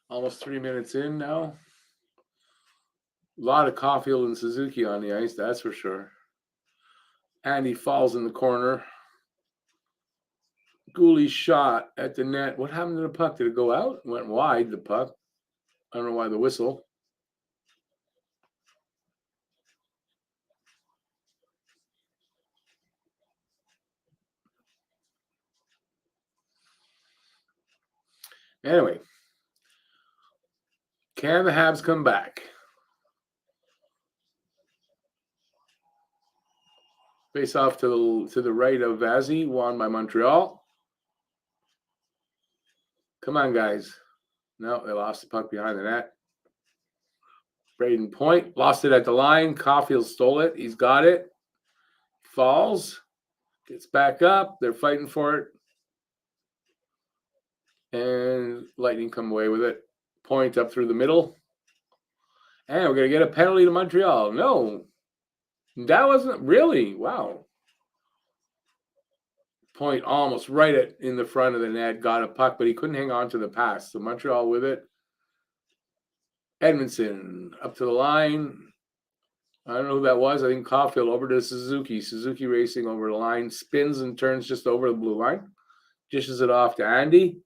Almost 3 minutes in now. A lot of Caulfield and Suzuki on the ice, that's for sure. And he falls in the corner. Gooley's shot at the net. What happened to the puck? Did it go out? Went wide, the puck. I don't know why the whistle. Anyway, can the Habs come back? Face off to the right of Vazzy, won by Montreal. Come on, guys. No, they lost the puck behind the net. Braden Point lost it at the line. Caulfield stole it. He's got it. Falls. Gets back up. They're fighting for it. And Lightning come away with it. Point up through the middle. And we're going to get a penalty to Montreal. No. That wasn't really. Wow. Point almost right in the front of the net. Got a puck, but he couldn't hang on to the pass. So Montreal with it. Edmondson up to the line. I don't know who that was. I think Caulfield over to Suzuki. Suzuki racing over the line. Spins and turns just over the blue line. Dishes it off to Andy.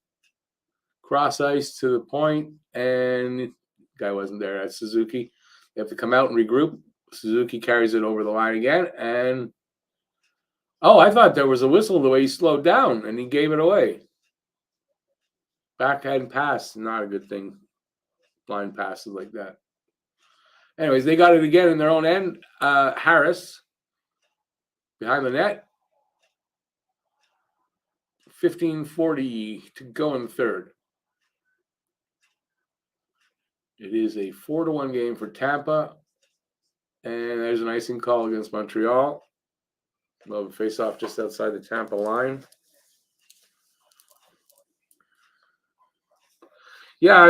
Cross ice to the point. And guy wasn't there. That's Suzuki. They have to come out and regroup. Suzuki carries it over the line again. And oh, I thought there was a whistle the way he slowed down and he gave it away. Backhand pass, not a good thing. Blind passes like that. Anyways, they got it again in their own end. Harris behind the net. 15:40 to go in the third. It is a 4-1 game for Tampa. And there's an icing call against Montreal. We'll have a face-off just outside the Tampa line. Yeah,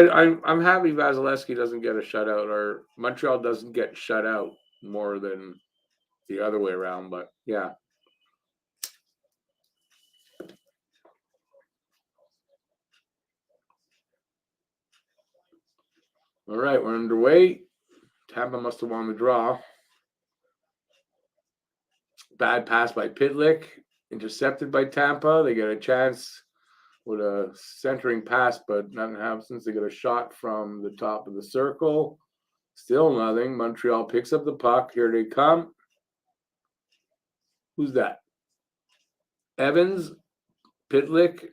I'm happy Vasilevsky doesn't get a shutout, or Montreal doesn't get shut out more than the other way around. But yeah. All right, we're underway. Tampa must have won the draw. Bad pass by Pitlick, intercepted by Tampa. They get a chance with a centering pass, but nothing happens. They get a shot from the top of the circle. Still nothing. Montreal picks up the puck. Here they come. Who's that? Evans, Pitlick.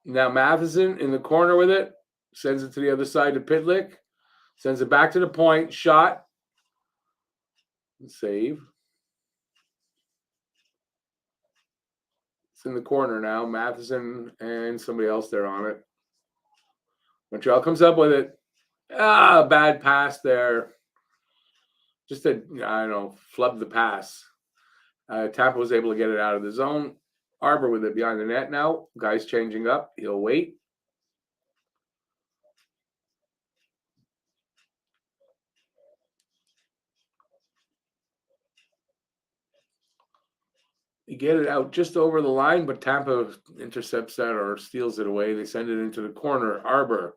Now Matheson in the corner with it. Sends it to the other side to Pitlick. Sends it back to the point. Shot. Save. It's in the corner now. Matheson and somebody else there on it. Montreal comes up with it. Bad pass there. Just I don't know, flub the pass. Tampa was able to get it out of the zone. Arbor with it behind the net now. Guy's changing up. He'll wait. They get it out just over the line, but Tampa intercepts that or steals it away. They send it into the corner. Arbor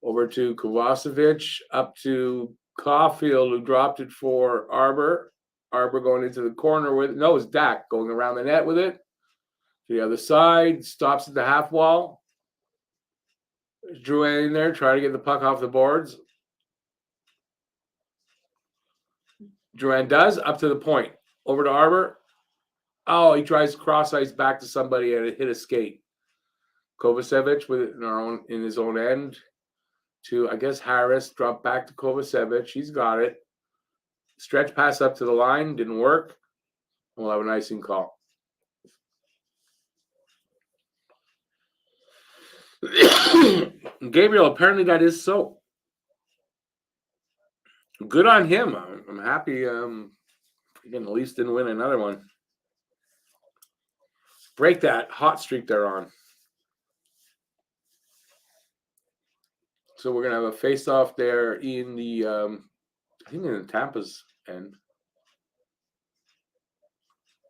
over to Kovacevic, up to Caulfield, who dropped it for Arbor. Arbor going into the corner with no, it's Dak going around the net with it. To the other side, stops at the half wall. Drouin in there, trying to get the puck off the boards. Drouin does, up to the point. Over to Arbor. Oh, he tries cross ice back to somebody and it hit a skate. Kovacevic with it in his own end to, I guess, Harris. Drop back to Kovacevic. He's got it. Stretch pass up to the line. Didn't work. We'll have an icing call. Gabriel, apparently that is so. Good on him. I'm happy. Again, the Leafs didn't win another one. Break that hot streak they're on. So we're gonna have a face-off there in the, I think in the Tampa's end.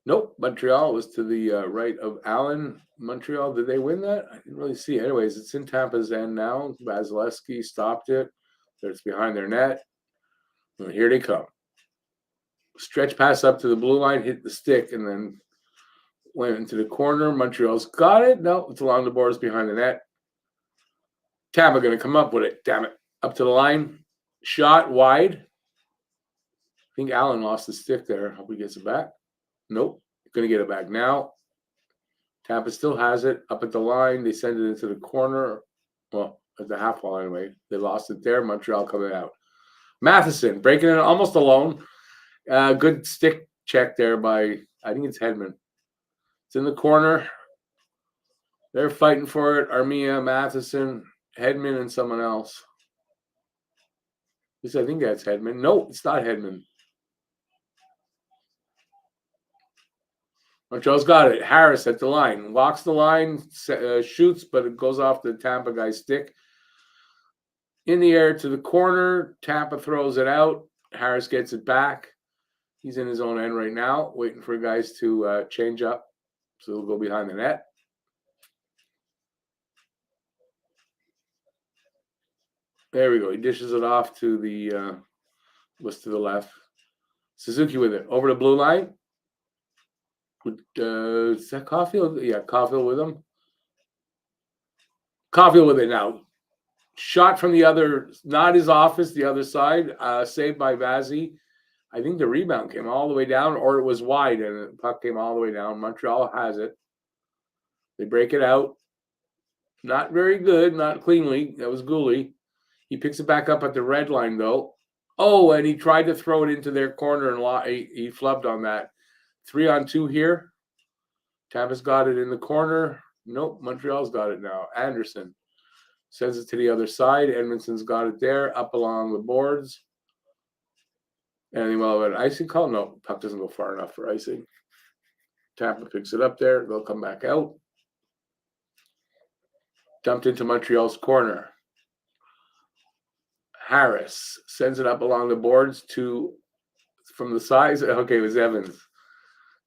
Nope, Montreal was to the right of Allen. Montreal, did they win that? I didn't really see. Anyways, it's in Tampa's end now. Vasilevsky stopped it. It's behind their net. And here they come. Stretch pass up to the blue line, hit the stick, and then went into the corner. Montreal's got it. No, it's along the boards behind the net. Tampa going to come up with it. Damn it. Up to the line. Shot wide. I think Allen lost the stick there. Hope he gets it back. Nope. Going to get it back now. Tampa still has it. Up at the line. They send it into the corner. Well, at the half wall anyway. They lost it there. Montreal coming out. Matheson breaking it almost alone. Good stick check there by, I think it's Hedman. It's in the corner. They're fighting for it. Armia, Matheson, Hedman, and someone else. At least I think that's Hedman. No, it's not Hedman. Montreal's got it. Harris at the line. Walks the line, shoots, but it goes off the Tampa guy's stick. In the air to the corner. Tampa throws it out. Harris gets it back. He's in his own end right now, waiting for guys to change up. So he'll go behind the net. There we go. He dishes it off to the, was to the left. Suzuki with it. Over the blue line. Is that Caulfield? Yeah, Caulfield with him. Caulfield with it now. Shot from the other, not his office, the other side. Saved by Vazzy. I think the rebound came all the way down, or it was wide, and the puck came all the way down. Montreal has it. They break it out. Not very good, not cleanly. That was Gooley. He picks it back up at the red line, though. Oh, and he tried to throw it into their corner, and he flubbed on that. 3-on-2 here. Tampa's got it in the corner. Nope, Montreal's got it now. Anderson sends it to the other side. Edmondson's got it there, up along the boards. And well, an icing call? No, puck doesn't go far enough for icing. Tampa picks it up there. They'll come back out. Dumped into Montreal's corner. Harris sends it up along the boards from the sides. Okay, it was Evans.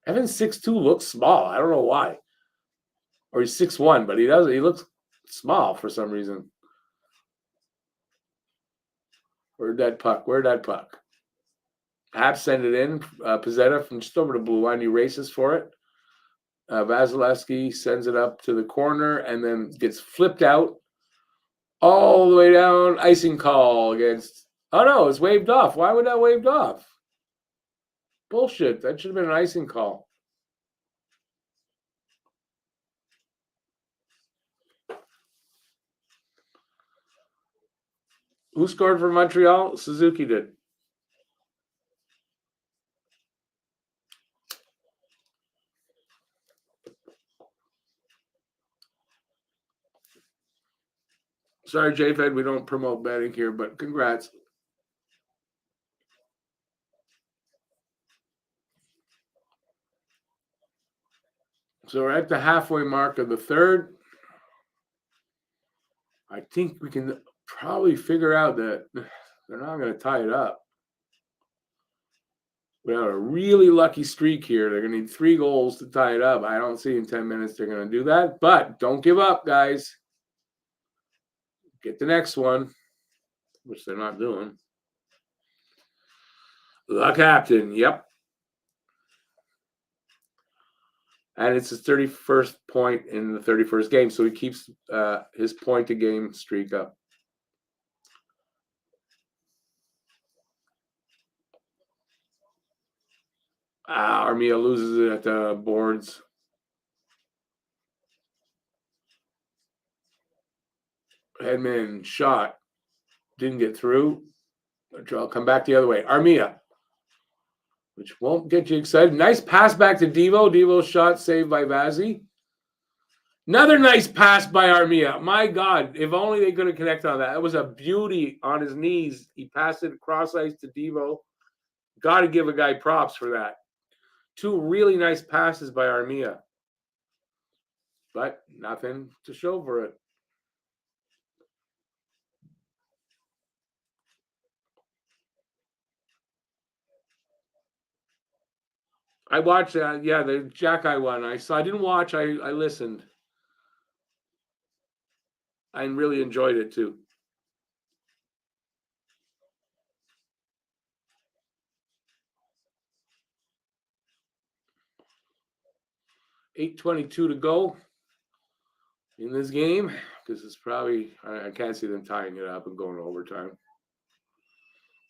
Evans 6'2" looks small. I don't know why. Or he's 6'1", but he looks small for some reason. Where'd that puck? Habs send it in. Pizzetta from just over the blue line. He races for it. Vasilevsky sends it up to the corner and then gets flipped out all the way down. Icing call against. Oh, no, it's waved off. Why would that waved off? Bullshit. That should have been an icing call. Who scored for Montreal? Suzuki did. Sorry, J-Fed, we don't promote betting here, but congrats. So we're at the halfway mark of the third. I think we can probably figure out that they're not going to tie it up. We have a really lucky streak here. They're going to need 3 goals to tie it up. I don't see in 10 minutes they're going to do that. But don't give up, guys. Get the next one, which they're not doing. The captain, yep. And it's his 31st point in the 31st game, so he keeps his point-a-game streak up. Armia loses it at the boards. Hedman shot. Didn't get through. I'll come back the other way. Armia, which won't get you excited. Nice pass back to Devo. Devo's shot saved by Vazzy. Another nice pass by Armia. My God, if only they could have connected on that. It was a beauty on his knees. He passed it across ice to Devo. Got to give a guy props for that. 2 really nice passes by Armia. But nothing to show for it. I watched the Jack Eye one. I didn't watch, I listened. I really enjoyed it too. .8:22 to go in this game, because it's probably, I can't see them tying it up and going to overtime.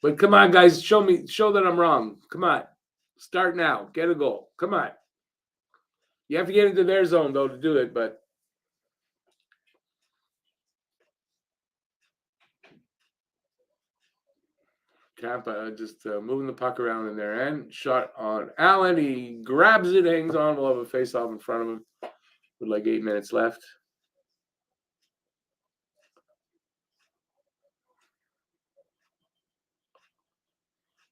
But come on, guys, show that I'm wrong. Come on. Start now. Get a goal. Come on. You have to get into their zone, though, to do it, but Tampa just moving the puck around in their end. Shot on Allen. He grabs it, hangs on. We'll have a face-off in front of him with like 8 minutes left.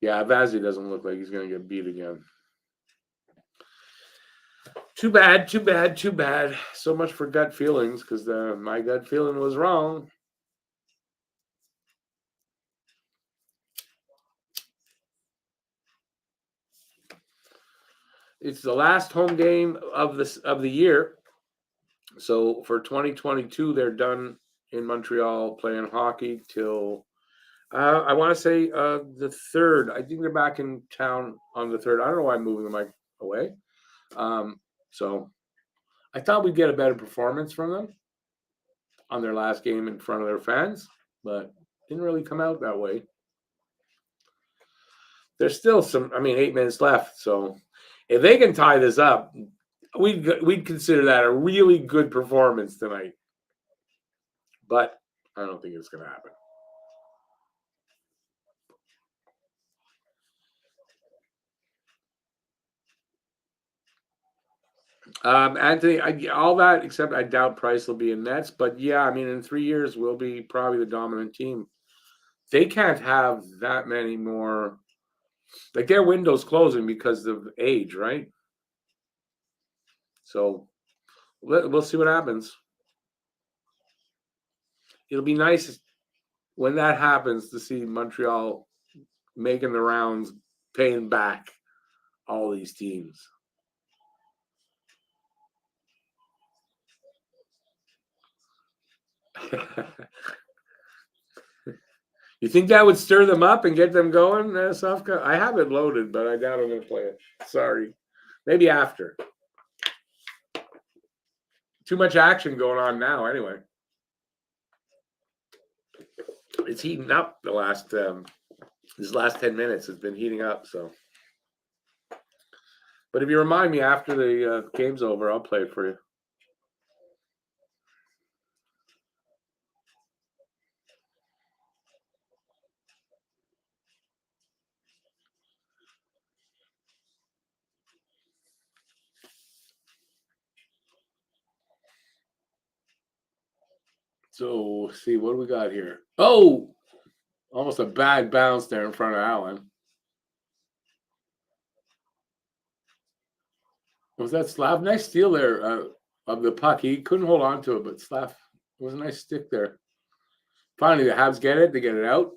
Yeah, Vazzy doesn't look like he's going to get beat again. Too bad, too bad, too bad. So much for gut feelings, because my gut feeling was wrong. It's the last home game of the year. So for 2022, they're done in Montreal playing hockey till I want to say the 3rd. I think they're back in town on the 3rd. I don't know why I'm moving the mic away. So I thought we'd get a better performance from them on their last game in front of their fans, but didn't really come out that way. There's still 8 minutes left. So if they can tie this up, we'd consider that a really good performance tonight. But I don't think it's going to happen. Anthony, all that except I doubt Price will be in nets. But yeah, in 3 years we'll be probably the dominant team. They can't have that many more. Like their window's closing because of age, right? So we'll see what happens. It'll be nice when that happens to see Montreal making the rounds, paying back all these teams. You think that would stir them up and get them going, Sofka? I have it loaded, but I doubt I'm going to play it. Sorry. Maybe after. Too much action going on now, anyway. It's heating up this last 10 minutes has been heating up, so. But if you remind me after the game's over, I'll play it for you. So, see, what do we got here? Oh! Almost a bad bounce there in front of Allen. Was that Slav? Nice steal there of the puck. He couldn't hold on to it, but Slav, it was a nice stick there. Finally, the Habs get it. They get it out.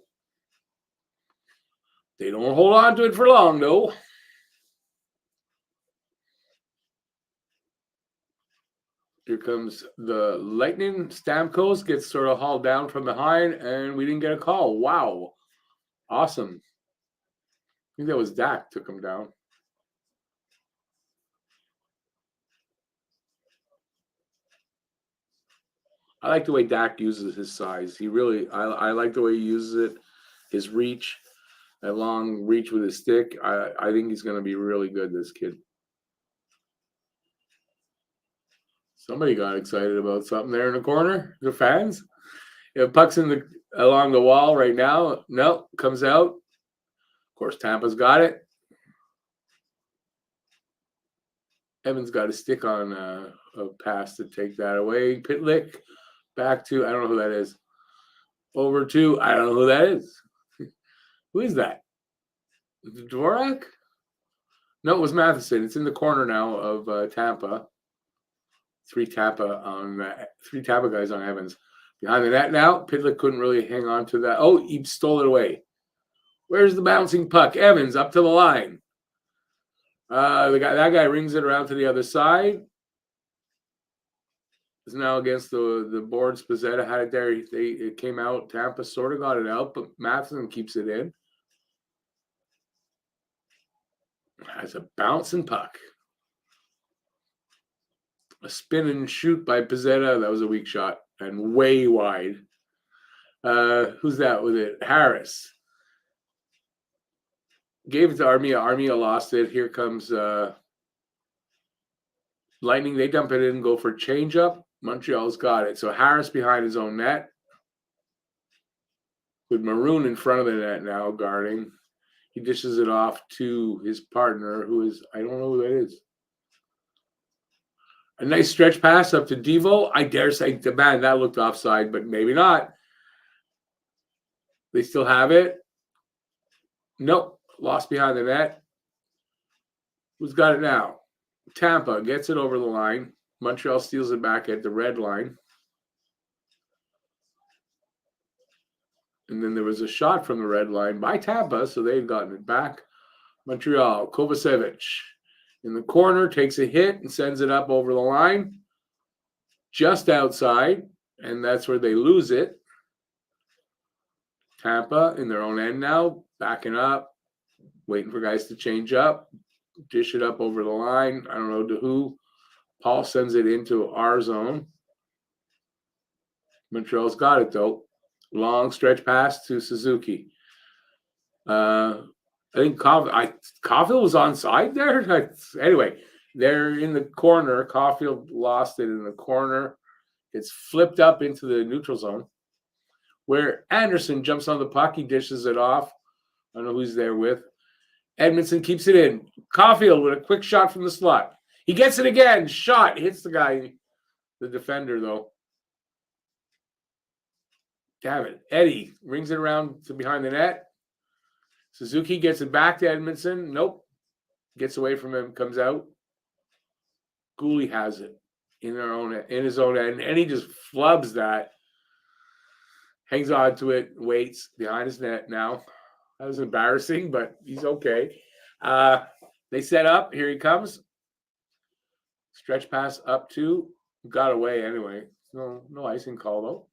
They don't hold on to it for long, though. comes the Lightning. Stamkos gets sort of hauled down from behind, and we didn't get a call. Wow. Awesome. I think that was Dak took him down. I like the way Dak uses his size. He really, I like the way he uses it, his reach, that long reach with his stick. I think he's going to be really good, this kid. Somebody got excited about something there in the corner. The fans. Puck's along the wall right now. No, comes out. Of course, Tampa's got it. Evans got a stick on a pass to take that away. Pitlick back to, I don't know who that is. Over to, I don't know who that is. Who is that? Dvorak? No, it was Matheson. It's in the corner now of Tampa. Three Tampa guys on Evans. Behind the net now. Pitlick couldn't really hang on to that. Oh, he stole it away. Where's the bouncing puck? Evans up to the line. That guy rings it around to the other side. It's now against the boards. Pizzetta had it there. It came out. Tampa sort of got it out, but Matheson keeps it in. Has a bouncing puck. A spin and shoot by Pizzetta. That was a weak shot and way wide. Who's that with it? Harris. Gave it to Armia. Armia lost it. Here comes Lightning. They dump it in, go for change-up. Montreal's got it. So Harris behind his own net. With Maroon in front of the net now, guarding. He dishes it off to his partner, who is, I don't know who that is. A nice stretch pass up to Devo. I dare say, man, that looked offside, but maybe not. They still have it. Nope. Lost behind the net. Who's got it now? Tampa gets it over the line. Montreal steals it back at the red line. And then there was a shot from the red line by Tampa, so they've gotten it back. Montreal, Kovacevic in the corner, takes a hit and sends it up over the line. Just outside, and that's where they lose it. Tampa in their own end now, backing up, waiting for guys to change up, dish it up over the line. I don't know to who. Paul sends it into our zone. Montreal's got it, though. Long stretch pass to Suzuki. I think Caulfield was onside there. Anyway, they're in the corner. Caulfield lost it in the corner. It's flipped up into the neutral zone where Anderson jumps on the puck. He dishes it off. I don't know who's there with. Edmondson keeps it in. Caulfield with a quick shot from the slot. He gets it again. Shot. Hits the guy, the defender, though. Damn it. Eddie rings it around to behind the net. Suzuki gets it back to Edmondson. Nope. Gets away from him. Comes out. Gooley has it in his own end. And he just flubs that. Hangs on to it. Waits behind his net now. That was embarrassing, but he's okay. They set up. Here he comes. Stretch pass up to. Got away anyway. No icing call, though.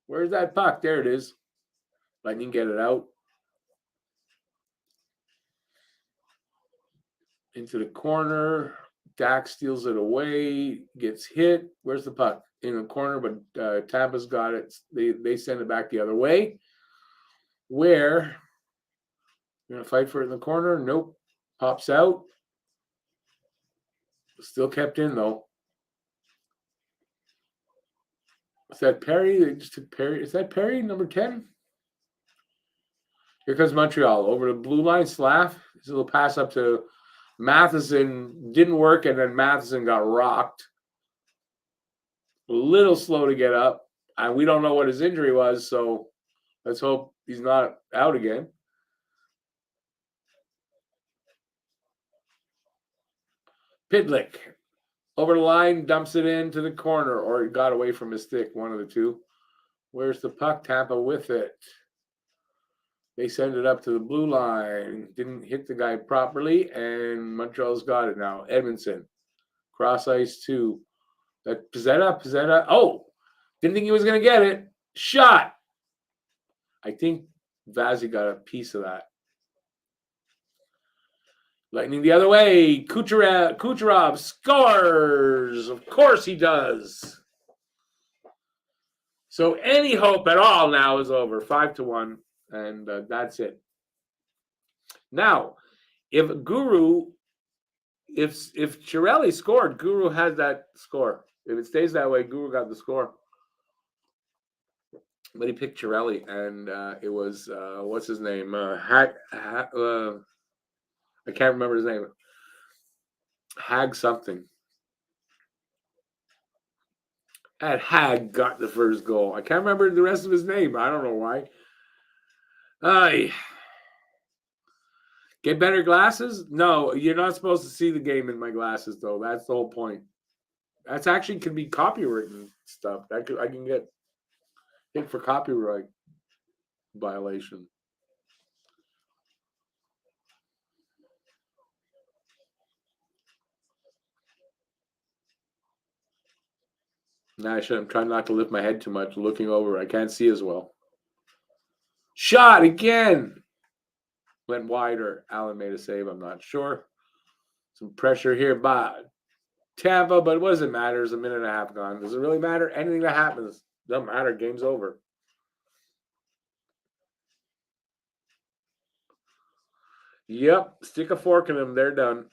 Where's that puck? There it is. Lightning get it out. Into the corner. Dak steals it away. Gets hit. Where's the puck? In the corner, but Tampa's got it. They send it back the other way. Where? You're going to fight for it in the corner? Nope. Pops out. Still kept in, though. Is that Perry? They just took Perry. Is that Perry, number 10? Here comes Montreal. Over the blue line, Slav. This little pass up to Matheson. Didn't work, and then Matheson got rocked. A little slow to get up. And we don't know what his injury was, so let's hope he's not out again. Pitlick. Over the line, dumps it into the corner, or it got away from his stick, one of the two. Where's the puck? Tampa with it. They send it up to the blue line. Didn't hit the guy properly, and Montreal's got it now. Edmondson. Cross ice 2. Pizzetta. Oh, didn't think he was going to get it. Shot. I think Vazzy got a piece of that. Lightning the other way. Kucherov scores. Of course he does. So any hope at all now is over. 5-1, and that's it. Now, if Chiarelli scored, Guru has that score. If it stays that way, Guru got the score. But he picked Chiarelli, and it was what's his name? I can't remember his name. Hag something. And Hag got the first goal. I can't remember the rest of his name. I don't know why. Get better glasses? No, you're not supposed to see the game in my glasses, though. That's the whole point. That's actually can be copywritten stuff. I can get hit for copyright violation. Nah, I'm trying not to lift my head too much, looking over. I can't see as well. Shot again. Went wider. Allen made a save. I'm not sure. Some pressure here by Tampa, but what does it matter? There's a minute and a half gone. Does it really matter? Anything that happens doesn't matter. Game's over. Yep. Stick a fork in them. They're done.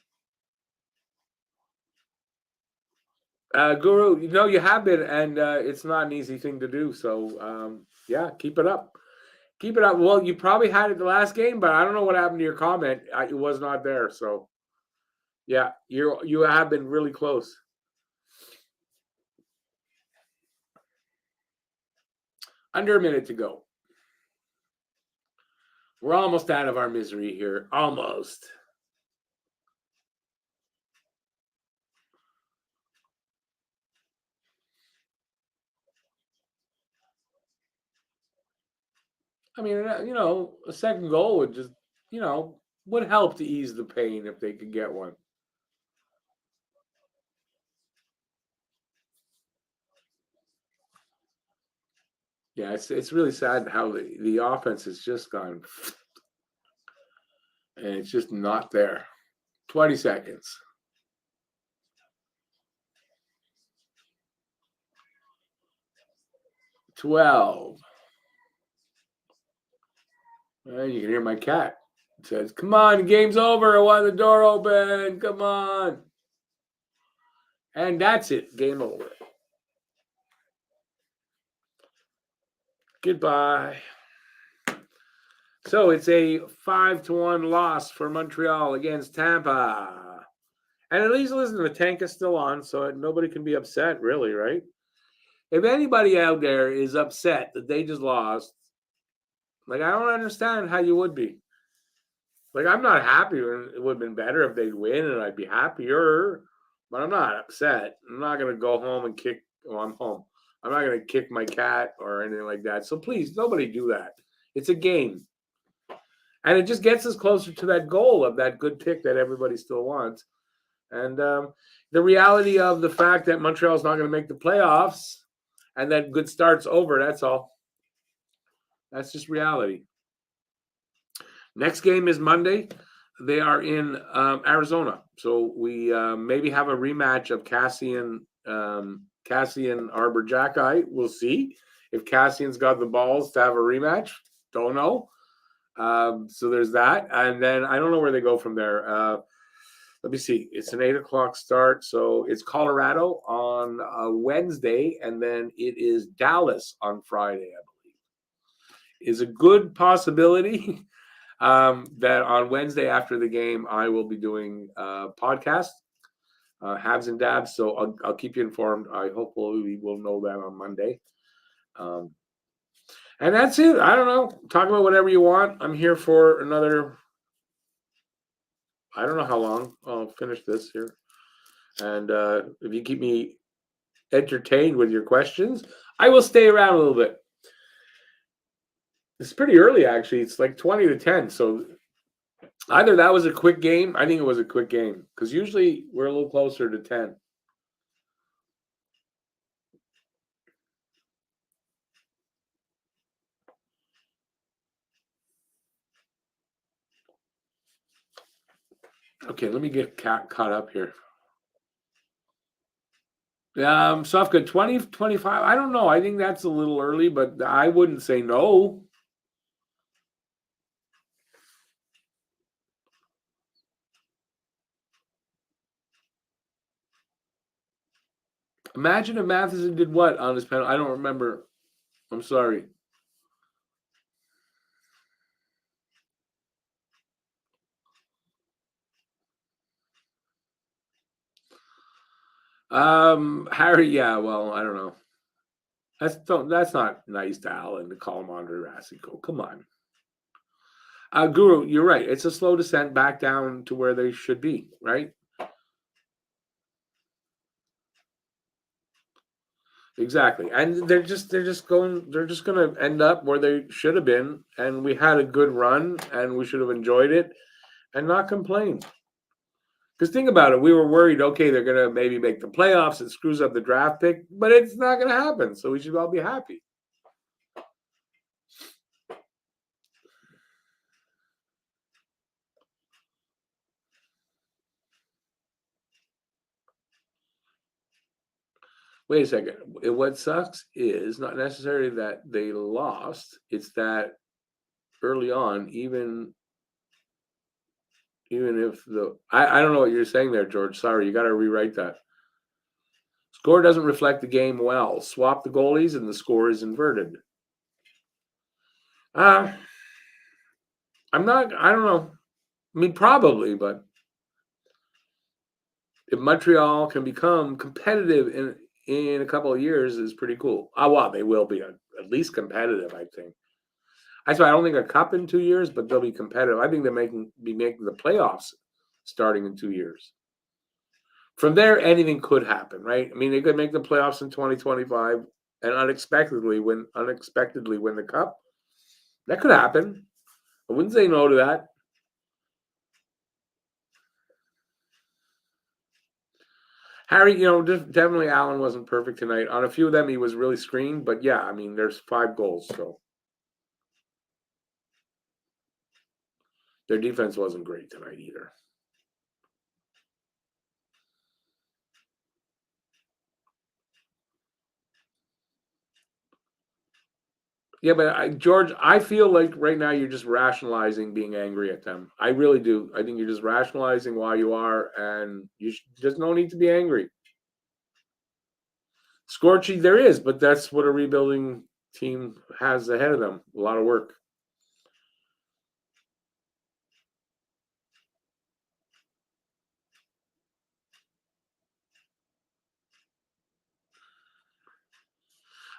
Guru, you have been, and it's not an easy thing to do. So, yeah, keep it up. Keep it up. Well, you probably had it the last game, but I don't know what happened to your comment. It was not there. So, yeah, you have been really close. Under a minute to go. We're almost out of our misery here. Almost. I mean, a second goal would just, would help to ease the pain if they could get one. Yeah, it's really sad how the offense has just gone, and it's just not there. 20 seconds. 12. And you can hear my cat. It says, "Come on, the game's over. I want the door open. Come on." And that's it. Game over. Goodbye. So it's a 5-1 loss for Montreal against Tampa. And at least listen, the tank is still on, so nobody can be upset, really, right? If anybody out there is upset that they just lost, I don't understand how you would be. I'm not happy. It would have been better if they'd win, and I'd be happier. But I'm not upset. I'm not going to go home and kick. Oh, I'm home. I'm not going to kick my cat or anything like that. So please, nobody do that. It's a game. And it just gets us closer to that goal of that good pick that everybody still wants. And the reality of the fact that Montreal's not going to make the playoffs and that good start's over, that's all. That's just reality. Next game is Monday. They are in Arizona. So we maybe have a rematch of Cassian Arbor Jackeye. We'll see if Cassian's got the balls to have a rematch. Don't know. So there's that. And then I don't know where they go from there. Let me see. It's an 8:00 start. So it's Colorado on Wednesday, and then it is Dallas on Friday, I believe. Is a good possibility that on Wednesday after the game, I will be doing a podcast, Habs and Dabs. So I'll keep you informed. I hopefully we will know that on Monday. And that's it. I don't know. Talk about whatever you want. I'm here for another, I don't know how long. I'll finish this here. And if you keep me entertained with your questions, I will stay around a little bit. It's pretty early, actually. It's like 20-10. So either that was a quick game. I think it was a quick game because usually we're a little closer to 10. Okay, let me get caught up here. Soft good 20, 25. I don't know. I think that's a little early, but I wouldn't say no. Imagine if Matheson did what on his penalty. I don't remember. I'm sorry. Harry. Yeah. Well, I don't know. That's not nice to Alan to call him Andre Racicot. Come on, Guru. You're right. It's a slow descent back down to where they should be. Right. Exactly. And they're just going to end up where they should have been. And we had a good run, and we should have enjoyed it and not complain. Because think about it, we were worried, okay, they're going to maybe make the playoffs. It screws up the draft pick, but it's not going to happen. So we should all be happy. Wait a second. What sucks is not necessarily that they lost; it's that early on, even if I don't know what you're saying there, George. Sorry, you got to rewrite that. Score doesn't reflect the game well. Swap the goalies, and the score is inverted. Uh, I'm not. I don't know. I mean, probably, but if Montreal can become competitive in a couple of years, is pretty cool. Oh, wow, they will be at least competitive. I think. That's why I don't think a cup in 2 years, but they'll be competitive. I think be making the playoffs starting in 2 years. From there, anything could happen, right? I mean, they could make the playoffs in 2025 and unexpectedly win the cup. That could happen. I wouldn't say no to that. Harry, definitely Allen wasn't perfect tonight. On a few of them, he was really screened, but yeah, I mean, there's 5 goals, so their defense wasn't great tonight either. Yeah, but George, I feel like right now you're just rationalizing being angry at them. I really do. I think you're just rationalizing why you are, and just no need to be angry. Scorchy, there is, but that's what a rebuilding team has ahead of them. A lot of work.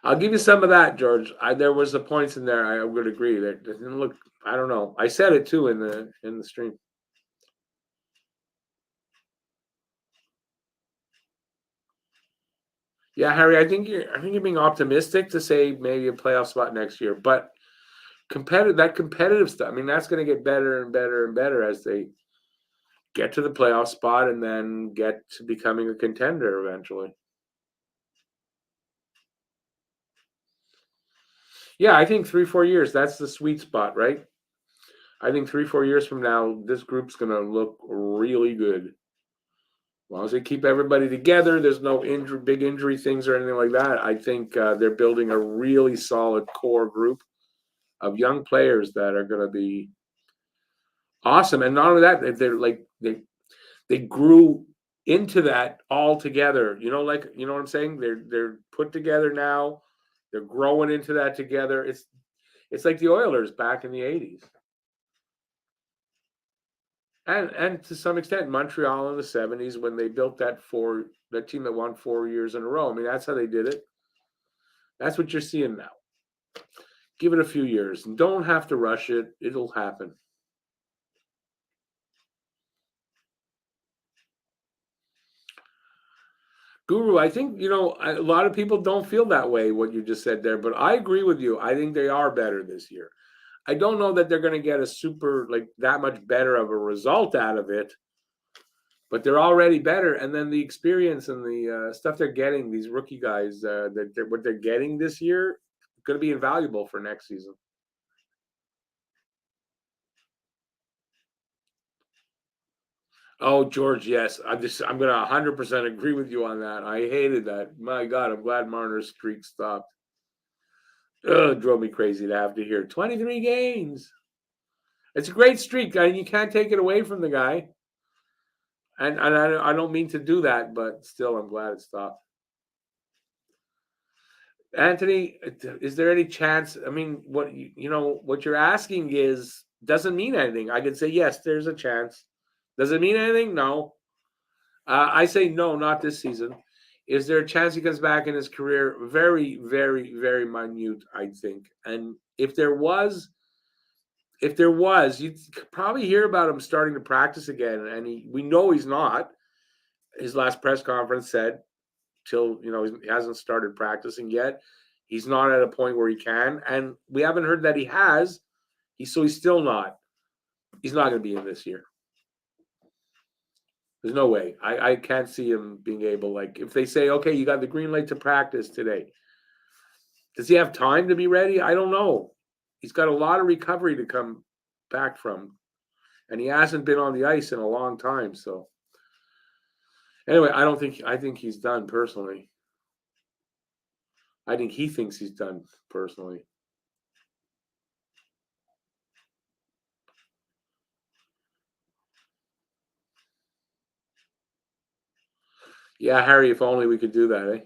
I'll give you some of that, George. There was the points in there. I would agree that didn't look. I don't know. I said it too in the stream. Yeah, Harry. I think you're being optimistic to say maybe a playoff spot next year, but competitive stuff. I mean, that's going to get better and better and better as they get to the playoff spot and then get to becoming a contender eventually. Yeah, I think 3, 4 years. That's the sweet spot, right? I think 3, 4 years from now, this group's going to look really good. As long as they keep everybody together, there's no big injury things or anything like that. I think they're building a really solid core group of young players that are going to be awesome. And not only that, they're like they grew into that all together. What I'm saying? They're put together now. They're growing into that together. It's like the Oilers back in the '80s. And to some extent, Montreal in the '70s when they built that team that won 4 years in a row. I mean, that's how they did it. That's what you're seeing now. Give it a few years and don't have to rush it. It'll happen. Guru, I think, a lot of people don't feel that way, what you just said there, but I agree with you. I think they are better this year. I don't know that they're going to get a super, like, that much better of a result out of it, but they're already better. And then the experience and the stuff they're getting, these rookie guys, what they're getting this year, going to be invaluable for next season. Oh, George, yes. I'm going to 100% agree with you on that. I hated that. My God, I'm glad Marner's streak stopped. Ugh, it drove me crazy to have to hear 23 games. It's a great streak, and you can't take it away from the guy. And I don't mean to do that, but still, I'm glad it stopped. Anthony, is there any chance? I mean, what you're asking is doesn't mean anything. I could say yes, there's a chance. Does it mean anything? No. I say no, not this season. Is there a chance he comes back in his career? Very, very, very minute, I think. And if there was, you'd probably hear about him starting to practice again. And we know he's not. His last press conference said, till he hasn't started practicing yet. He's not at a point where he can, and we haven't heard that he has. He's still not. He's not going to be in this year. There's no way. I can't see him being able. Like if they say, okay, you got the green light to practice today. Does he have time to be ready? I don't know. He's got a lot of recovery to come back from, and he hasn't been on the ice in a long time. So anyway, I think he's done personally. I think he thinks he's done personally. Yeah, Harry, if only we could do that,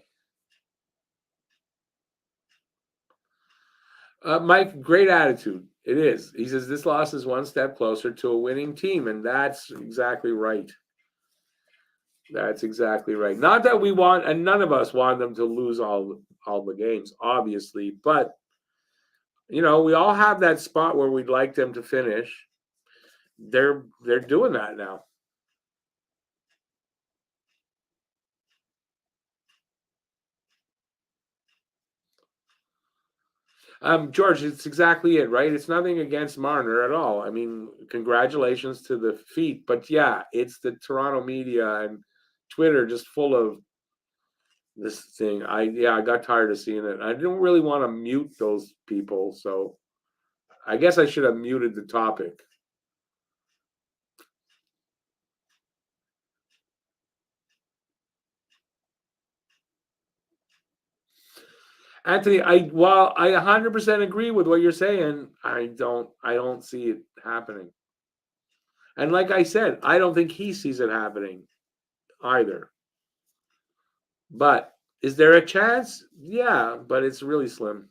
eh? Mike, great attitude. It is. He says this loss is one step closer to a winning team, and that's exactly right. That's exactly right. Not that we want, and none of us want them to lose all the games, obviously, but we all have that spot where we'd like them to finish. They're doing that now. George, it's exactly it, right? It's nothing against Marner at all. I mean, congratulations to the feat, but yeah, it's the Toronto media and Twitter just full of this thing. I got tired of seeing it. I didn't really want to mute those people, so I guess I should have muted the topic. Anthony, while I 100% agree with what you're saying, I don't see it happening. And like I said, I don't think he sees it happening either. But is there a chance? Yeah, but it's really slim.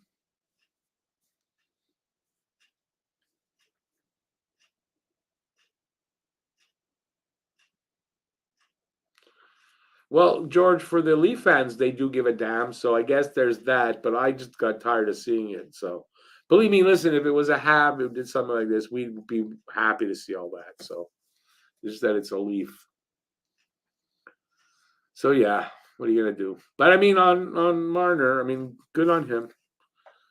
Well, George, for the Leaf fans, they do give a damn. So I guess there's that. But I just got tired of seeing it. So believe me, listen, if it was a Hab who did something like this, we'd be happy to see all that. So just that it's a Leaf. So yeah, what are you gonna do? But I mean, on Marner, I mean, good on him.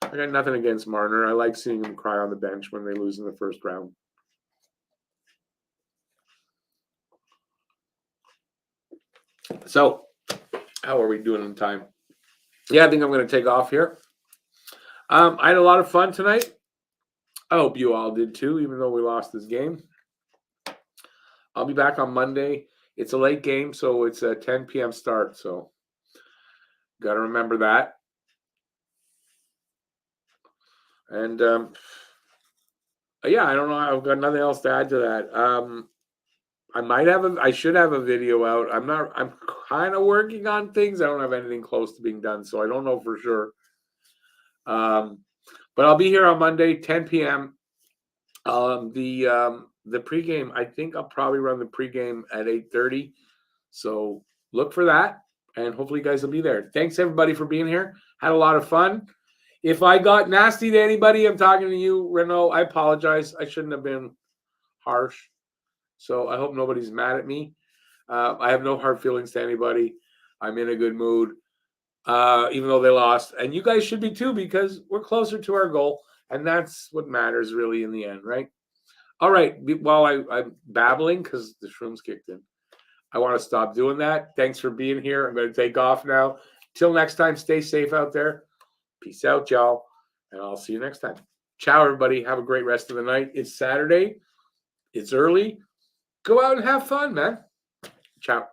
I got nothing against Marner. I like seeing him cry on the bench when they lose in the first round. So, how are we doing in time? Yeah, I think I'm going to take off here. I had a lot of fun tonight. I hope you all did too, even though we lost this game. I'll be back on Monday. It's a late game, so it's a 10 p.m. start. So, got to remember that. And yeah, I don't know. I've got nothing else to add to that. I should have a video out. I'm kind of working on things. I don't have anything close to being done, so I don't know for sure. But I'll be here on Monday, 10 p.m. The pregame, I think I'll probably run the pregame at 8:30. So look for that, and hopefully you guys will be there. Thanks everybody for being here. Had a lot of fun. If I got nasty to anybody, I'm talking to you, Renault. I apologize. I shouldn't have been harsh. So I hope nobody's mad at me. I have no hard feelings to anybody. I'm in a good mood, even though they lost. And you guys should be too, because we're closer to our goal. And that's what matters really in the end, right? All right. While I'm babbling, because the shrooms kicked in, I want to stop doing that. Thanks for being here. I'm going to take off now. Till next time, stay safe out there. Peace out, y'all. And I'll see you next time. Ciao, everybody. Have a great rest of the night. It's Saturday. It's early. Go out and have fun, man. Ciao.